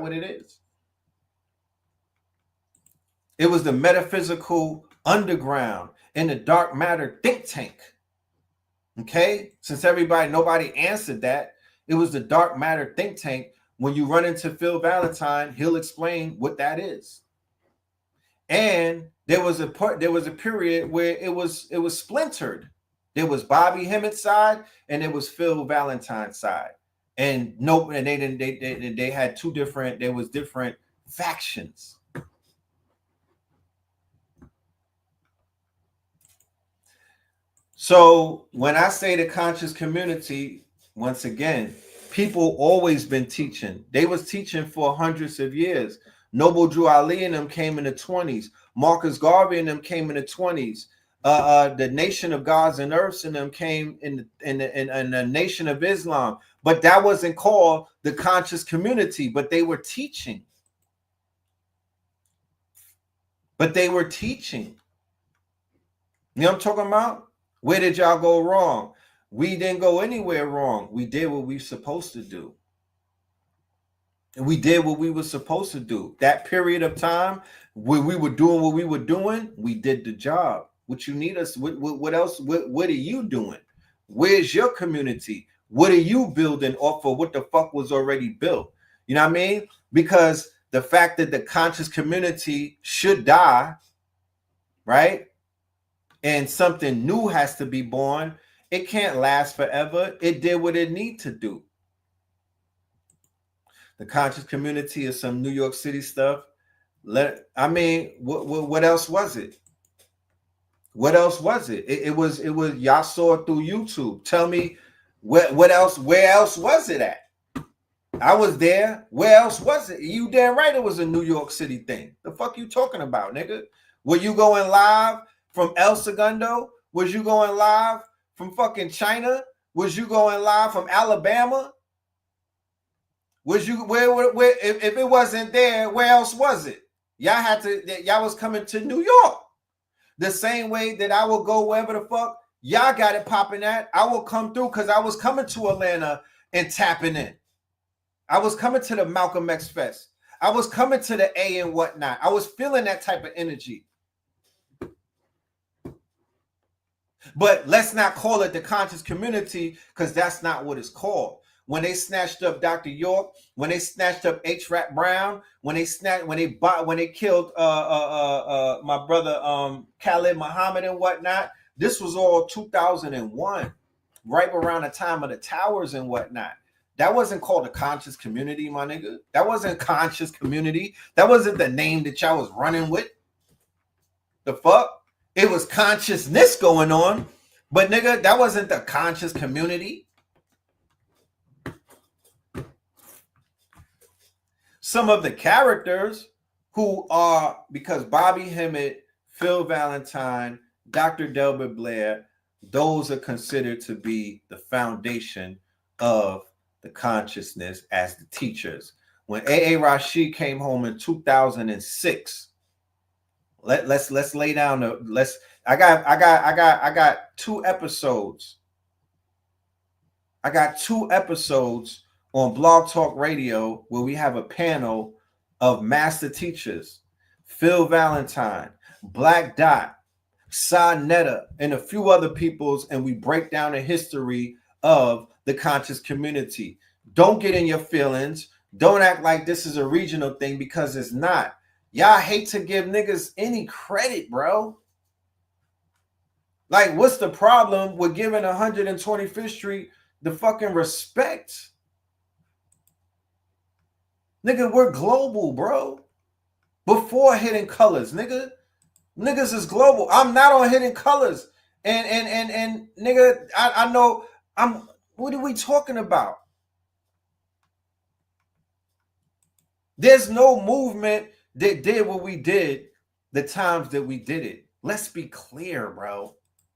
what it is. It was the metaphysical underground in the dark matter think tank. Okay? Since nobody answered that, it was the dark matter think tank. When you run into Phil Valentine, he'll explain what that is. And there was a period where it was splintered. There was Bobby Hemmett's side and there was Phil Valentine's side. And they had two different, there was different factions. So when I say the conscious community, once again, people always been teaching. They was teaching for hundreds of years. Noble Drew Ali and them came in the 20s. Marcus Garvey and them came in the 20s. The Nation of Gods and Earths and them came in the Nation of Islam. But that wasn't called the conscious community, but they were teaching. But they were teaching. You know what I'm talking about? Where did y'all go wrong? We didn't go anywhere wrong. We did what we were supposed to do. And we did what we were supposed to do. That period of time where we were doing what we were doing, we did the job. What you need us, what else? What are you doing? Where's your community? What are you building off of what the fuck was already built? You know what I mean? Because the fact that the conscious community should die, right? And something new has to be born. It can't last forever. It did what it need to do. The conscious community is some New York City stuff. What else was it? What else was it? It was y'all saw it through YouTube. Tell me where else was it at? I was there. Where else was it? You damn right it was a New York City thing. The fuck you talking about, nigga? Were you going live from El Segundo? Was you going live from fucking China? Was you going live from Alabama? Was you where if it wasn't there, where else was it? Y'all was coming to New York. The same way that I will go wherever the fuck y'all got it popping at. I will come through because I was coming to Atlanta and tapping in. I was coming to the Malcolm X Fest. I was coming to the A and whatnot. I was feeling that type of energy. But let's not call it the conscious community because that's not what it's called. When they snatched up Dr. York, when they snatched up H. Rap Brown, when they killed my brother Khalid Muhammad and whatnot, This was all 2001, right around the time of the towers and whatnot. That wasn't called a conscious community, my nigga. That wasn't conscious community. That wasn't the name that y'all was running with. The fuck? It was consciousness going on. But nigga, that wasn't the conscious community. Some of the characters who are, because Bobby Hemmett, Phil Valentine, Dr. Delbert Blair, those are considered to be the foundation of the consciousness as the teachers. When A.A. Rashid came home in 2006, let's lay down the I got 2 episodes. I got 2 episodes on Blog Talk Radio where we have a panel of master teachers, Phil Valentine, Black Dot, Sa Netta, and a few other peoples, and we break down the history of the conscious community. Don't get in your feelings. Don't act like this is a regional thing, because it's not. Y'all hate to give niggas any credit, bro. Like, what's the problem with giving 125th Street the fucking respect? Nigga, we're global, bro. Before Hidden Colors, nigga. Niggas is global. I'm not on Hidden Colors. And nigga, I know what are we talking about? There's no movement that did what we did the times that we did it. Let's be clear, bro.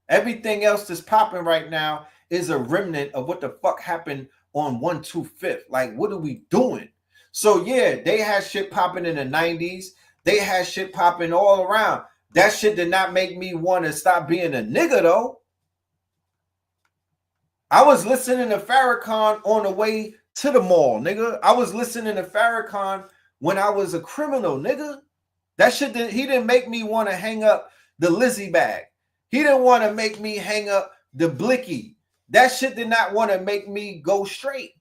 Everything else that's popping right now is a remnant of what the fuck happened on 125th. Like, what are we doing? So yeah, they had shit popping in the 90s. They had shit popping all around. That shit did not make me want to stop being a nigga, though. I was listening to Farrakhan on the way to the mall, nigga. I was listening to Farrakhan when I was a criminal, nigga. That shit, he didn't make me want to hang up the Lizzie bag. He didn't want to make me hang up the blicky. That shit did not want to make me go straight.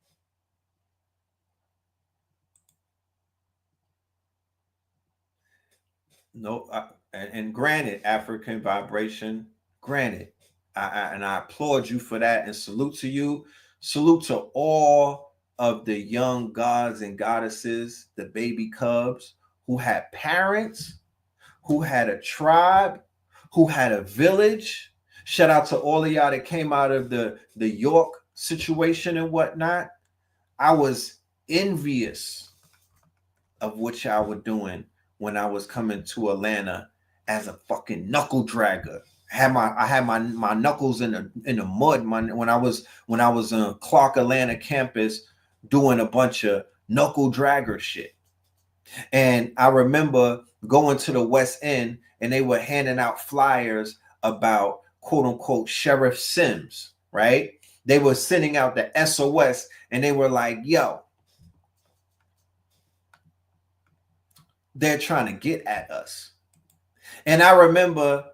No, and granted, African vibration, granted, I applaud you for that, and salute to you. Salute to all of the young gods and goddesses, the baby cubs who had parents, who had a tribe, who had a village. Shout out to all of y'all that came out of the York situation and whatnot. I was envious of what y'all were doing when I was coming to Atlanta as a fucking knuckle dragger. I had my knuckles in the mud when I was on Clark Atlanta campus doing a bunch of knuckle dragger shit. And I remember going to the West End and they were handing out flyers about quote unquote Sheriff Sims, right? They were sending out the SOS and they were like, yo, they're trying to get at us. And I remember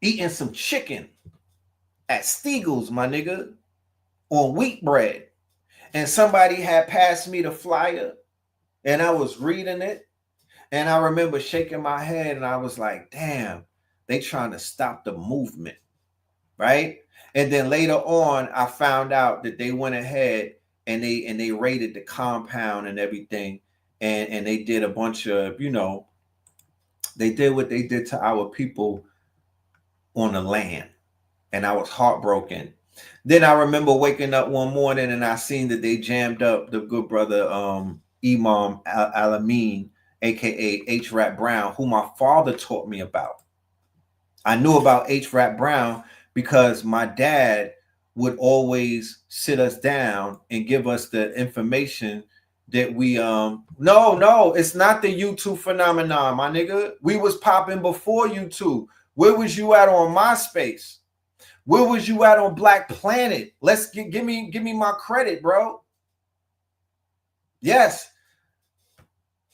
eating some chicken at Stiegel's, my nigga, on wheat bread. And somebody had passed me the flyer and I was reading it. And I remember shaking my head and I was like, damn, they trying to stop the movement, right? And then later on, I found out that they went ahead and they raided the compound and everything. And they did a bunch of, you know, they did what they did to our people on the land. And I was heartbroken. Then I remember waking up one morning and I seen that they jammed up the good brother Imam Al-Amin, aka H. Rap Brown, who my father taught me about. I knew about H. Rap Brown because my dad would always sit us down and give us the information that we no, it's not the YouTube phenomenon, my nigga. We was popping before YouTube. Where was you at on MySpace? Where was you at on Black Planet? Let's give me my credit, bro. Yes.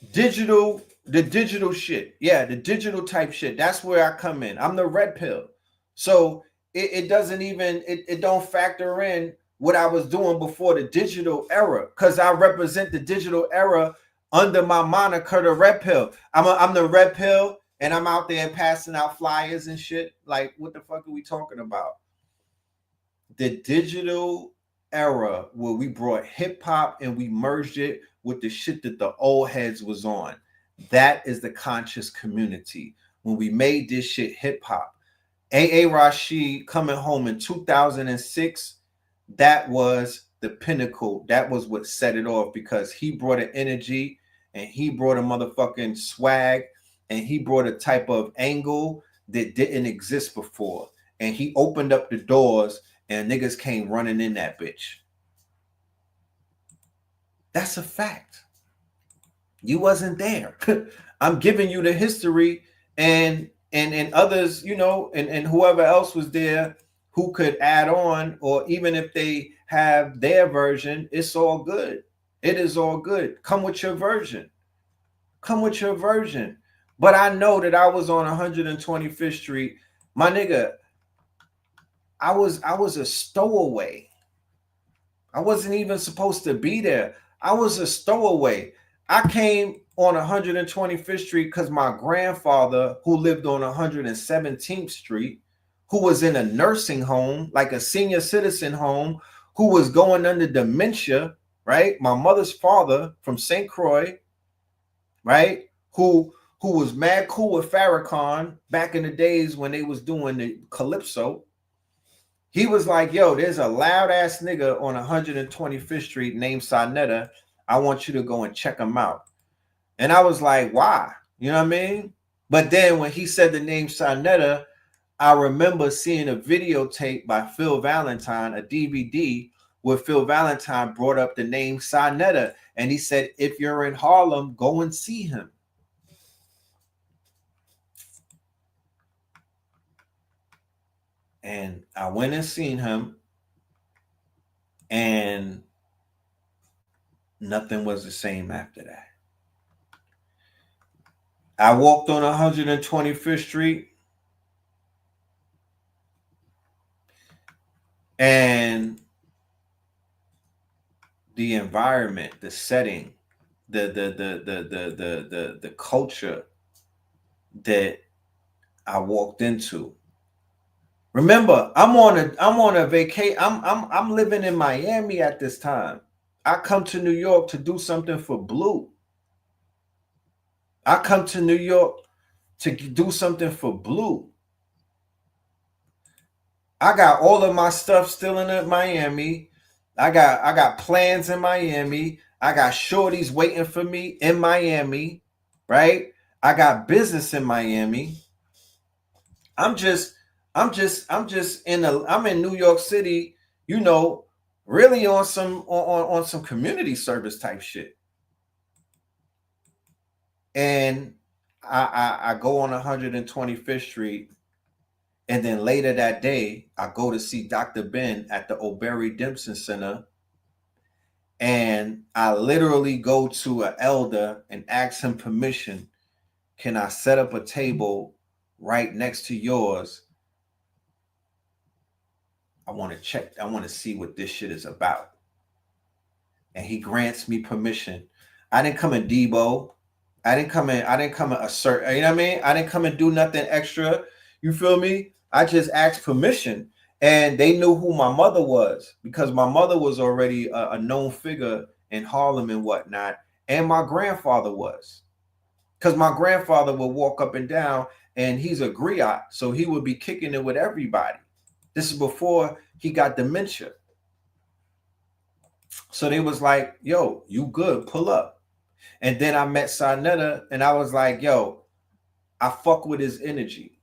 The digital shit. Yeah, the digital type shit. That's where I come in. I'm the red pill. So it doesn't even, it don't factor in what I was doing before the digital era, because I represent the digital era under my moniker, the red pill. I'm the red pill and I'm out there passing out flyers and shit. Like, what the fuck are we talking about? The digital era where we brought hip hop and we merged it with the shit that the old heads was on. That is the conscious community. When we made this shit hip hop, A.A. Rashid coming home in 2006, that was the pinnacle. That was what set it off, because he brought an energy and he brought a motherfucking swag and he brought a type of angle that didn't exist before. And he opened up the doors and niggas came running in that bitch. That's a fact. You wasn't there. I'm giving you the history, and others, you know, and whoever else was there who could add on, or even if they have their version, it's all good. It is all good. Come with your version. Come with your version. But I know that I was on 125th Street. My nigga, I was a stowaway. I wasn't even supposed to be there. I was a stowaway. I came on 125th Street because my grandfather, who lived on 117th Street, who was in a nursing home, like a senior citizen home, who was going under dementia, right? My mother's father from St. Croix, right? Who was mad cool with Farrakhan back in the days when they was doing the Calypso. He was like, yo, there's a loud ass nigga on 125th Street named Sonetta. I want you to go and check him out. And I was like, why? You know what I mean? But then when he said the name Sonetta, I remember seeing a videotape by Phil Valentine, a DVD, where Phil Valentine brought up the name Sonetta. And he said, if you're in Harlem, go and see him. And I went and seen him, and nothing was the same after that. I walked on 125th Street, and the environment, the setting, the culture that I walked into. Remember, I'm on a vacation. I'm living in Miami at this time. I come to New York to do something for Blue. I come to New York to do something for Blue. I got all of my stuff still in Miami. I got plans in Miami. I got shorties waiting for me in Miami, right? I got business in Miami. I'm in New York City, you know, really on some community service type shit. And I go on 125th Street, and then later that day, I go to see Dr. Ben at the O'Berry Dempson Center. And I literally go to an elder and ask him permission. Can I set up a table right next to yours? I want to check. I want to see what this shit is about. And he grants me permission. I didn't come in Debo. I didn't come in assert. You know what I mean? I didn't come and do nothing extra. You feel me? I just asked permission. And they knew who my mother was, because my mother was already a known figure in Harlem and whatnot. And my grandfather was. Because my grandfather would walk up and down, and he's a griot. So he would be kicking it with everybody. This is before he got dementia. So they was like, yo, you good, pull up. And then I met Sonetta, and I was like, yo, I fuck with his energy.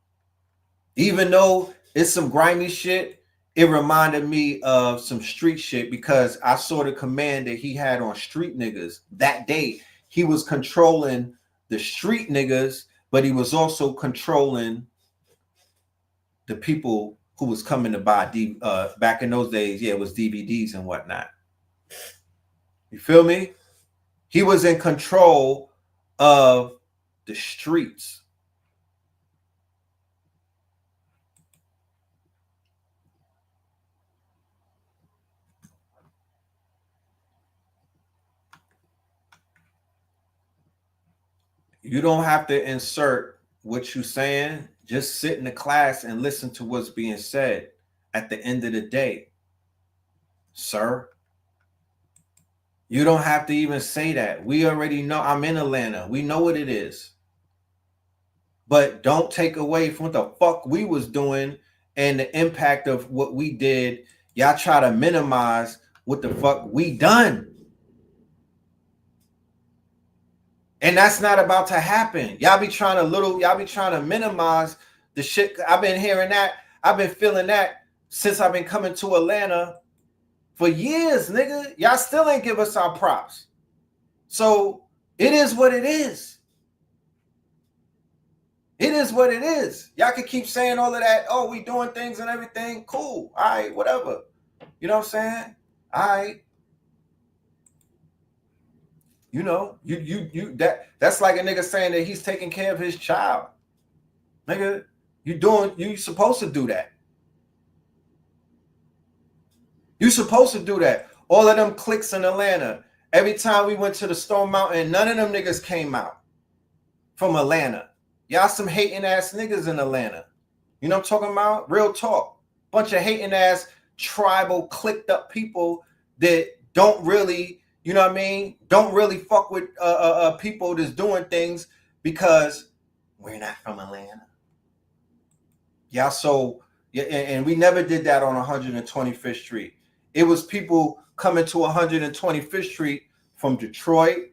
Even though it's some grimy shit, it reminded me of some street shit, because I saw the command that he had on street niggas that day. He was controlling the street niggas, but he was also controlling the people who was coming to buy back in those days. Yeah, it was DVDs and whatnot. You feel me? He was in control of the streets. You don't have to insert what you saying, just sit in the class and listen to what's being said at the end of the day, sir. You don't have to even say that. We already know. I'm in Atlanta. We know what it is. But don't take away from what the fuck we was doing and the impact of what we did. Y'all try to minimize what the fuck we done. And that's not about to happen. Y'all be trying to minimize the shit. I've been hearing that. I've been feeling that since I've been coming to Atlanta for years, nigga. Y'all still ain't give us our props. So it is what it is. It is what it is. Y'all can keep saying all of that. Oh, we doing things and everything. Cool. All right, whatever. You know what I'm saying? All right. You know, that's like a nigga saying that he's taking care of his child. Nigga, you supposed to do that. You supposed to do that. All of them cliques in Atlanta. Every time we went to the Stone Mountain, none of them niggas came out from Atlanta. Y'all some hating ass niggas in Atlanta. You know what I'm talking about? Real talk. Bunch of hating ass tribal clicked up people that don't really, you know what I mean? Don't really fuck with people that's doing things because we're not from Atlanta. Yeah, so yeah, and we never did that on 125th Street. It was people coming to 125th Street from Detroit,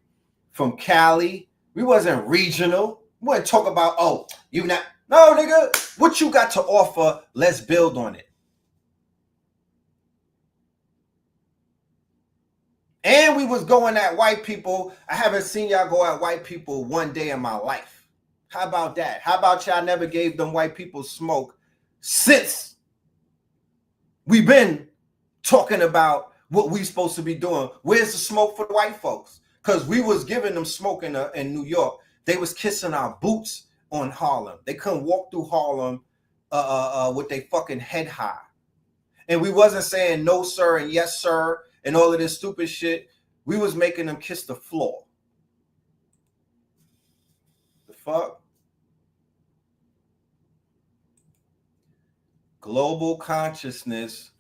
from Cali. We wasn't regional. We wasn't talk about, oh, you not. No, nigga, what you got to offer, let's build on it. And we was going at white people. I haven't seen y'all go at white people one day in my life. How about that? How about y'all never gave them white people smoke since we've been talking about what we supposed to be doing? Where's the smoke for the white folks? Because we was giving them smoke in New York. They was kissing our boots on Harlem. They couldn't walk through Harlem with their fucking head high. And we wasn't saying no, sir, and yes, sir, and all of this stupid shit. We was making them kiss the floor. The fuck? Global consciousness,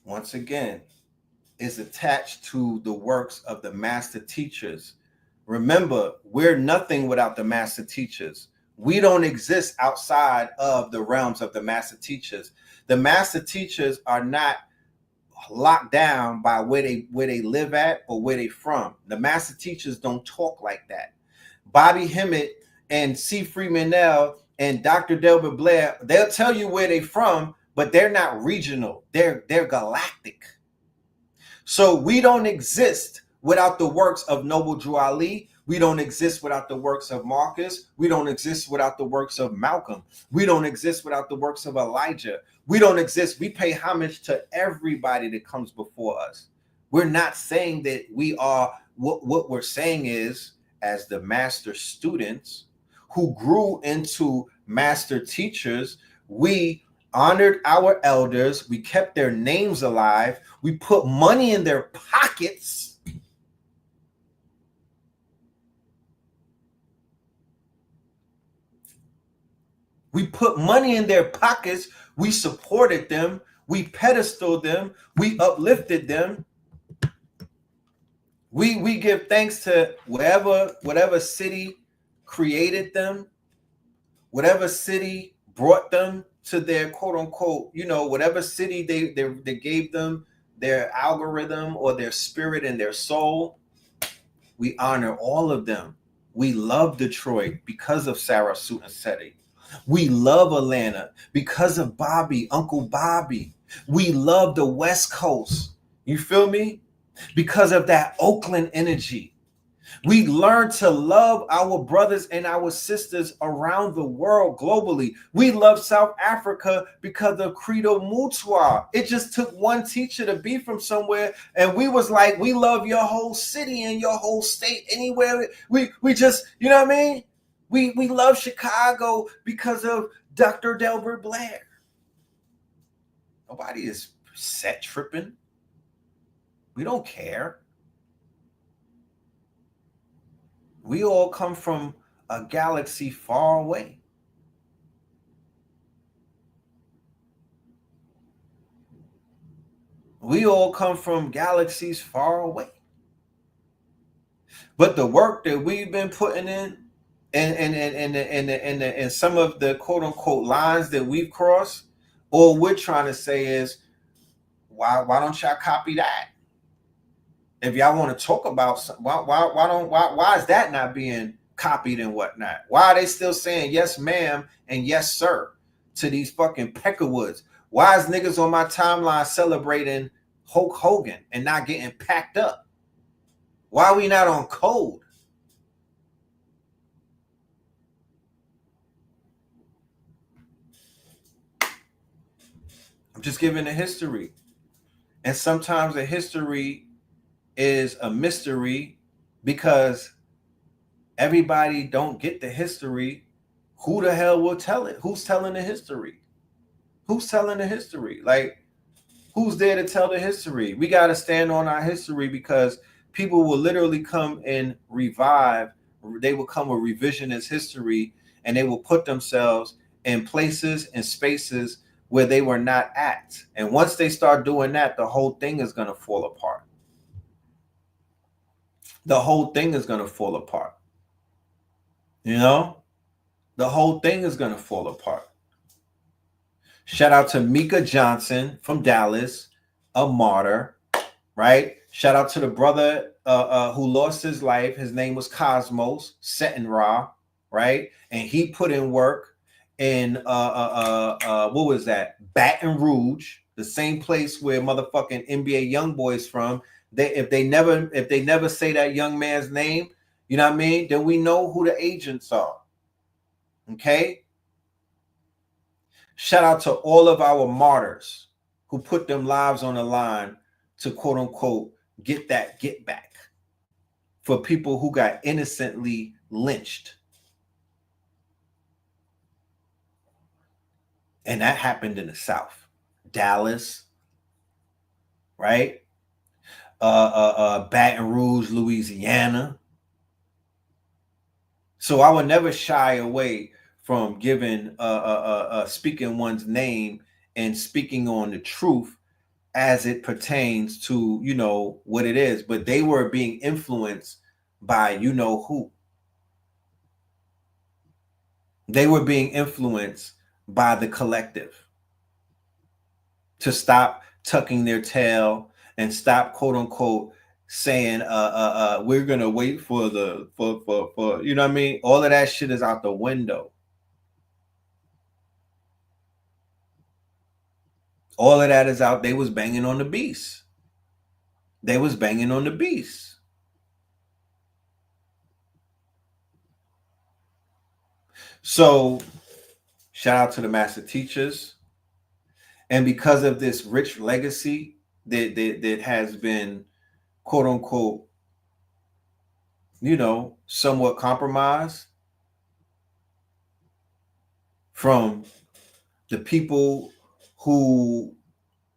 once again, is attached to the works of the master teachers. Remember, we're nothing without the master teachers. We don't exist outside of the realms of the master teachers. The master teachers are not locked down by where they live at or where they from. The master teachers don't talk like that. Bobby Hemmett and C. Freemanel and Dr. Delbert Blair, they'll tell you where they from, but they're not regional. They're galactic. So we don't exist without the works of Noble Drew Ali. We don't exist without the works of Marcus. We don't exist without the works of Malcolm. We don't exist without the works of Elijah. We don't exist. We pay homage to everybody that comes before us. We're not saying that we are, what we're saying is, as the master students who grew into master teachers, we honored our elders. We kept their names alive. We put money in their pockets. We put money in their pockets. We supported them. We pedestaled them. We uplifted them. We give thanks to whatever city created them, whatever city brought them to their quote unquote, whatever city they gave them their algorithm or their spirit and their soul. We honor all of them. We love Detroit because of Sarah Sutasetti. We love Atlanta because of Bobby, Uncle Bobby. We love the West Coast. You feel me? Because of that Oakland energy. We learn to love our brothers and our sisters around the world globally. We love South Africa because of Credo Mutua. It just took one teacher to be from somewhere, and we was like, we love your whole city and your whole state anywhere. We just, you know what I mean? We love Chicago because of Dr. Delbert Blair. Nobody is set tripping. We don't care. We all come from a galaxy far away. We all come from galaxies far away. But the work that we've been putting in and some of the quote unquote lines that we've crossed, all we're trying to say is, why don't y'all copy that? If y'all want to talk about why is that not being copied and whatnot? Why are they still saying yes ma'am and yes sir to these fucking peckerwoods? Why is niggas on my timeline celebrating Hulk Hogan and not getting packed up? Why are we not on code? I'm just giving the history. And sometimes the history is a mystery because everybody don't get the history. Who the hell will tell it? Who's telling the history? Who's telling the history? Like, who's there to tell the history? We got to stand on our history because people will literally come and revive. They will come with revisionist history and they will put themselves in places and spaces where they were not at. And once they start doing that, the whole thing is going to fall apart. The whole thing is going to fall apart. You know? The whole thing is going to fall apart. Shout out to Mika Johnson from Dallas, a martyr, right? Shout out to the brother who lost his life. His name was Cosmos Setenra, right? And he put in work in what was that? Baton Rouge, the same place where motherfucking NBA YoungBoy's from. If they never say that young man's name, you know what I mean? Then we know who the agents are. Okay? Shout out to all of our martyrs who put them lives on the line to quote unquote get back for people who got innocently lynched. And that happened in the South. Dallas, right? Baton Rouge, Louisiana. So I would never shy away from giving speaking one's name and speaking on the truth as it pertains to, you know, what it is. But they were being influenced by you know who. They were being influenced by the collective to stop tucking their tail and stop quote unquote saying we're gonna wait for the for you know what I mean? All of that shit is out the window. All of that is out. They was banging on the beast. They was banging on the beast. So shout out to the master teachers. And because of this rich legacy that has been quote unquote, you know, somewhat compromised from the people who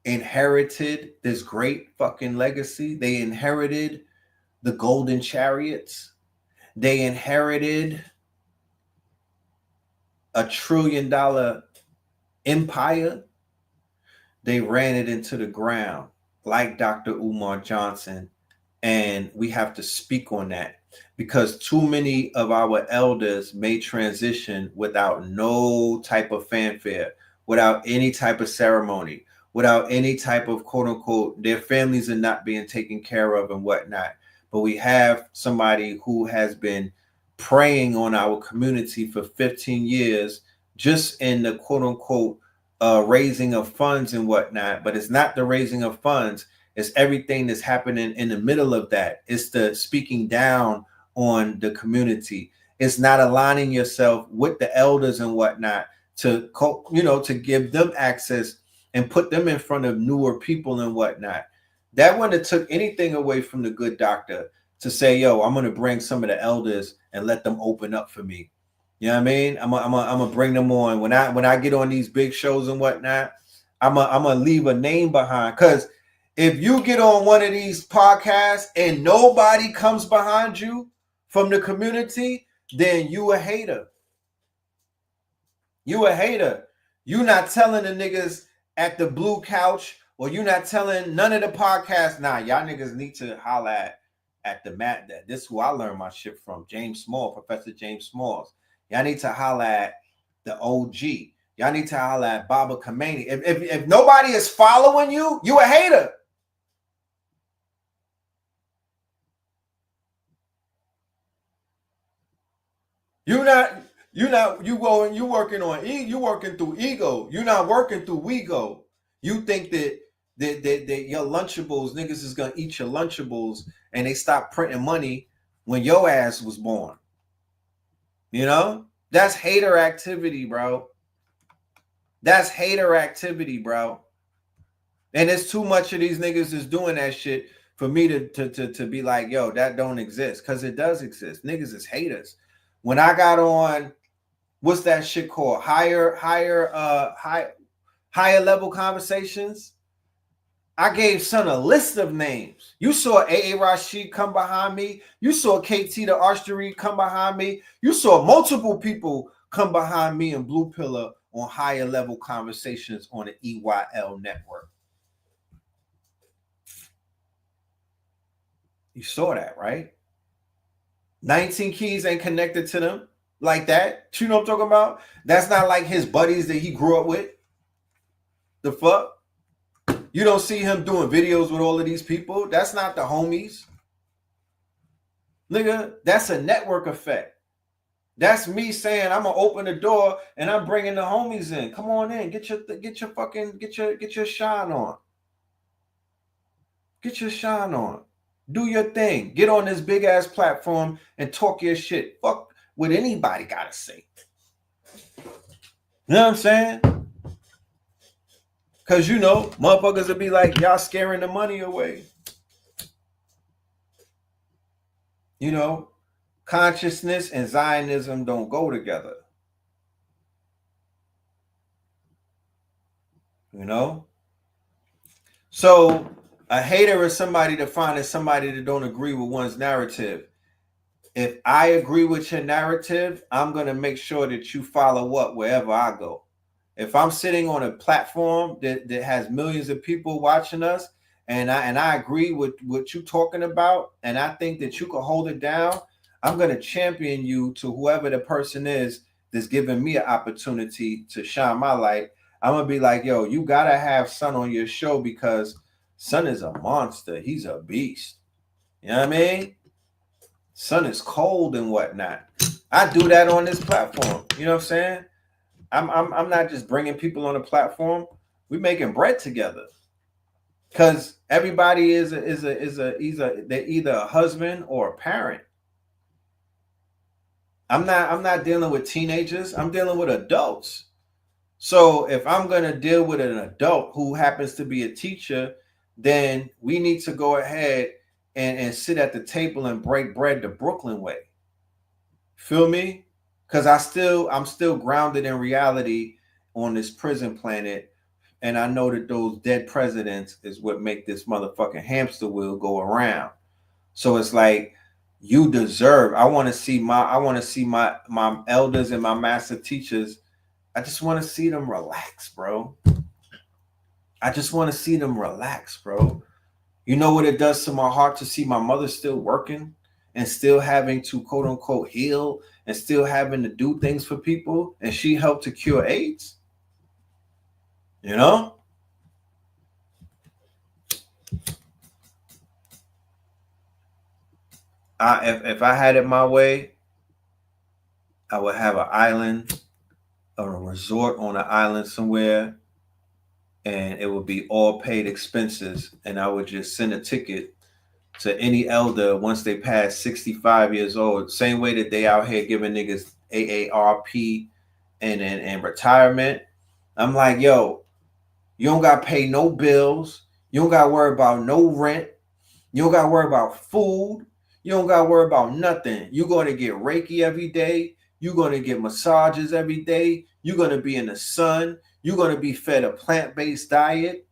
inherited this great fucking legacy. They inherited the golden chariots. They inherited $1 trillion empire. They ran it into the ground like Dr. Umar Johnson. And we have to speak on that because too many of our elders may transition without no type of fanfare, without any type of ceremony, without any type of quote unquote, their families are not being taken care of and whatnot. But we have somebody who has been preying on our community for 15 years, just in the quote unquote raising of funds and whatnot. But it's not the raising of funds. It's everything that's happening in the middle of that. It's the speaking down on the community. It's not aligning yourself with the elders and whatnot to, you know, to give them access and put them in front of newer people and whatnot. That wouldn't have took anything away from the good doctor to say, yo, I'm going to bring some of the elders and let them open up for me. You know what I mean? I'm gonna bring them on. When I get on these big shows and whatnot, I'm gonna leave a name behind. Because if you get on one of these podcasts and nobody comes behind you from the community, then you a hater. You a hater. You not telling the niggas at the blue couch Well, you're not telling none of the podcasts. Nah, y'all niggas need to holler at the Matt. This is who I learned my shit from. James Small, Professor James Smalls. Y'all need to holler at the OG. Y'all need to holler at Baba Kameni. If nobody is following you, you a hater. You working through ego. You're not working through ego. You think that your Lunchables, niggas is gonna eat your Lunchables and they stop printing money when your ass was born. You know? That's hater activity, bro. That's hater activity, bro. And it's too much of these niggas is doing that shit for me to be like, yo, that don't exist. Because it does exist. Niggas is haters. When I got on, what's that shit called? Higher level conversations. I gave son a list of names. You saw A.A. Rashid come behind me. You saw KT the Archery come behind me. You saw multiple people come behind me in Blue Pillar on higher level conversations on the EYL network. You saw that, right? 19 Keys ain't connected to them like that. You know what I'm talking about? That's not like his buddies that he grew up with. The fuck? You don't see him doing videos with all of these people. That's not the homies. Nigga, that's a network effect. That's me saying I'm gonna open the door and I'm bringing the homies in. Come on in, get your shine on. Get your shine on. Do your thing. Get on this big ass platform and talk your shit. Fuck what anybody gotta say. You know what I'm saying? Because, you know, motherfuckers will be like, y'all scaring the money away. You know, consciousness and Zionism don't go together. You know? So a hater is somebody defined as somebody that don't agree with one's narrative. If I agree with your narrative, I'm going to make sure that you follow up wherever I go. If I'm sitting on a platform that has millions of people watching us, and I agree with what you're talking about, and I think that you can hold it down, I'm going to champion you to whoever the person is that's giving me an opportunity to shine my light. I'm going to be like, yo, you got to have Son on your show because Son is a monster. He's a beast. You know what I mean? Son is cold and whatnot. I do that on this platform. You know what I'm saying? I'm not just bringing people on a platform. We're making bread together. Because everybody they're either a husband or a parent. I'm not dealing with teenagers. I'm dealing with adults. So if I'm going to deal with an adult who happens to be a teacher, then we need to go ahead and sit at the table and break bread the Brooklyn way. Feel me? Because I'm still grounded in reality on this prison planet. And I know that those dead presidents is what make this motherfucking hamster wheel go around. So it's like, you deserve. I want to see my elders and my master teachers. I just want to see them relax, bro. I just want to see them relax, bro. You know what it does to my heart to see my mother still working and still having to quote unquote heal and still having to do things for people, and she helped to cure AIDS. You know? If I had it my way, I would have an island or a resort on an island somewhere, and it would be all paid expenses, and I would just send a ticket to any elder once they pass 65 years old. Same way that they out here giving niggas AARP and retirement. I'm like, yo, you don't got to pay no bills. You don't got to worry about no rent. You don't got to worry about food. You don't got to worry about nothing. You're going to get Reiki every day. You're going to get massages every day. You're going to be in the sun. You're going to be fed a plant-based diet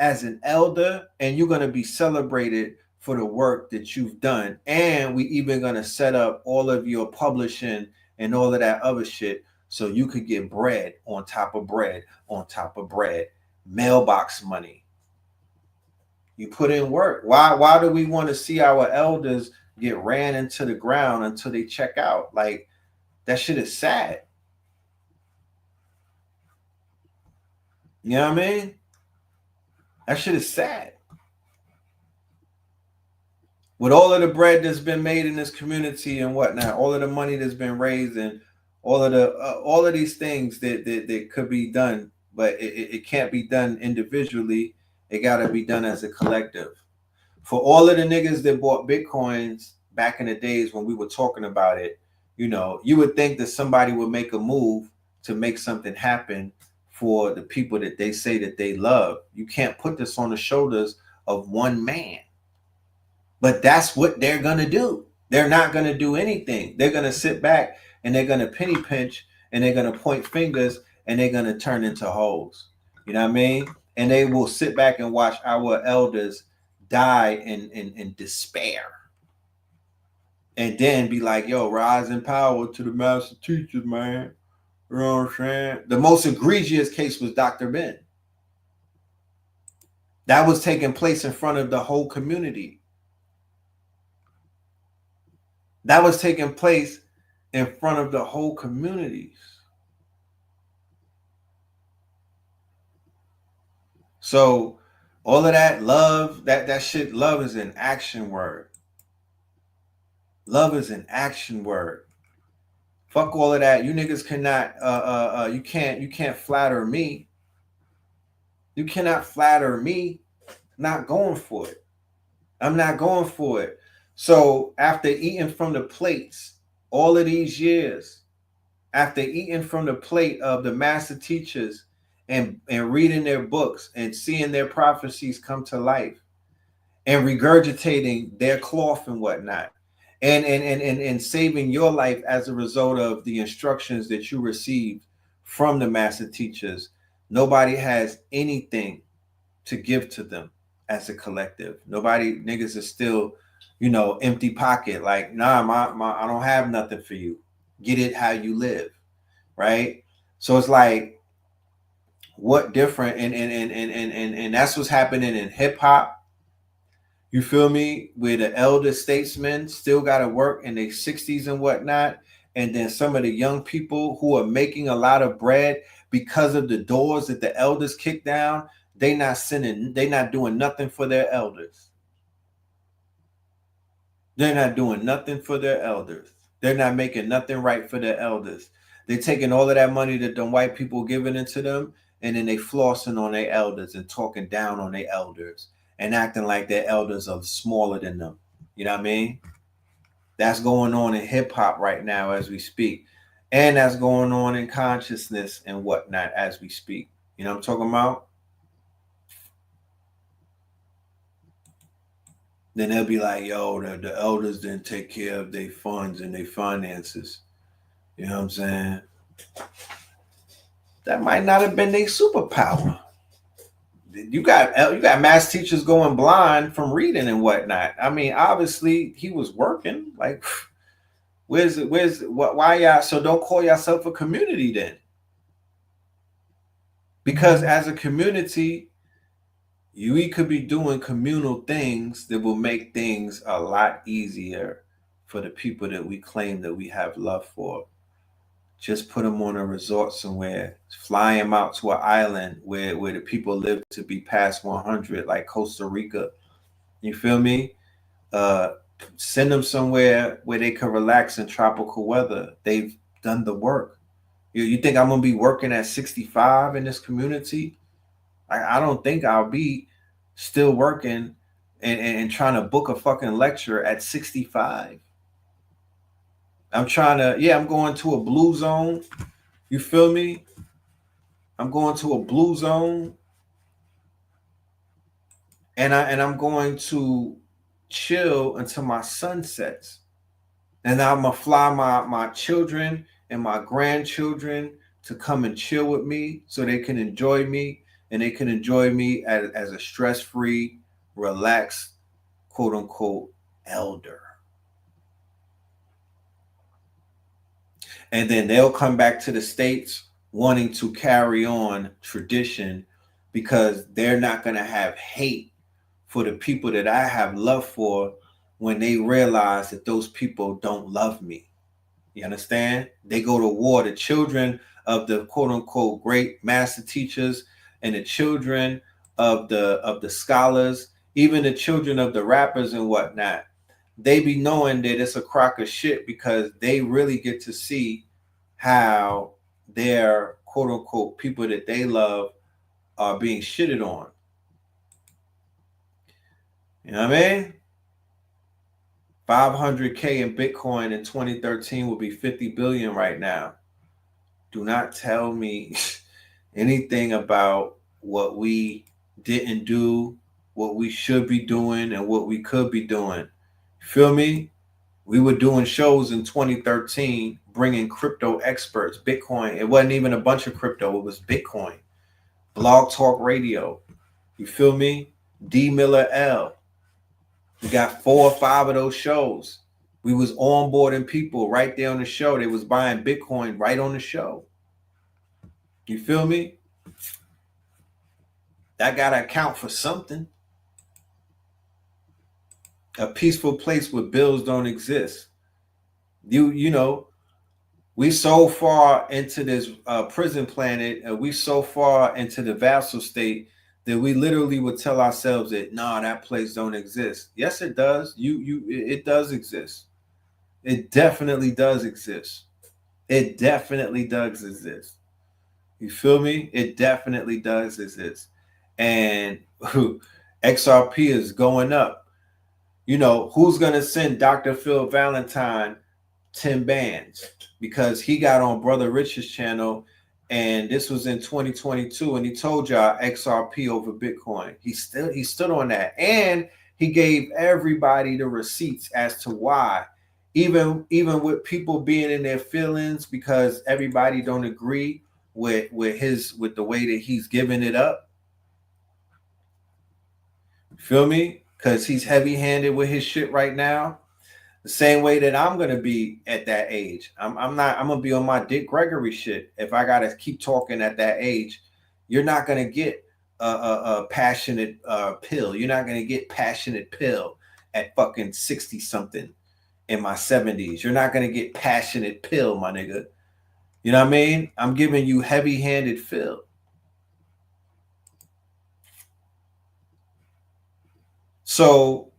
as an elder, and you're going to be celebrated for the work that you've done. And we even going to set up all of your publishing and all of that other shit so you could get bread on top of bread on top of bread. Mailbox money. You put in work. Why do we want to see our elders get ran into the ground until they check out? Like, that shit is sad. You know what I mean? That shit is sad. With all of the bread that's been made in this community and whatnot, all of the money that's been raised, and all of these things that could be done, but it can't be done individually. It got to be done as a collective. For all of the niggas that bought Bitcoins back in the days when we were talking about it, you know, you would think that somebody would make a move to make something happen for the people that they say that they love. You can't put this on the shoulders of one man. But that's what they're going to do. They're not going to do anything. They're going to sit back and they're going to penny pinch and they're going to point fingers and they're going to turn into hoes. You know what I mean? And they will sit back and watch our elders die in despair. And then be like, yo, rise in power to the master teachers, man. You know what I'm saying? The most egregious case was Dr. Ben. That was taking place in front of the whole community. That was taking place in front of the whole communities. So all of that love, that shit, love is an action word. Love is an action word. Fuck all of that. You niggas cannot, you can't flatter me. You cannot flatter me. Not going for it. I'm not going for it. So after eating from the plates all of these years, after eating from the plate of the master teachers and reading their books and seeing their prophecies come to life and regurgitating their cloth and whatnot, and saving your life as a result of the instructions that you received from the master teachers, nobody has anything to give to them as a collective. Nobody, niggas is still, you know, empty pocket. Like, nah, my I don't have nothing for you. Get it how you live, right? So it's like, what different? And that's what's happening in hip hop. You feel me? Where the elder statesmen still got to work in their 60s and whatnot, and then some of the young people who are making a lot of bread because of the doors that the elders kick down, they not doing nothing for their elders. They're not doing nothing for their elders. They're not making nothing right for their elders. They're taking all of that money that the white people giving into them, and then they flossing on their elders and talking down on their elders and acting like their elders are smaller than them. You know what I mean? That's going on in hip hop right now as we speak. And that's going on in consciousness and whatnot as we speak. You know what I'm talking about? Then they'll be like, yo, the elders didn't take care of their funds and their finances. You know what I'm saying? That might not have been their superpower. You got mass teachers going blind from reading and whatnot. I mean, obviously he was working. Like, why y'all? So don't call yourself a community then. Because as a community, we could be doing communal things that will make things a lot easier for the people that we claim that we have love for. Just put them on a resort somewhere, fly them out to an island where the people live to be past 100, like Costa Rica. You feel me? Send them somewhere where they can relax in tropical weather. They've done the work. You think I'm going to be working at 65 in this community? I don't think I'll be still working and trying to book a fucking lecture at 65. I'm going to a blue zone. You feel me? I'm going to a blue zone. And I'm going to chill until my sun sets. And I'm going to fly my children and my grandchildren to come and chill with me so they can enjoy me, and they can enjoy me as a stress-free, relaxed, quote-unquote, elder. And then they'll come back to the States wanting to carry on tradition because they're not going to have hate for the people that I have love for when they realize that those people don't love me. You understand? They go to war. The children of the quote unquote great master teachers and the children of the scholars, even the children of the rappers and whatnot, they be knowing that it's a crock of shit because they really get to see how their quote unquote people that they love are being shitted on. You know what I mean? 500K in Bitcoin in 2013 will be 50 billion right now. Do not tell me anything about what we didn't do, what we should be doing, and what we could be doing. Feel me? We were doing shows in 2013, bringing crypto experts, Bitcoin. It wasn't even a bunch of crypto. It was Bitcoin. Blog Talk Radio. You feel me? D Miller L. We got 4 or 5 of those shows. We was onboarding people right there on the show. They was buying Bitcoin right on the show. You feel me? That got to account for something. A peaceful place where bills don't exist. You know, we so far into this prison planet, we so far into the vassal state that we literally would tell ourselves that nah, that place don't exist. Yes, it does. It does exist. It definitely does exist. It definitely does exist. You feel me? It definitely does exist. And XRP is going up. You know, who's gonna send Dr. Phil Valentine 10 bands? Because he got on Brother Rich's channel, and this was in 2022, and he told y'all XRP over Bitcoin. He stood on that, and he gave everybody the receipts as to why. Even with people being in their feelings because everybody don't agree with the way that he's giving it up. Feel me? Because he's heavy-handed with his shit right now. The same way that I'm gonna be at that age. I'm gonna be on my Dick Gregory shit. If I gotta keep talking at that age, you're not gonna get a passionate pill. You're not gonna get passionate pill at fucking 60 something in my 70s. You're not gonna get passionate pill, my nigga. You know what I mean? I'm giving you heavy-handed fill. So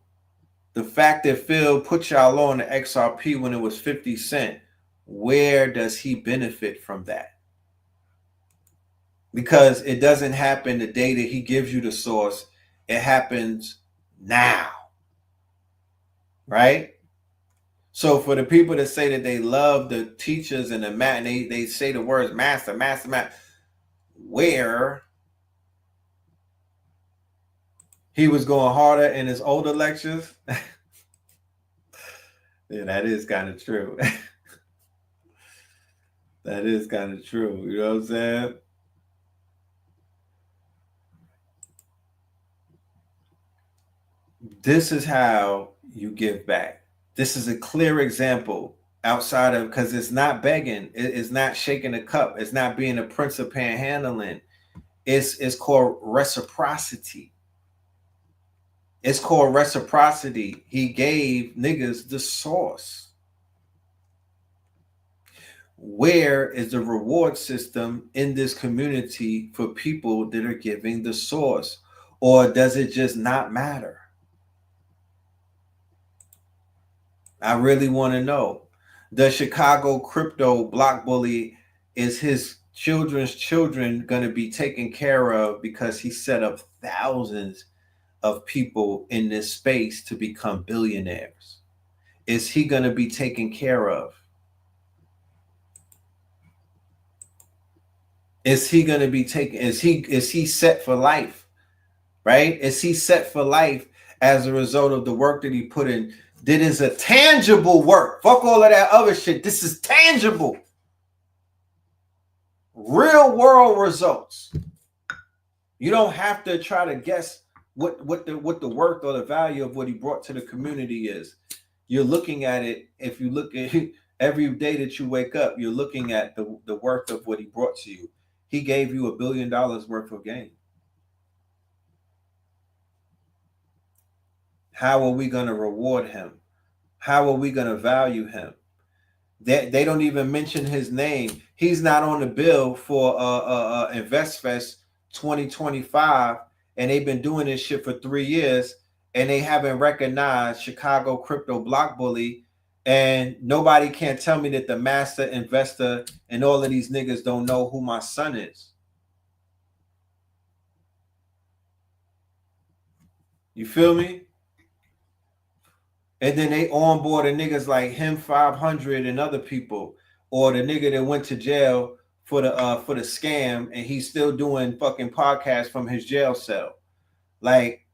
the fact that Phil put y'all on the XRP when it was 50 cents, where does he benefit from that? Because it doesn't happen the day that he gives you the source. It happens now. Right? So for the people that say that they love the teachers and the and they say the words master, where he was going harder in his older lectures. Yeah, that is kind of true. That is kind of true. You know what I'm saying? This is how you give back. This is a clear example outside of, because it's not begging. It's not shaking a cup. It's not being a prince of panhandling. It's called reciprocity. It's called reciprocity. He gave niggas the source. Where is the reward system in this community for people that are giving the source? Or does it just not matter? I really want to know. The Chicago crypto block bully, is his children's children going to be taken care of because he set up thousands of people in this space to become billionaires? Is he going to be taken care of? Is he going to be taken? Is he set for life? Right? Is he set for life as a result of the work that he put in? That is a tangible work. Fuck all of that other shit. This is tangible. Real world results. You don't have to try to guess what the worth or the value of what he brought to the community is. You're looking at it. If you look at it every day that you wake up, you're looking at the worth of what he brought to you. He gave you $1 billion worth of gain. How are we going to reward him? How are we going to value him? They don't even mention his name. He's not on the bill for InvestFest 2025, and they've been doing this shit for 3 years, and they haven't recognized Chicago Crypto Block Bully, and nobody can tell me that the master investor and all of these niggas don't know who my son is. You feel me? And then they onboard niggas like him, 500 and other people, or the nigga that went to jail for the scam, and he's still doing fucking podcasts from his jail cell. Like,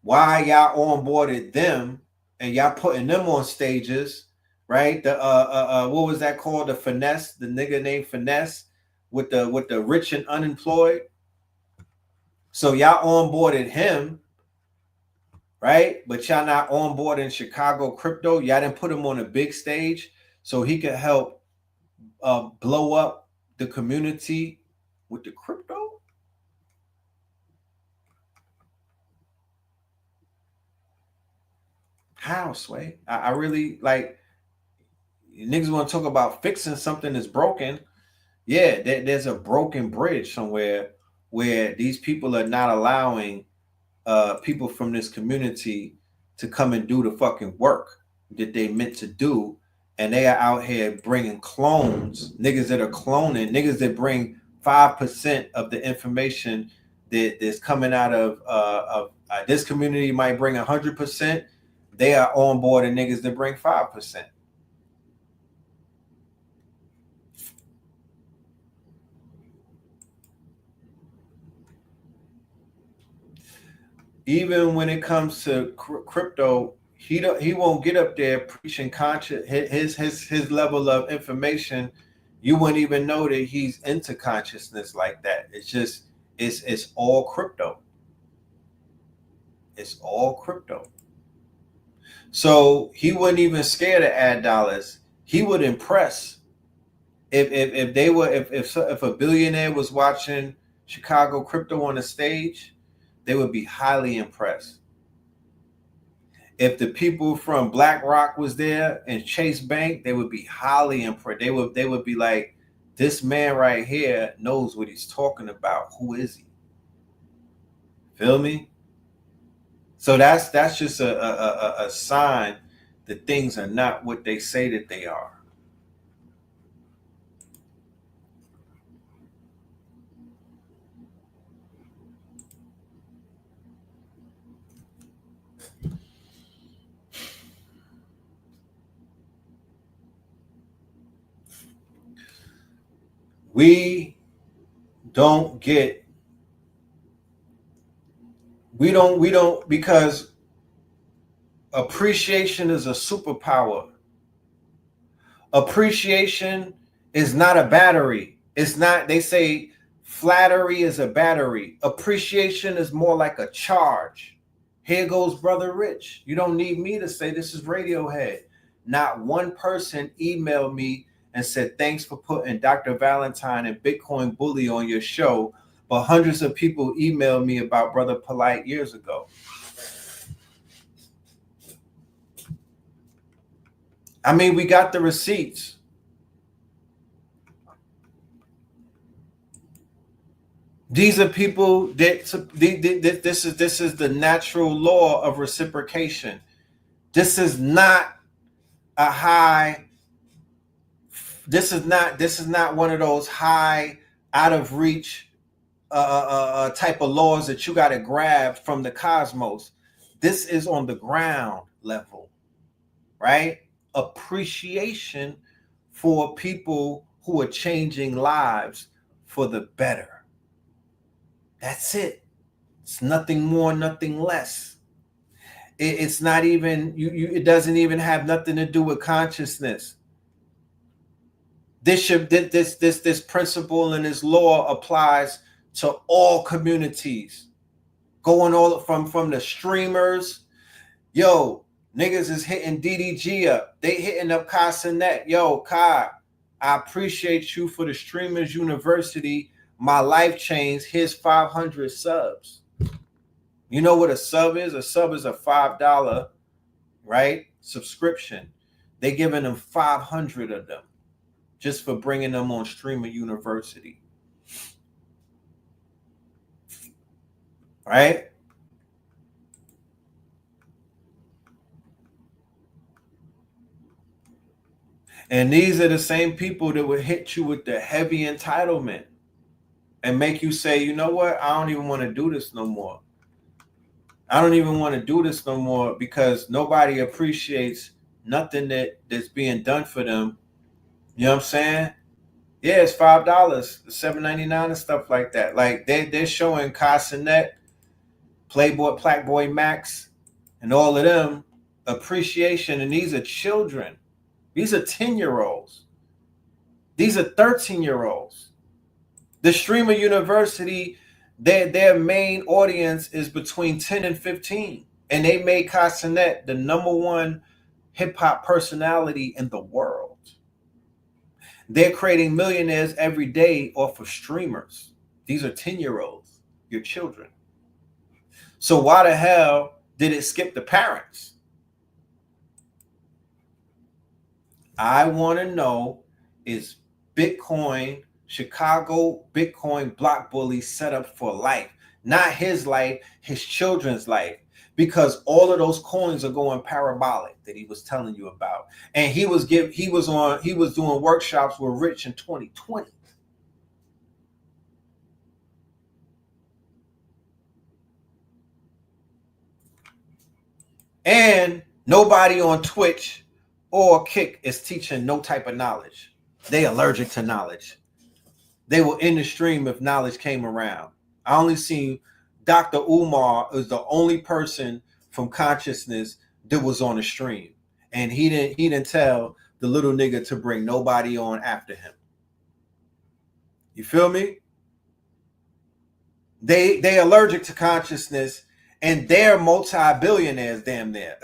why y'all onboarded them and y'all putting them on stages, right? The what was that called? The Finesse, the nigga named Finesse with the rich and unemployed. So y'all onboarded him, right? But y'all not on board in Chicago Crypto. Y'all didn't put him on a big stage so he could help blow up the community with the crypto. How, Sway? I really like, niggas want to talk about fixing something that's broken. Yeah, there's a broken bridge somewhere where these people are not allowing people from this community to come and do the fucking work that they meant to do, and they are out here bringing clones, niggas that are cloning, niggas that bring 5% of the information that's coming out of this community might bring 100%. They are on board and niggas that bring 5%. Even when it comes to crypto, he won't get up there preaching conscious. His level of information, you wouldn't even know that he's into consciousness like that. It's just it's all crypto. It's all crypto. So he wouldn't even scare to add dollars. He would impress. If they were if a billionaire was watching Chicago Crypto on the stage, they would be highly impressed. If the people from BlackRock was there and Chase Bank, they would be highly impressed. They would be like, this man right here knows what he's talking about. Who is he? Feel me? So that's just a sign that things are not what they say that they are. We don't because appreciation is a superpower. Appreciation is not a battery. It's not, they say flattery is a battery. Appreciation is more like a charge. Here goes Brother Rich. You don't need me to say this is Radiohead. Not one person emailed me and said, thanks for putting Dr. Valentine and Bitcoin Bully on your show. But hundreds of people emailed me about Brother Polite years ago. I mean, we got the receipts. These are people that this is the natural law of reciprocation. This is not a high. This is not one of those high, out of reach type of laws that you got to grab from the cosmos. This is on the ground level, right? Appreciation for people who are changing lives for the better. That's it. It's nothing more, nothing less. It's not even it doesn't even have nothing to do with consciousness. This principle and this law applies to all communities, going all from the streamers. Yo, niggas is hitting DDG up. They hitting up Casanet. Yo, Kai, I appreciate you for the Streamers University. My life changed. Here's 500 subs. You know what a sub is? A sub is a $5, right, subscription. They giving them 500 of them just for bringing them on Streamer University, right? And these are the same people that would hit you with the heavy entitlement and make you say, you know what? I don't even want to do this no more. I don't even want to do this no more because nobody appreciates nothing that's being done for them. You know what I'm saying? Yeah, it's $5, $7.99 and stuff like that. Like they're showing Casanet, Playboy, Blackboy Max, and all of them appreciation. And these are children. These are 10-year-olds. These are 13-year-olds. The Streamer University, their main audience is between 10 and 15. And they made Casanet the #1 hip-hop personality in the world. They're creating millionaires every day off of streamers. These are 10-year-olds, your children. So why the hell did it skip the parents? I want to know, is Bitcoin, Chicago Bitcoin block bully set up for life? Not his life, his children's life. Because all of those coins are going parabolic that he was telling you about. And he was doing workshops with Rich in 2020. And nobody on Twitch or Kick is teaching no type of knowledge. They allergic to knowledge. They will end the stream if knowledge came around. I only see Dr. Umar is the only person from consciousness that was on the stream. And he didn't tell the little nigga to bring nobody on after him. You feel me? They allergic to consciousness and they're multi-billionaires damn near.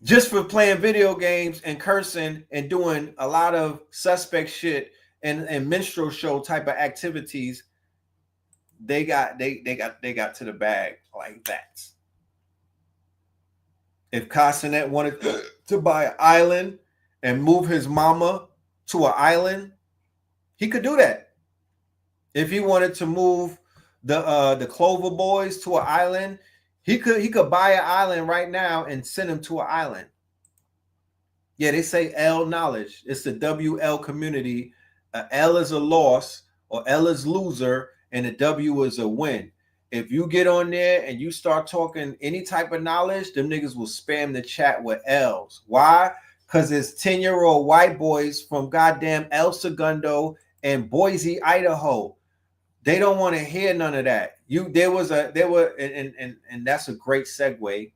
Just for playing video games and cursing and doing a lot of suspect shit and minstrel show type of activities, they got to the bag like that. If Casanet wanted to buy an island and move his mama to an island, he could do that. If he wanted to move the Clover Boys to an island, he could buy an island right now and send them to an island. Yeah, they say L knowledge. It's the WL community. L is a loss or L is loser, and a W is a win. If you get on there and you start talking any type of knowledge, them niggas will spam the chat with L's. Why? Because it's 10-year-old white boys from goddamn El Segundo and Boise, Idaho. They don't want to hear none of that. And that's a great segue.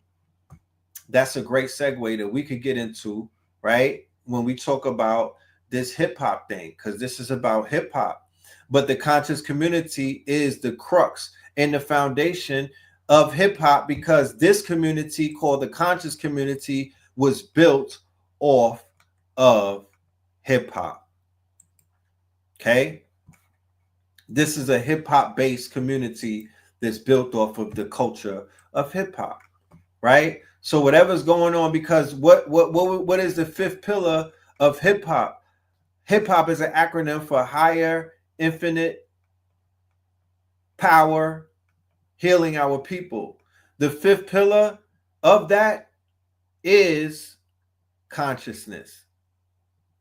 That's a great segue that we could get into, right? When we talk about this hip hop thing, because this is about hip hop. But the conscious community is the crux and the foundation of hip hop, because this community called the conscious community was built off of hip hop. Okay. This is a hip hop based community that's built off of the culture of hip hop, right? So whatever's going on, because what is the fifth pillar of hip hop? Hip hop is an acronym for higher, infinite power, healing our people. The fifth pillar of that is consciousness,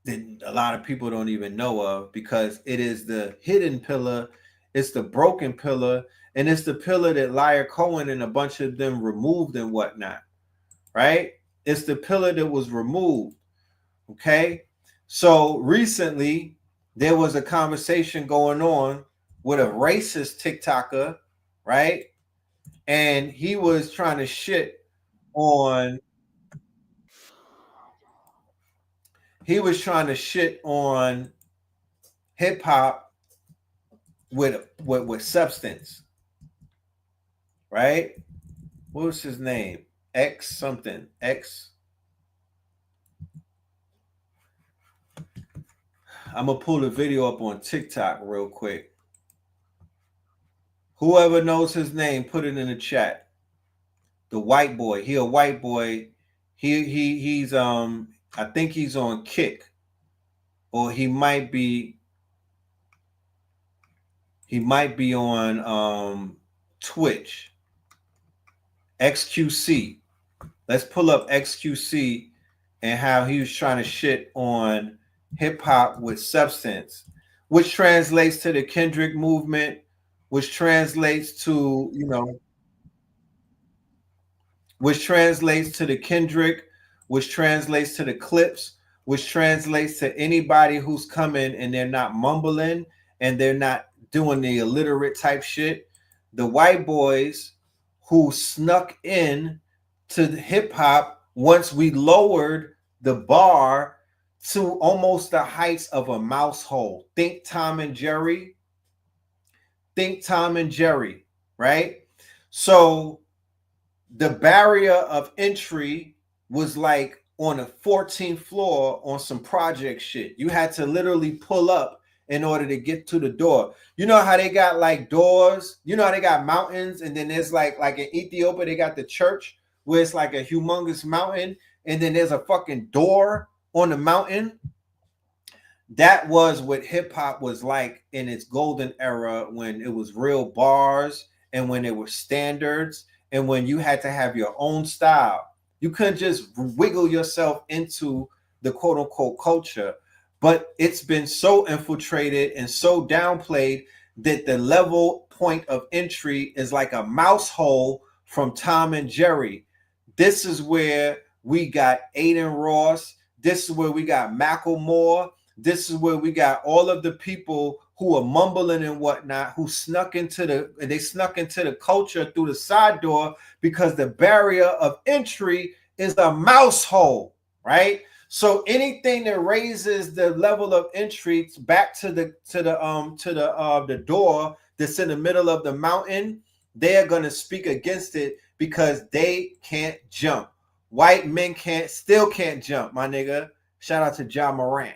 that a lot of people don't even know of, because it is the hidden pillar, it's the broken pillar, and it's the pillar that Liar Cohen and a bunch of them removed and whatnot, right? It's the pillar that was removed, okay? So recently, there was a conversation going on with a racist TikToker, right? And he was trying to shit on hip hop with substance, right? What was his name? X something. X. I'm gonna pull the video up on TikTok real quick. Whoever knows his name, put it in the chat. The white boy. He a white boy. He's I think he's on Kick, or he might be on Twitch. XQC. Let's pull up XQC and how he was trying to shit on hip hop with substance, which translates to the Kendrick movement, which translates to, which translates to the Kendrick, which translates to the Clips, which translates to anybody who's coming and they're not mumbling and they're not doing the illiterate type shit. The white boys who snuck in to hip hop once we lowered the bar to almost the heights of a mouse hole. Think Tom and Jerry. Think Tom and Jerry, right? So the barrier of entry was like on a 14th floor on some project shit. You had to literally pull up in order to get to the door. You know how they got like doors? You know how they got mountains, and then there's like in Ethiopia, they got the church where it's like a humongous mountain, and then there's a fucking door on the mountain. That was what hip hop was like in its golden era, when it was real bars and when it were standards and when you had to have your own style. You couldn't just wiggle yourself into the quote unquote culture. But it's been so infiltrated and so downplayed that the level point of entry is like a mouse hole from Tom and Jerry. This is where we got Aiden Ross. This is where we got Macklemore. This is where we got all of the people who are mumbling and whatnot, who snuck into the culture through the side door, because the barrier of entry is a mouse hole, right? So anything that raises the level of entry back to the door that's in the middle of the mountain, they're gonna speak against it because they can't jump. White men still can't jump, my nigga. Shout out to Ja Morant.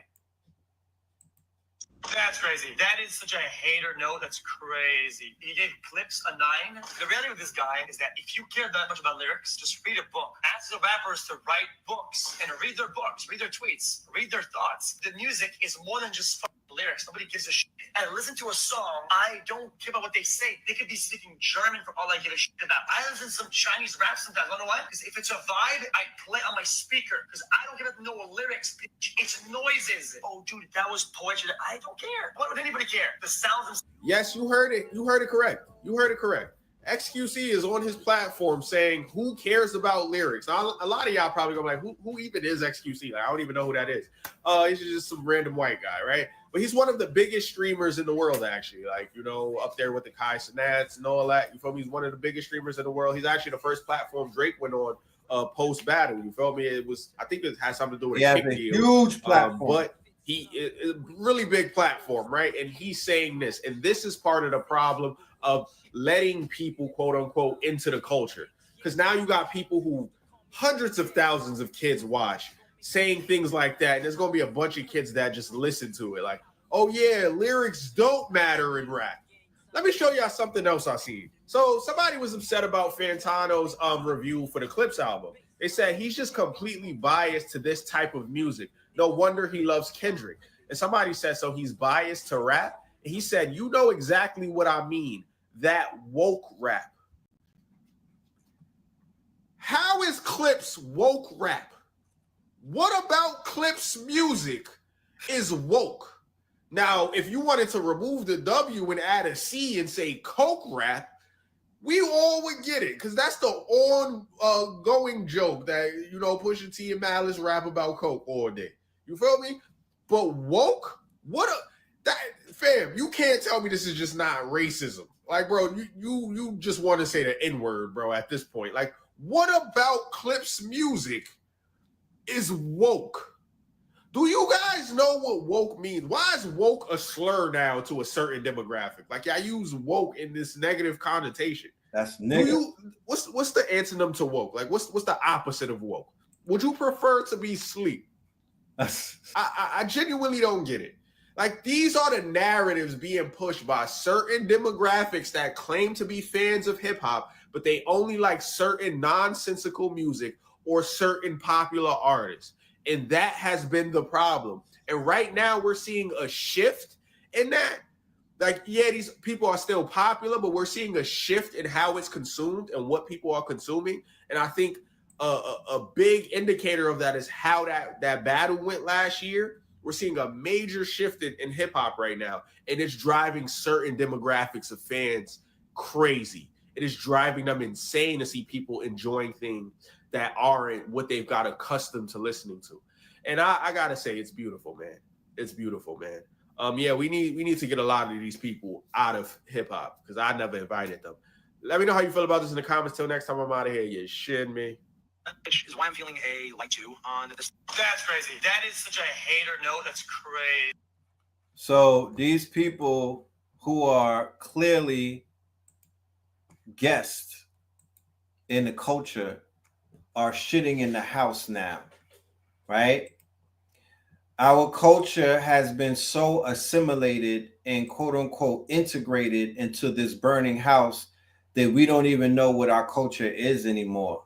That's crazy. That is such a hater note. That's crazy. He gave Clips a 9. The reality with this guy is that if you care that much about lyrics, just read a book. Ask the rappers to write books and read their books, read their tweets, read their thoughts. The music is more than just lyrics. Nobody gives a shit. And listen to a song. I don't care about what they say. They could be speaking German for all I give a shit about. I listen to some Chinese rap sometimes. I don't know why. Because if it's a vibe, I play on my speaker. Because I don't give a no lyrics. It's noises. Oh, dude, that was poetry. I don't care. Why would anybody care? The sounds. Yes, you heard it. You heard it correct. You heard it correct. XQC is on his platform saying, who cares about lyrics? Now, a lot of y'all probably go like, who even is XQC? Like, I don't even know who that is. He's just some random white guy, right? But he's one of the biggest streamers in the world, actually. Like, up there with the Kai Cenats and all that. You feel me? He's one of the biggest streamers in the world. He's actually the first platform Drake went on post-battle. You feel me? I think it has something to do with a kick deal. Huge platform. But he is a really big platform, right? And he's saying this. And this is part of the problem of letting people, quote unquote, into the culture. Because now you got people who hundreds of thousands of kids watch saying things like that. And there's going to be a bunch of kids that just listen to it. Like, oh yeah, lyrics don't matter in rap. Let me show y'all something else I see. So somebody was upset about Fantano's review for the Clips album. They said he's just completely biased to this type of music. No wonder he loves Kendrick. And somebody said, so he's biased to rap? And he said, you know exactly what I mean. That woke rap. How is Clips woke rap? What about Clips music is woke? Now, if you wanted to remove the W and add a C and say coke rap, we all would get it, because that's the ongoing joke that, Pusha T and Malice rap about coke all day. You feel me? But woke? Fam, you can't tell me this is just not racism. Like, bro, you just want to say the N-word, bro, at this point. Like, what about Clips music is woke? Do you guys know what woke means? Why is woke a slur now to a certain demographic? Like, I use woke in this negative connotation. That's nigga. What's the antonym to woke? Like, what's the opposite of woke? Would you prefer to be sleep? I genuinely don't get it. Like, these are the narratives being pushed by certain demographics that claim to be fans of hip hop, but they only like certain nonsensical music or certain popular artists. And that has been the problem. And right now we're seeing a shift in that. Like, yeah, these people are still popular, but we're seeing a shift in how it's consumed and what people are consuming. And I think a big indicator of that is how that battle went last year. We're seeing a major shift in hip hop right now, and it's driving certain demographics of fans crazy. It is driving them insane to see people enjoying things that aren't what they've got accustomed to listening to. And I gotta say, it's beautiful, man. It's beautiful, man. Yeah, we need to get a lot of these people out of hip hop because I never invited them. Let me know how you feel about this in the comments. Till next time, I'm out of here. You shitting me? Which is why I'm feeling a like to on this. That's crazy. That is such a hater note. That's crazy. So these people who are clearly guests in the culture are shitting in the house now, right? Our culture has been so assimilated and quote unquote integrated into this burning house that we don't even know what our culture is anymore.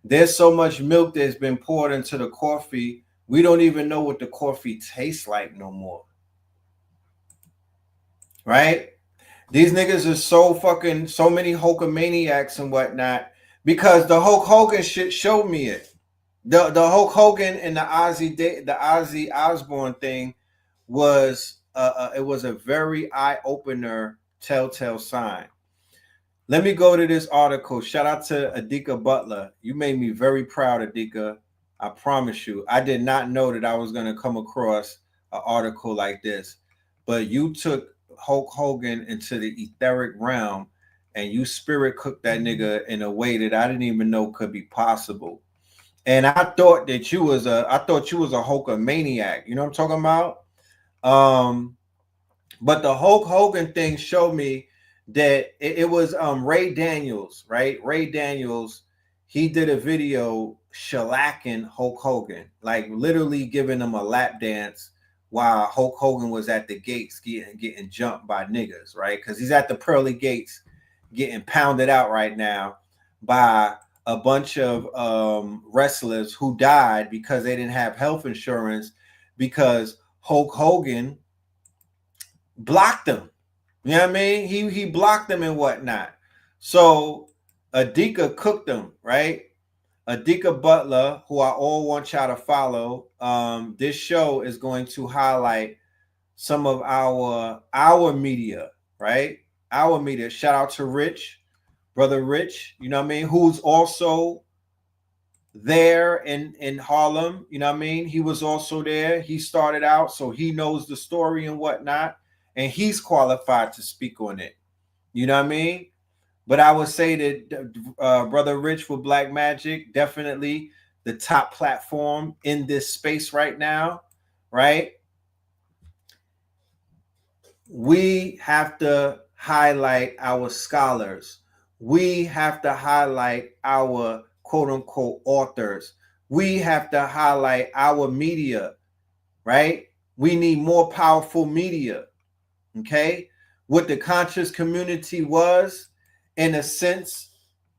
There's so much milk that's been poured into the coffee, we don't even know what the coffee tastes like no more. Right? These niggas are so many Hulkamaniacs and whatnot because the Hulk Hogan shit showed me it. The Hulk Hogan and the Ozzy Osbourne thing was it was a very eye-opener telltale sign. Let me go to this article. Shout out to Adika Butler. You made me very proud, Adika. I promise you. I did not know that I was going to come across an article like this. But you took Hulk Hogan into the etheric realm and you spirit cooked that nigga in a way that I didn't even know could be possible. And I thought that you was a Hulkamaniac. You know what I'm talking about? But the Hulk Hogan thing showed me that it was Ray Daniels, right? Ray Daniels, he did a video shellacking Hulk Hogan, like literally giving him a lap dance while Hulk Hogan was at the gates getting jumped by niggas, right? Because he's at the pearly gates getting pounded out right now by a bunch of wrestlers who died because they didn't have health insurance because Hulk Hogan blocked them. You know what I mean? He blocked them and whatnot. So Adika cooked them, right? Adika Butler, who I all want y'all to follow. This show is going to highlight some of our media, right? Our media. Shout out to Rich. Brother Rich, you know what I mean, who's also there in Harlem, you know what I mean? He was also there. He started out, so he knows the story and whatnot, and he's qualified to speak on it. You know what I mean? But I would say that Brother Rich with Black Magic, definitely the top platform in this space right now, right? We have to highlight our scholars. We have to highlight our quote unquote authors. We have to highlight our media, right? We need more powerful media. Okay. What the conscious community was, in a sense,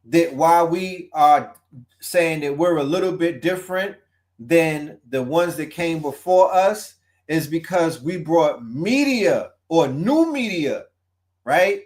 that while we are saying that we're a little bit different than the ones that came before us, is because we brought media or new media, right,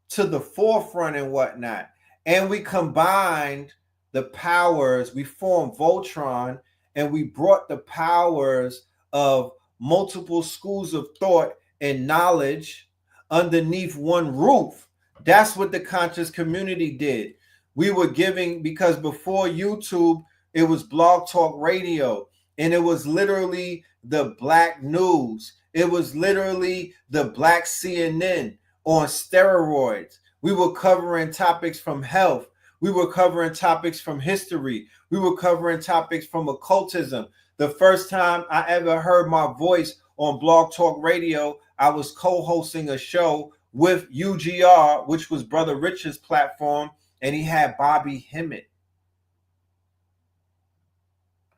to the forefront and whatnot. And we combined the powers, we formed Voltron, and we brought the powers of multiple schools of thought and knowledge underneath one roof. That's what the conscious community did. We were giving, because before YouTube, it was Blog Talk Radio, and it was literally the Black News. It was literally the Black CNN on steroids. We were covering topics from health. We were covering topics from history. We were covering topics from occultism. The first time I ever heard my voice on Blog Talk Radio, I was co-hosting a show with UGR, which was Brother Rich's platform, and he had Bobby Hemmett.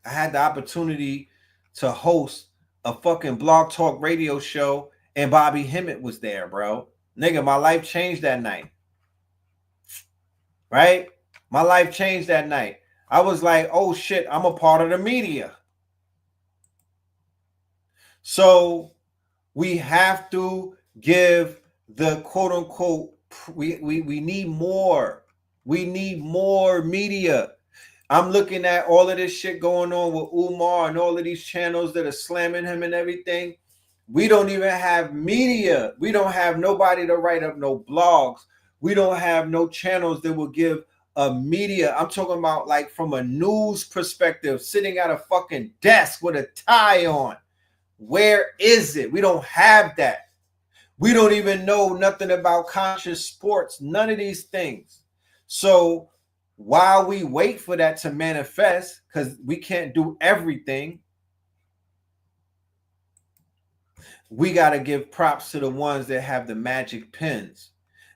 I had the opportunity to host a fucking Blog Talk radio show, and Bobby Hemmett was there, bro. Nigga, my life changed that night. Right? My life changed that night. I was like, oh shit, I'm a part of the media. So we have to give the quote unquote, we need more. We need more media. I'm looking at all of this shit going on with Umar and all of these channels that are slamming him and everything. We don't even have media. We don't have nobody to write up no blogs. We don't have no channels that will give a media. I'm talking about like from a news perspective, sitting at a fucking desk with a tie on. Where is it? We don't have that. We don't even know nothing about conscious sports, none of these things. So while we wait for that to manifest, because we can't do everything, we got to give props to the ones that have the magic pens.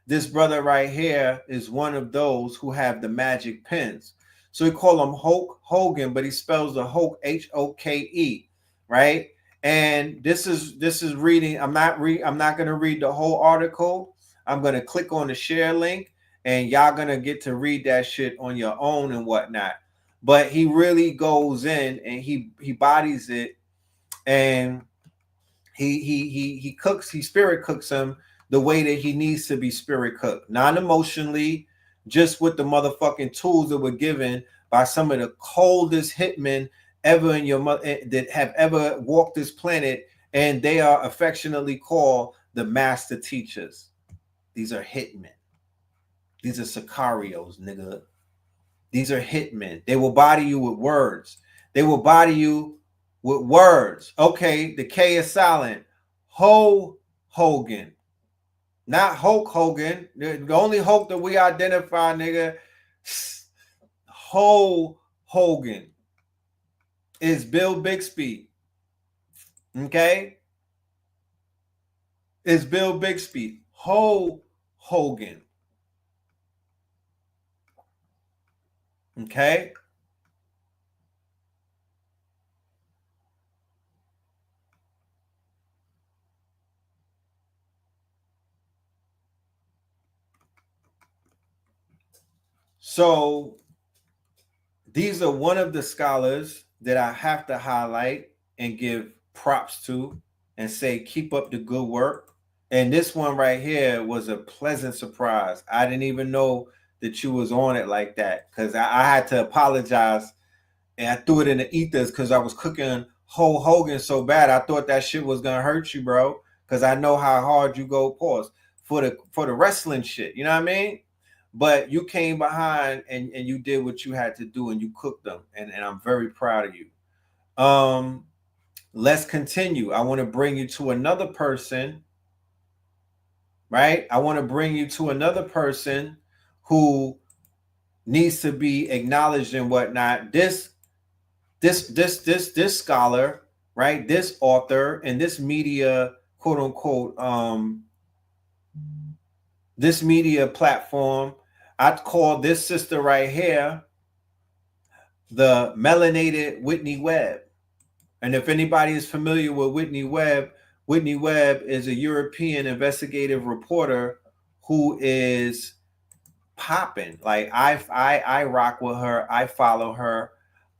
This brother right here is one of those who have the magic pens. So we call him Hulk Hogan, but he spells the Hulk H-O-K-E, right? And this is reading. I'm not going to read the whole article. I'm going to click on the share link, and y'all going to get to read that shit on your own and whatnot. But he really goes in and he bodies it, and he cooks, he spirit cooks him the way that he needs to be spirit cooked, non-emotionally, just with the motherfucking tools that were given by some of the coldest hitmen ever in your that have ever walked this planet, and they are affectionately called the master teachers. These are hitmen. These are sicarios, nigga. These are hitmen. They will body you with words. They will body you with words. Okay, the K is silent. Hogan. Not Hulk Hogan. The only Hulk that we identify, nigga, Hogan is Bill Bixby. Okay? It's Bill Bixby. Hogan. Okay? So these are one of the scholars that I have to highlight and give props to and say, keep up the good work. And this one right here was a pleasant surprise. I didn't even know that you was on it like that, because I had to apologize, and I threw it in the ethers because I was cooking Hogan so bad. I thought that shit was gonna hurt you, bro, because I know how hard you go, pause, for the wrestling shit. You know what I mean? But you came behind and you did what you had to do, and you cooked them, and I'm very proud of you. Let's continue. I want to bring you to another person, right? I want to bring you to another person who needs to be acknowledged and whatnot. This scholar, right? This author and this media, quote unquote, this media platform, I'd call this sister right here the melanated Whitney Webb. And if anybody is familiar with Whitney Webb is a European investigative reporter who is popping. Like I rock with her. I follow her.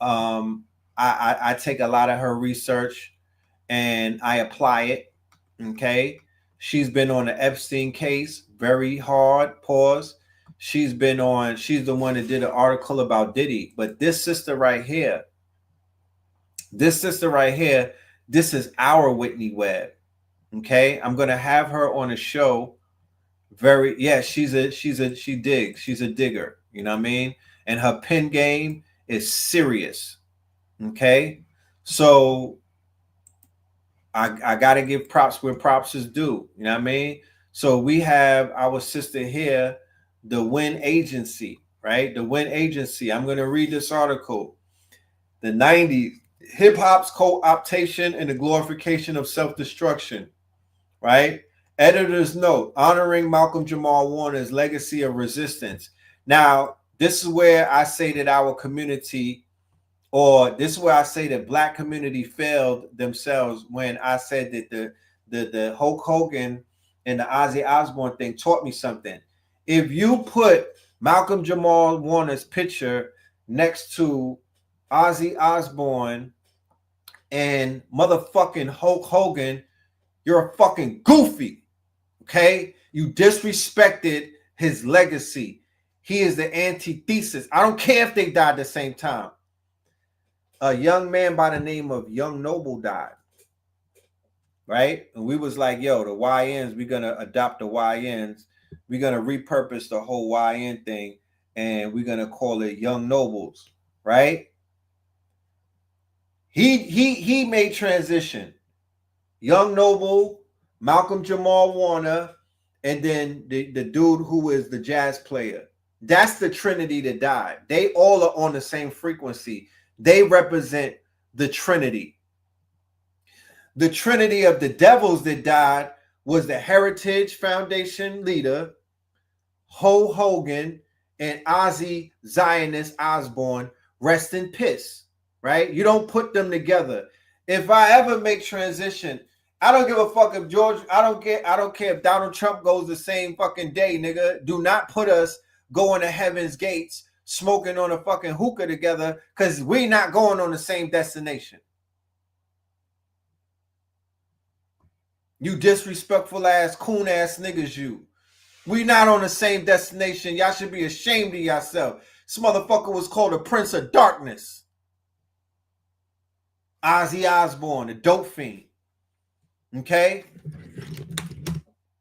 I take a lot of her research and I apply it. Okay. She's been on the Epstein case, very hard, pause. She's the one that did an article about Diddy. But this sister right here, this is our Whitney Webb. Okay. I'm going to have her on a show. She digs. She's a digger. You know what I mean? And her pen game is serious. Okay. So I got to give props where props is due. You know what I mean? So we have our sister here, the Win Agency, right? The Win Agency. I'm going to read this article. The 90s, hip hop's co-optation and the glorification of self-destruction, right? Editor's note, honoring Malcolm Jamal Warner's legacy of resistance. Now, this is where I say that our community or this is where I say that black community failed themselves when I said that the Hulk Hogan and the Ozzy Osbourne thing taught me something. If you put Malcolm Jamal Warner's picture next to Ozzy Osbourne and motherfucking Hulk Hogan, you're a fucking goofy. Okay? You disrespected his legacy. He is the antithesis. I don't care if they died at the same time. A young man by the name of Young Noble died. Right? And we was like, yo, the YNs, we're going to adopt the YNs. We're going to repurpose the whole YN thing, and we're going to call it Young Nobles. Right? He made transition. Young Noble, Malcolm Jamal Warner, and then the dude who is the jazz player. That's the trinity that died. They all are on the same frequency. They represent the trinity. The trinity of the devils that died was the Heritage Foundation leader, Ho Hogan, and Ozzy Zionist Osbourne. Rest in piss, right? You don't put them together. If I ever make transition, I don't give a fuck if George, I don't care if Donald Trump goes the same fucking day, nigga. Do not put us going to heaven's gates smoking on a fucking hookah together, because we not going on the same destination. You disrespectful ass, coon ass niggas, you. We not on the same destination. Y'all should be ashamed of yourself. This motherfucker was called the Prince of Darkness. Ozzy Osbourne, the dope fiend. Okay?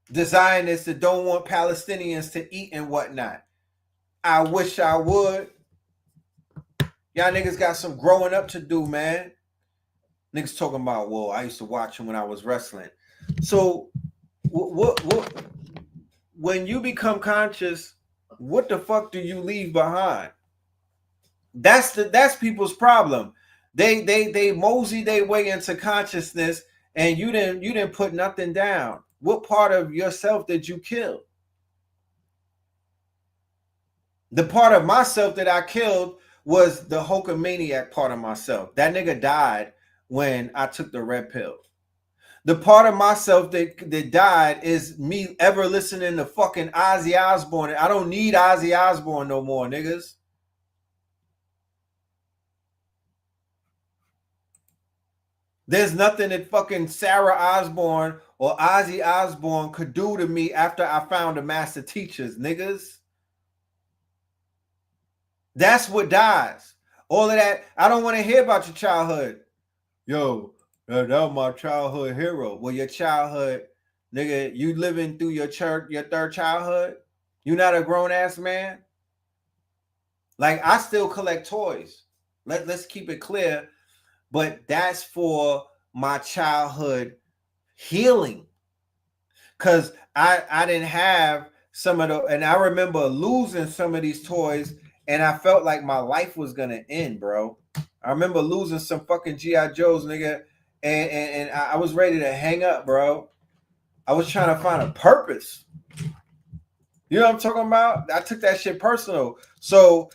The Zionists that don't want Palestinians to eat and whatnot. I wish I would. Y'all niggas got some growing up to do, man. Niggas talking about, well, I used to watch him when I was wrestling. So, what when you become conscious, what the fuck do you leave behind? That's people's problem. They mosey their way into consciousness, and you didn't put nothing down. What part of yourself did you kill? The part of myself that I killed was the Hulkamaniac part of myself. That nigga died when I took the red pill. The part of myself that died is me ever listening to fucking Ozzy Osbourne. I don't need Ozzy Osbourne no more, niggas. There's nothing that fucking Sarah Osbourne or Ozzy Osbourne could do to me after I found the master teachers, niggas. That's what dies. All of that, I don't want to hear about your childhood. Yo, that was my childhood hero. Well, your childhood, nigga, you living through your third childhood? You not a grown-ass man? Like, I still collect toys. Let's keep it clear. But that's for my childhood healing. Because I didn't have some of the, and I remember losing some of these toys, and I felt like my life was going to end, bro. I remember losing some fucking G.I. Joes, nigga, and I was ready to hang up, bro. I was trying to find a purpose. You know what I'm talking about? I took that shit personal. So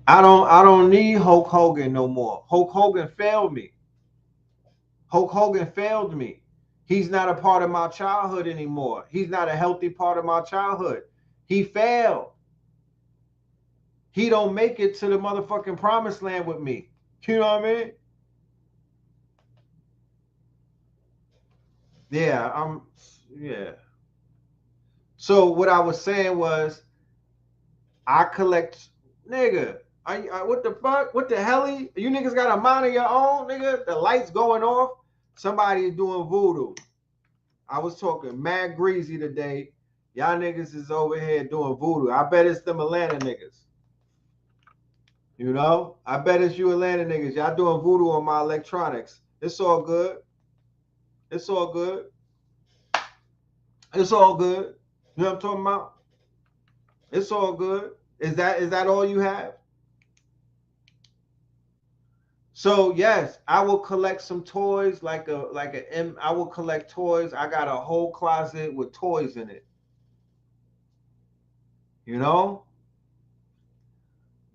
I don't need Hulk Hogan no more. Hulk Hogan failed me. Hulk Hogan failed me. He's not a part of my childhood anymore. He's not a healthy part of my childhood. He failed. He don't make it to the motherfucking promised land with me. You know what I mean? Yeah. So what I was saying was, I collect, nigga. What the fuck? What the hell? You niggas got a mind of your own, nigga? The lights going off. Somebody is doing voodoo. I was talking mad greasy today. Y'all niggas is over here doing voodoo. I bet it's them Atlanta niggas. You know? I bet it's you Atlanta niggas. Y'all doing voodoo on my electronics. It's all good. It's all good. It's all good. You know what I'm talking about? It's all good. Is that all you have? So yes, I will collect some toys I will collect toys. I got a whole closet with toys in it. You know?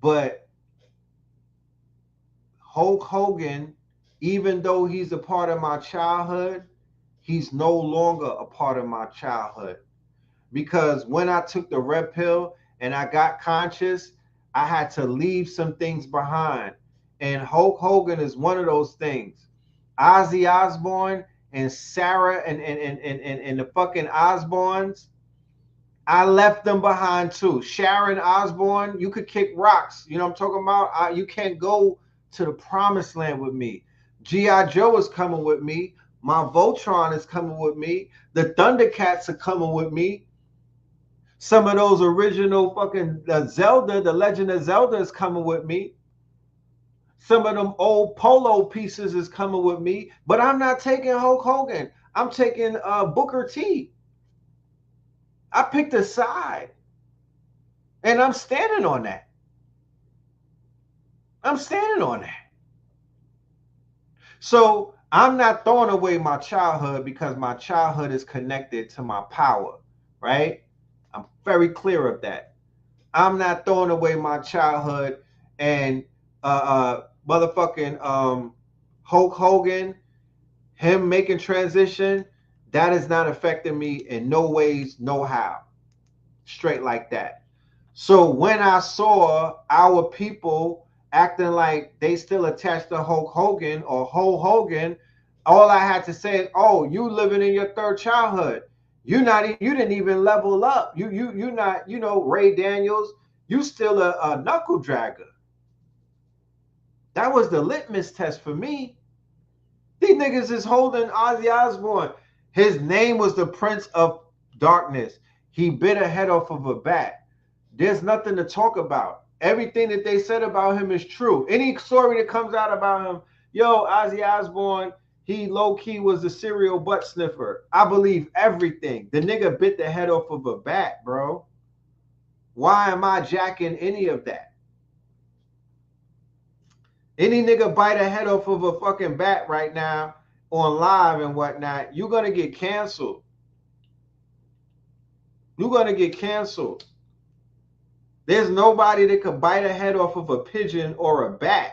But Hulk Hogan, even though he's a part of my childhood, he's no longer a part of my childhood. Because when I took the red pill and I got conscious, I had to leave some things behind. And Hulk Hogan is one of those things. Ozzy Osbourne and Sarah and the fucking Osbournes, I left them behind too. Sharon Osbourne, you could kick rocks. You know what I'm talking about? You can't go to the promised land with me. G.I. Joe is coming with me. My Voltron is coming with me. The Thundercats are coming with me. Some of those original fucking Zelda, the Legend of Zelda is coming with me. Some of them old polo pieces is coming with me. But I'm not taking Hulk Hogan. I'm taking Booker T. I picked a side. And I'm standing on that. I'm standing on that. So I'm not throwing away my childhood because my childhood is connected to my power, right? I'm very clear of that. I'm not throwing away my childhood and motherfucking Hulk Hogan, him making transition, that is not affecting me in no ways, no how. Straight like that. So when I saw our people acting like they still attached to Hulk Hogan or Hulk Hogan, all I had to say is, "Oh, you living in your third childhood. You didn't even level up. You not, you know, Ray Daniels. You still a knuckle dragger." That was the litmus test for me. These niggas is holding Ozzy Osbourne. His name was the Prince of Darkness. He bit a head off of a bat. There's nothing to talk about. Everything that they said about him is true. Any story that comes out about him, yo, Ozzy Osbourne, he low-key was a serial butt sniffer. I believe everything. The nigga bit the head off of a bat, bro. Why am I jacking any of that? Any nigga bite a head off of a fucking bat right now on live and whatnot, you're going to get canceled. You're going to get canceled. There's nobody that could bite a head off of a pigeon or a bat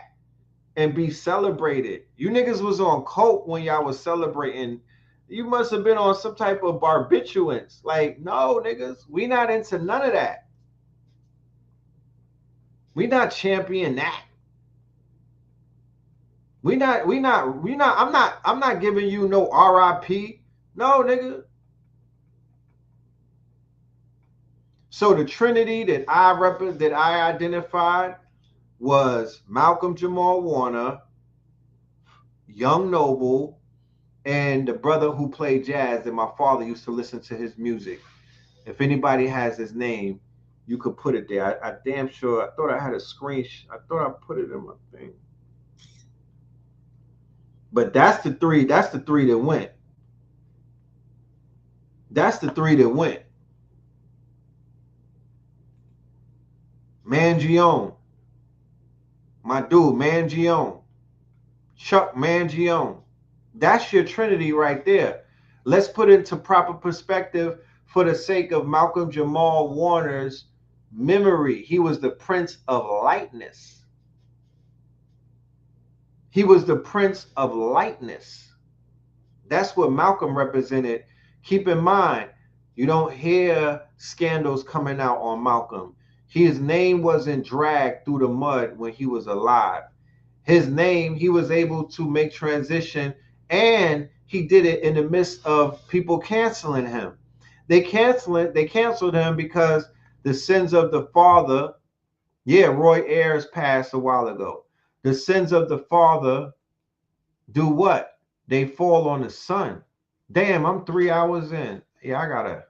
and be celebrated. You niggas was on coke when y'all was celebrating. You must have been on some type of barbiturates. Like, no, niggas, we not into none of that. We not champion that. I'm not giving you no RIP. No, nigga. So the trinity that I identified was Malcolm Jamal Warner, Young Noble, and the brother who played jazz that my father used to listen to his music. If anybody has his name, you could put it there. I damn sure, I thought I had a screenshot. I thought I put it in my thing. But that's the three that went. That's the three that went. Mangione. My dude, Mangione. Chuck Mangione. That's your trinity right there. Let's put it into proper perspective for the sake of Malcolm Jamal Warner's memory. He was the Prince of Lightness. He was the Prince of Lightness. That's what Malcolm represented. Keep in mind, you don't hear scandals coming out on Malcolm. His name wasn't dragged through the mud when he was alive. His name, he was able to make transition, and he did it in the midst of people canceling him. They canceled him because the sins of the father, Roy Ayers passed a while ago. The sins of the father do what? They fall on the son. Damn, I'm 3 hours in. Yeah, I gotta.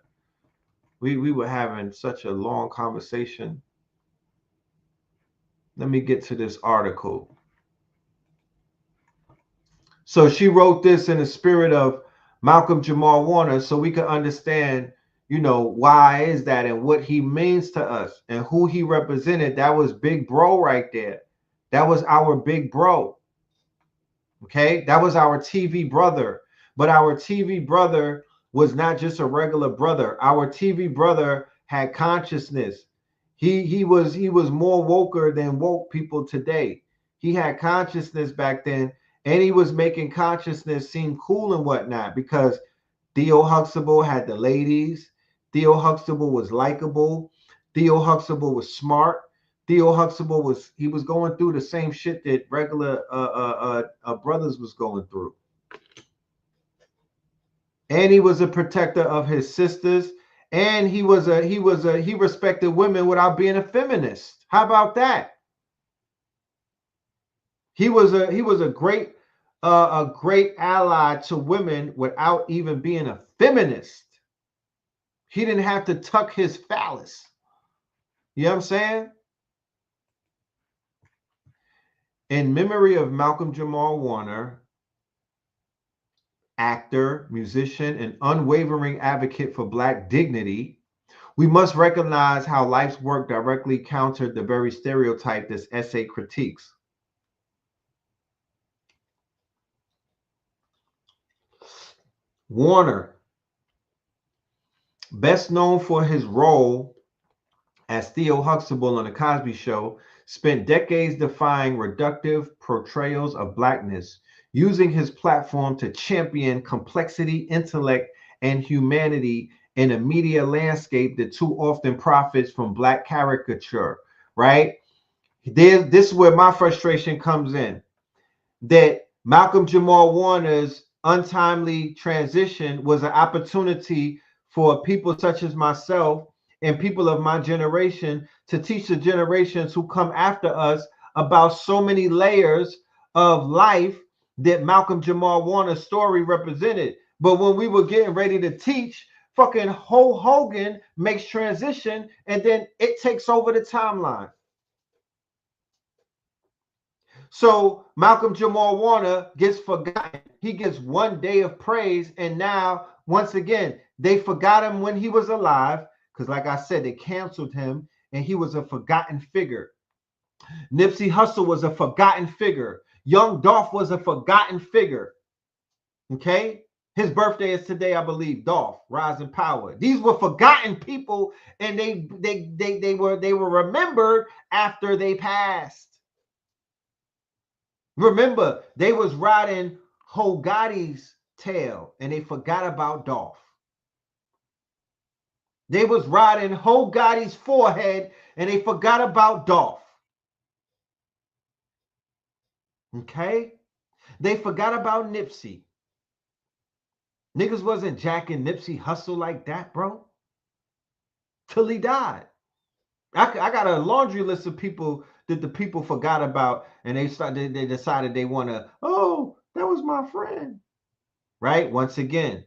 We were having such a long conversation. Let me get to this article. So she wrote this in the spirit of Malcolm Jamal Warner, so we could understand, why is that and what he means to us and who he represented. That was Big Bro right there. That was our Big Bro. Okay, that was our TV brother. But our TV brother was not just a regular brother. Our TV brother had consciousness. He was more woker than woke people today. He had consciousness back then, and he was making consciousness seem cool and whatnot because Theo Huxtable had the ladies. Theo Huxtable was likable. Theo Huxtable was smart. Theo Huxtable was going through the same shit that regular brothers was going through, and he was a protector of his sisters, and he respected women without being a feminist. How about that? He was a great ally to women without even being a feminist. He didn't have to tuck his phallus. You know what I'm saying? In memory of Malcolm Jamal Warner, actor, musician, and unwavering advocate for Black dignity, we must recognize how life's work directly countered the very stereotype this essay critiques. Warner, best known for his role as Theo Huxtable on The Cosby Show, spent decades defying reductive portrayals of Blackness, using his platform to champion complexity, intellect, and humanity in a media landscape that too often profits from Black caricature, right? This is where my frustration comes in, that Malcolm Jamal Warner's untimely transition was an opportunity for people such as myself and people of my generation to teach the generations who come after us about so many layers of life that Malcolm Jamal Warner's story represented. But when we were getting ready to teach, fucking Hulk Hogan makes transition and then it takes over the timeline. So Malcolm Jamal Warner gets forgotten. He gets one day of praise, and now, once again, they forgot him when he was alive, because like I said, they canceled him, and he was a forgotten figure. Nipsey Hussle was a forgotten figure. Young Dolph was a forgotten figure. Okay? His birthday is today, I believe. Dolph, Rise in Power. These were forgotten people, and they were remembered after they passed. Remember, they was riding Hogotti's tail and they forgot about Dolph. They was riding Hogotti's forehead and they forgot about Dolph. Okay? They forgot about Nipsey. Niggas wasn't jacking Nipsey Hussle like that, bro. Till he died. I got a laundry list of people that the people forgot about, and they decided they want to, oh, that was my friend. Right? Once again,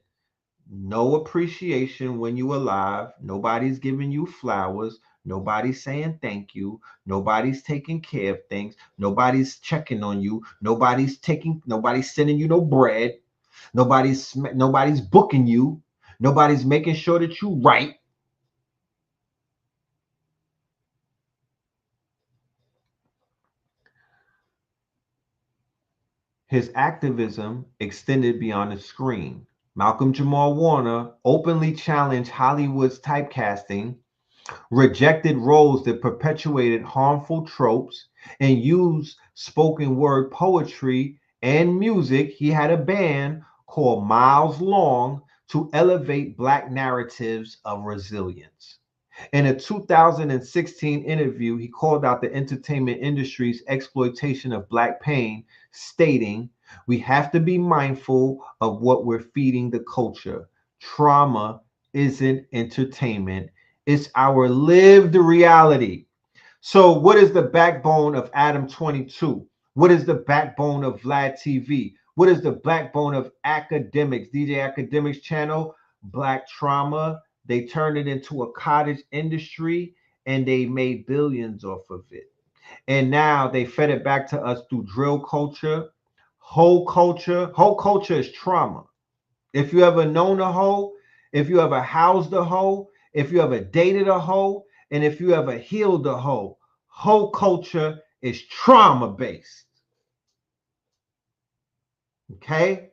no appreciation when you alive. Nobody's giving you flowers. Nobody's saying thank you. Nobody's taking care of things. Nobody's checking on you. Nobody's sending you no bread. Nobody's booking you. Nobody's making sure that you right. His activism extended beyond the screen. Malcolm Jamal Warner openly challenged Hollywood's typecasting, rejected roles that perpetuated harmful tropes, and used spoken word poetry and music. He had a band called Miles Long to elevate Black narratives of resilience. In a 2016 interview, he called out the entertainment industry's exploitation of Black pain, stating, "We have to be mindful of what we're feeding the culture. Trauma isn't entertainment, it's our lived reality." So, what is the backbone of Adam 22? What is the backbone of Vlad TV? What is the backbone of academics? DJ Academics channel, Black trauma. They turned it into a cottage industry and they made billions off of it. And now they fed it back to us through drill culture, whole culture. Whole culture is trauma. If you ever known a hoe, if you ever housed a hoe, if you ever dated a hoe, and if you ever healed a hoe, whole culture is trauma based. Okay?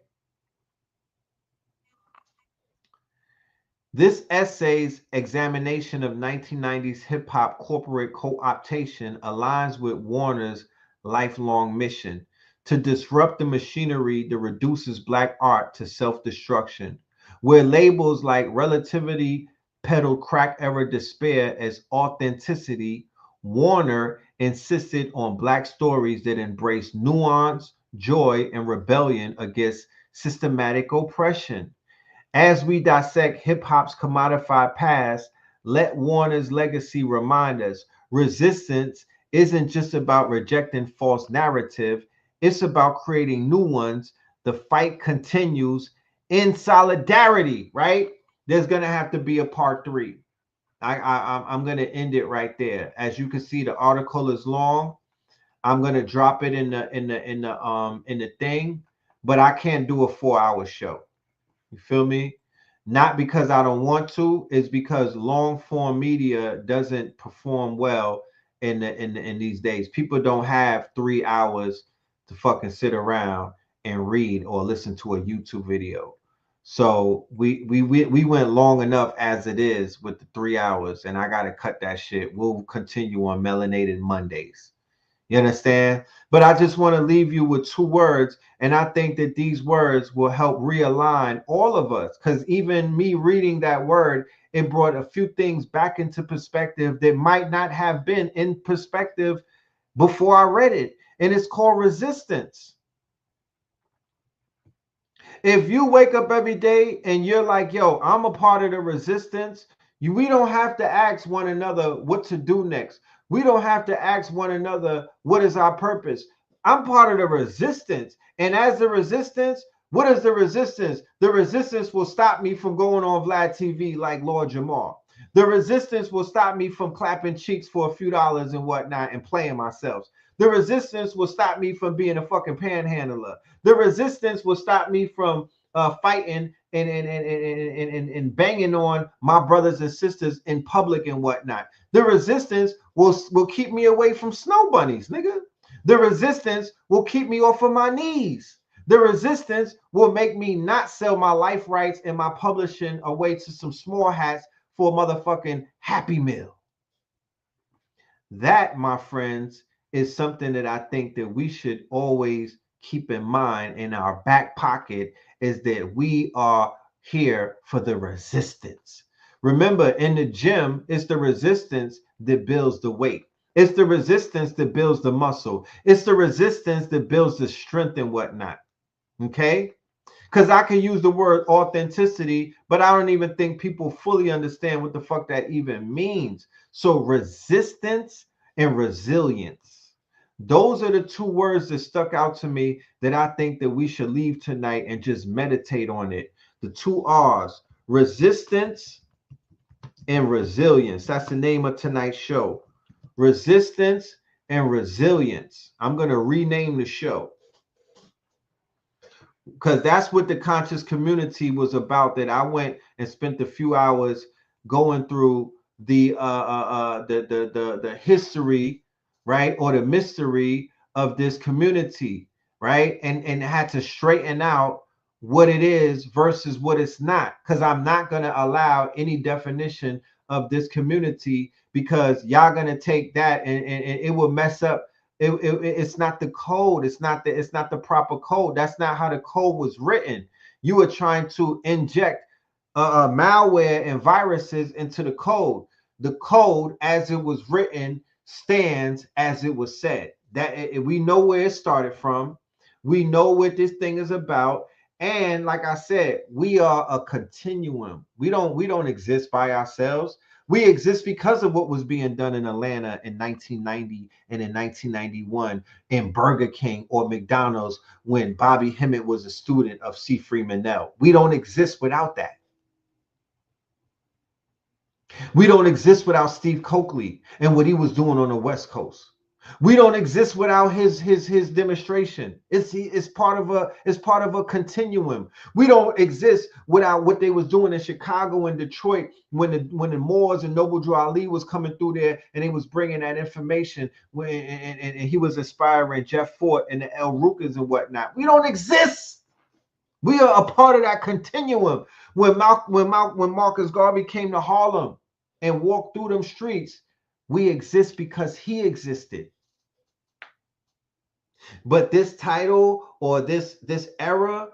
This essay's examination of 1990s hip hop corporate co-optation aligns with Warner's lifelong mission to disrupt the machinery that reduces Black art to self-destruction, where labels like Relativity peddled crack era despair as authenticity. Warner insisted on Black stories that embrace nuance, joy, and rebellion against systematic oppression. As we dissect hip hop's commodified past, let Warner's legacy remind us resistance isn't just about rejecting false narrative, it's about creating new ones. The fight continues in solidarity, right? There's going to have to be a part 3. I'm going to end it right there. As you can see, the article is long. I'm going to drop it in the thing, but I can't do a 4-hour show. You feel me? Not because I don't want to, it's because long form media doesn't perform well in these days. People don't have 3 hours to fucking sit around and read or listen to a YouTube video. So we went long enough as it is with the 3 hours, and I gotta cut that shit. We'll continue on Melanated Mondays. You understand? But I just want to leave you with 2 words. And I think that these words will help realign all of us. Because even me reading that word, it brought a few things back into perspective that might not have been in perspective before I read it. And it's called resistance. If you wake up every day and you're like, yo, I'm a part of the resistance, we don't have to ask one another what to do next. We don't have to ask one another, what is our purpose? I'm part of the resistance. And as the resistance, what is the resistance? The resistance will stop me from going on Vlad TV like Lord Jamal. The resistance will stop me from clapping cheeks for a few dollars and whatnot and playing myself. The resistance will stop me from being a fucking panhandler. The resistance will stop me from fighting and banging on my brothers and sisters in public and whatnot. The resistance will keep me away from snow bunnies, nigga. The resistance will keep me off of my knees. The resistance will make me not sell my life rights and my publishing away to some small hats for a motherfucking Happy Meal. That, my friends, is something that I think that we should always keep in mind in our back pocket, is that we are here for the resistance. Remember, in the gym, it's the resistance that builds the weight. It's the resistance that builds the muscle. It's the resistance that builds the strength and whatnot. Okay? Because I can use the word authenticity, but I don't even think people fully understand what the fuck that even means. So resistance and resilience. Those are the 2 words that stuck out to me that I think that we should leave tonight and just meditate on it. The 2 R's, resistance and resilience. That's the name of tonight's show. Resistance and resilience. I'm going to rename the show, because that's what the conscious community was about, that I went and spent a few hours going through the history, right, or the mystery of this community, right, and had to straighten out what it is versus what it's not, because I'm not going to allow any definition of this community, because y'all going to take that and it will mess up. It's not the code. It's not the proper code. That's not how the code was written. You were trying to inject malware and viruses into the code. The code, as it was written, stands as it was said. That we know where it started from. We know what this thing is about. And like I said, we are a continuum. We don't exist by ourselves, We exist because of what was being done in Atlanta in 1990 and in 1991 in Burger King or McDonald's when Bobby Hemmett was a student of C. Freeman Nell. We don't exist without that. We don't exist without Steve Coakley and what he was doing on the West Coast. We don't exist without his demonstration. It's part of a continuum. We don't exist without what they was doing in Chicago and Detroit when the Moors and Noble Drew Ali was coming through there and they was bringing that information and he was inspiring Jeff Fort and the El Rukas and whatnot. We don't exist. We are a part of that continuum. When Marcus Garvey came to Harlem and walked through them streets, we exist because he existed. But this title or this era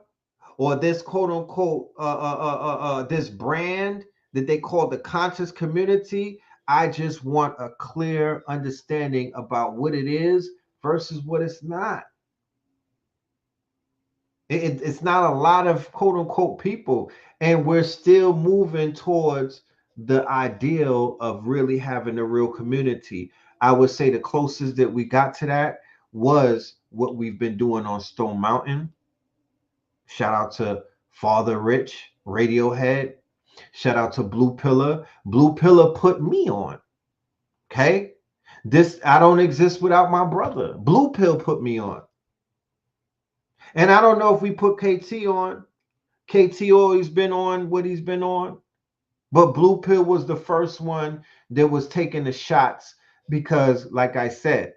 or this quote unquote this brand that they call the conscious community, I just want a clear understanding about what it is versus what it's not. It's not a lot of quote unquote people, and we're still moving towards the ideal of really having a real community. I would say the closest that we got to that was what we've been doing on Stone Mountain. Shout out to Father Rich, Radiohead. Shout out to Blue Pillar. Blue Pillar put me on. Okay? I don't exist without my brother. Blue Pill put me on. And I don't know if we put KT on. KT always been on what he's been on. But Blue Pill was the first one that was taking the shots because, like I said,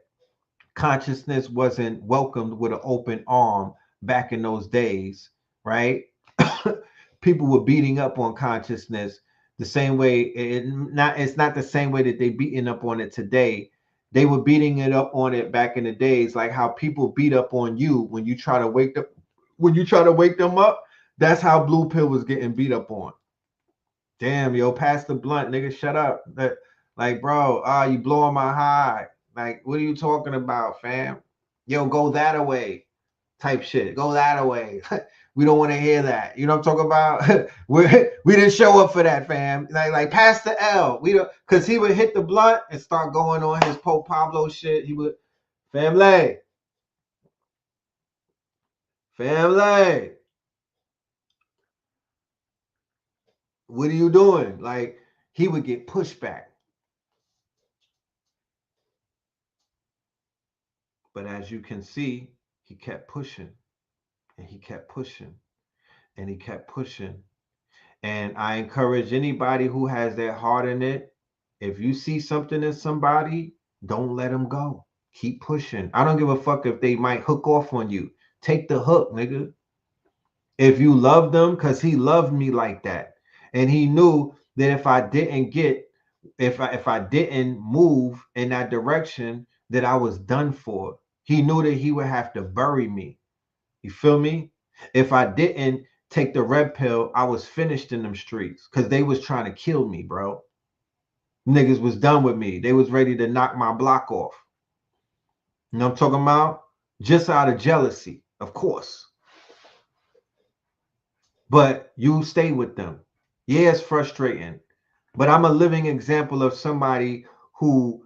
consciousness wasn't welcomed with an open arm back in those days, right? People were beating up on consciousness the same way. It's not the same way that they beating up on it today. They were beating it up on it back in the days, like how people beat up on you when you try to wake them up. That's how Blue Pill was getting beat up on. Damn, yo, pass the blunt, nigga, shut up. Like, bro, you blowing my high. Like, what are you talking about, fam? Yo, go that away, type shit. Go that away. We don't want to hear that. You know what I'm talking about? we didn't show up for that, fam. Like pass the L. We don't, because he would hit the blunt and start going on his Pope Pablo shit. He would, family. What are you doing? Like, he would get pushback. But as you can see, he kept pushing and he kept pushing and he kept pushing. And I encourage anybody who has their heart in it, if you see something in somebody, don't let them go. Keep pushing. I don't give a fuck if they might hook off on you. Take the hook, nigga. If you love them, because he loved me like that. And he knew that if I didn't move in that direction, that I was done for. He knew that he would have to bury me. You feel me? If I didn't take the red pill, I was finished in them streets because they was trying to kill me, bro. Niggas was done with me. They was ready to knock my block off. You know what I'm talking about? Just out of jealousy, of course. But you stay with them. Yeah, it's frustrating. But I'm a living example of somebody who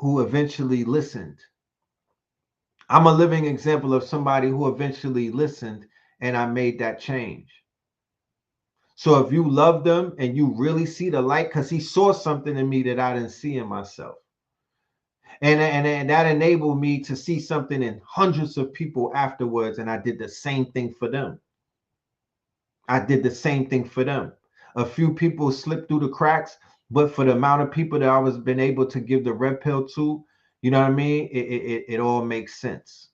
eventually listened. I'm a living example of somebody who eventually listened, and I made that change. So if you love them and you really see the light, because he saw something in me that I didn't see in myself. And that enabled me to see something in hundreds of people afterwards, and I did the same thing for them. A few people slipped through the cracks, but for the amount of people that I was been able to give the red pill to, you know what I mean? It all makes sense.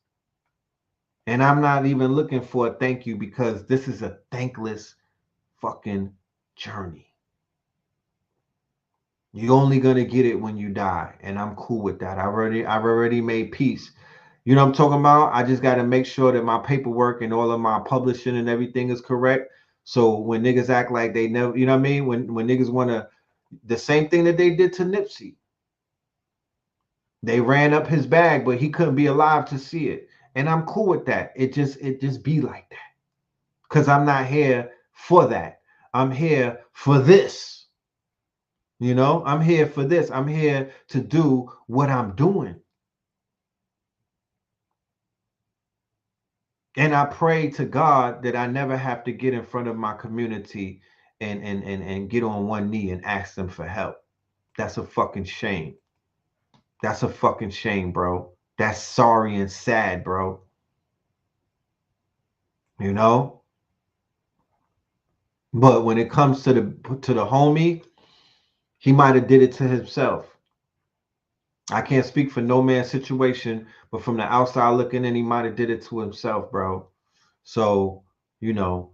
And I'm not even looking for a thank you because this is a thankless fucking journey. You're only gonna get it when you die, and I'm cool with that. I've already made peace. You know what I'm talking about? I just got to make sure that my paperwork and all of my publishing and everything is correct. So when niggas act like they never, you know what I mean? When niggas want to, the same thing that they did to Nipsey. They ran up his bag, but he couldn't be alive to see it. And I'm cool with that. It just be like that. Because I'm not here for that. I'm here for this. You know, I'm here for this. I'm here to do what I'm doing. And I pray to God that I never have to get in front of my community and get on one knee and ask them for help. That's a fucking shame. That's a fucking shame, bro. That's sorry and sad, bro. You know? But when it comes to the homie, he might have did it to himself. I can't speak for no man's situation, but from the outside looking in, he might have did it to himself, bro. So, you know,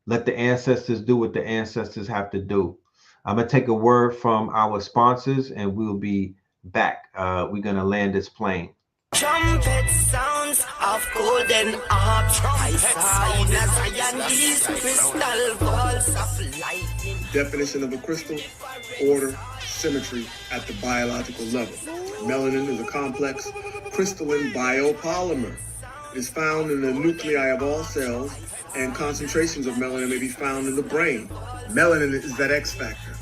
let the ancestors do what the ancestors have to do. I'm gonna take a word from our sponsors, and we'll be back. We're gonna land this plane. Trumpet sounds of golden harps. I saw in a Zion these crystal balls of lightning. Definition of a crystal: order, symmetry at the biological level. Melanin is a complex crystalline biopolymer. It is found in the nuclei of all cells, and concentrations of melanin may be found in the brain. Melanin is that X factor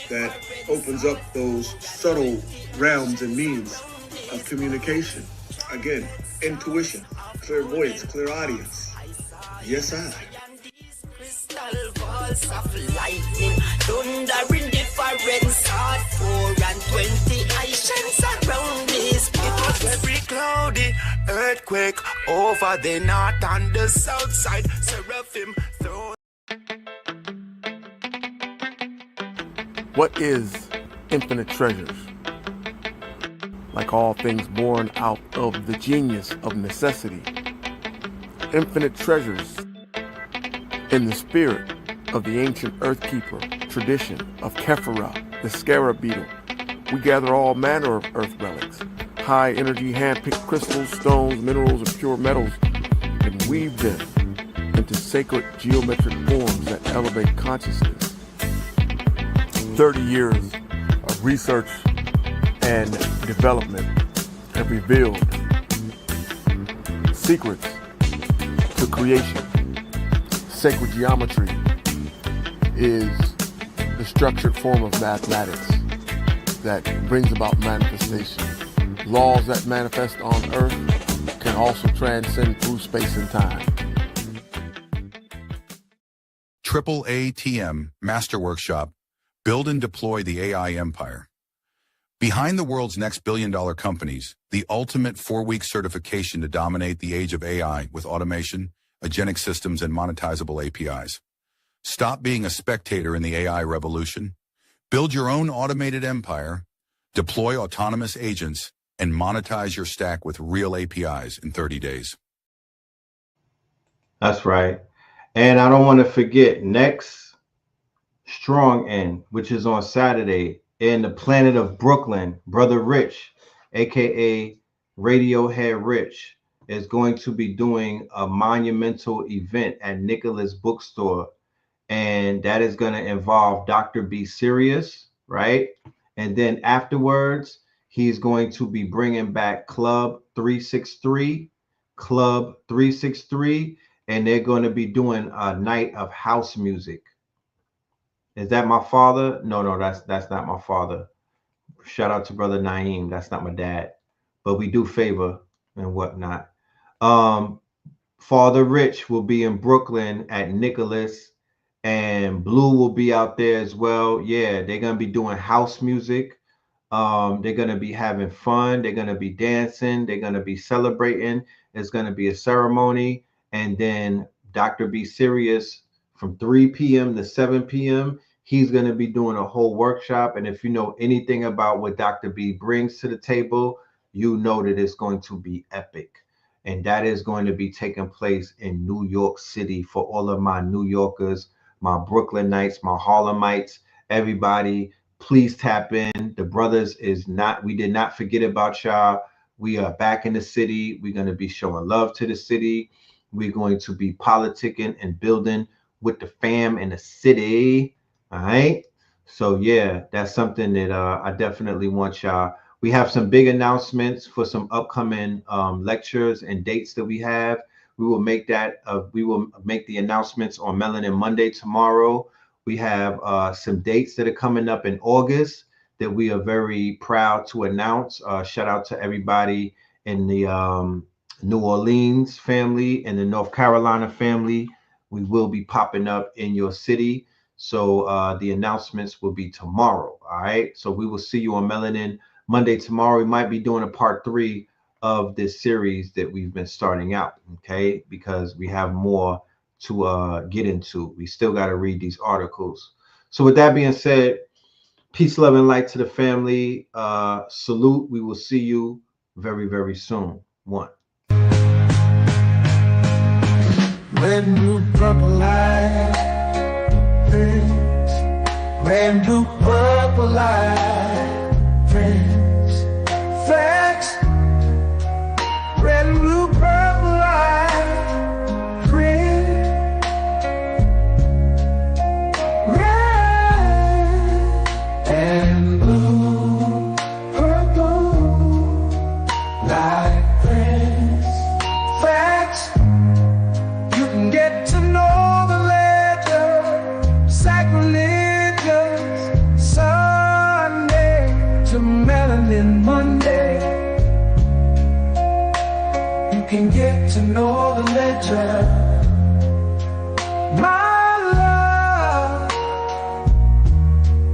that opens up those subtle realms and means of communication. Again, intuition, clairvoyance, clairaudience. Yes, I. Crystal balls of lightning, thunder in different sort, 4 and 20 Haitians around this. It was very cloudy, earthquake over the north and the south side. Seraphim throne. What is infinite treasures? Like all things born out of the genius of necessity, infinite treasures in the spirit of the ancient earthkeeper tradition of Kephara, the scarab beetle. We gather all manner of earth relics, high energy hand-picked crystals, stones, minerals, and pure metals, and weave them into sacred geometric forms that elevate consciousness. 30 years of research and development have revealed secrets to creation. Sacred geometry is the structured form of mathematics that brings about manifestation. Laws that manifest on earth can also transcend through space and time. AAATM Master Workshop, Build and Deploy the AI Empire. Behind the world's next billion-dollar companies, the ultimate 4-week certification to dominate the age of AI with automation, agentic systems, and monetizable APIs. Stop being a spectator in the AI revolution. Build your own automated empire, deploy autonomous agents, and monetize your stack with real APIs in 30 days. That's right. And I don't want to forget next Strong End, which is on Saturday in the planet of Brooklyn. Brother Rich, aka Radiohead Rich, is going to be doing a monumental event at Nicholas Bookstore, and that is going to involve Dr. B Serious, right? And then afterwards, he's going to be bringing back Club 363, and they're going to be doing a night of house music. Is that my father? No, that's not my father. Shout out to Brother Naeem. That's not my dad, but we do favor and whatnot. Father Rich will be in Brooklyn at Nicholas, and Blue will be out there as well. Yeah, they're gonna be doing house music. They're gonna be having fun. They're gonna be dancing. They're gonna be celebrating. It's gonna be a ceremony, and then Dr. B Serious from 3 p.m. to 7 p.m. He's going to be doing a whole workshop. And if you know anything about what Dr. B brings to the table, you know that it's going to be epic. And that is going to be taking place in New York City for all of my New Yorkers, my Brooklynites, my Harlemites, everybody. Please tap in. The brothers we did not forget about y'all. We are back in the city. We're going to be showing love to the city. We're going to be politicking and building with the fam in the city. All right. So yeah, that's something that I definitely want y'all. We have some big announcements for some upcoming lectures and dates that we have. We will make that. We will make the announcements on Melanin Monday tomorrow. We have some dates that are coming up in August that we are very proud to announce. Shout out to everybody in the New Orleans family and the North Carolina family. We will be popping up in your city. So the announcements will be tomorrow. All right. So we will see you on Melanin Monday tomorrow. We might be doing a part 3 of this series that we've been starting out. Okay. Because we have more to get into. We still got to read these articles. So with that being said, peace, love, and light to the family. Salute. We will see you very, very soon. One. Red, blue, purple light, friends. Red, blue, purple light, friends. Facts. Red, blue, purple light, friends. Red and blue, purple light, friends. Facts. Get to know the ledger, sacrilegious, Sunday to Melanin Monday. You can get to know the ledger, my love.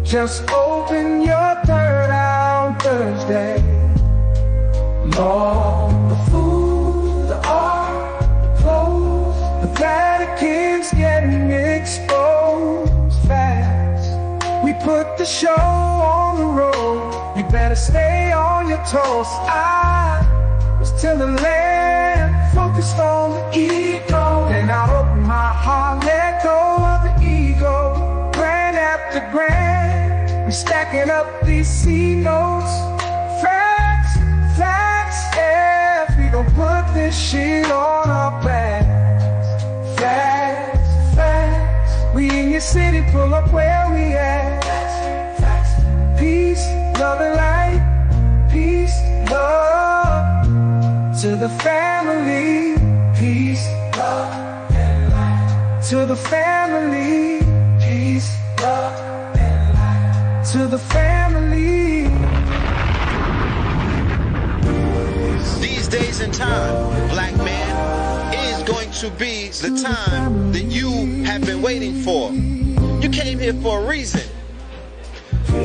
Just open your third eye on Thursday. Lord, the food, the art, the clothes, the Vatican's getting exposed fast. We put the show on the road. You better stay on your toes. I was till the land focused on the ego. Then I opened my heart, let go of the ego. Grand after grand, we're stacking up these C notes. Facts, facts, yeah. If we don't put this shit on our back. Facts, facts. We in your city, pull up where we at. Facts, facts. Peace, love and light. Peace, love to the family. Peace, love and light to the family. Peace, love and light to the family. These days and time, black man, is going to be the time that you have been waiting for. You came here for a reason.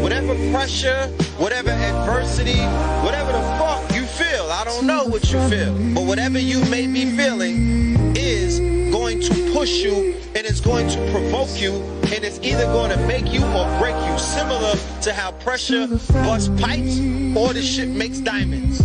Whatever pressure, whatever adversity, whatever the fuck you feel, I don't know what you feel, but whatever you may be feeling is going to push you and it's going to provoke you and it's either going to make you or break you, similar to how pressure busts pipes or the shit makes diamonds.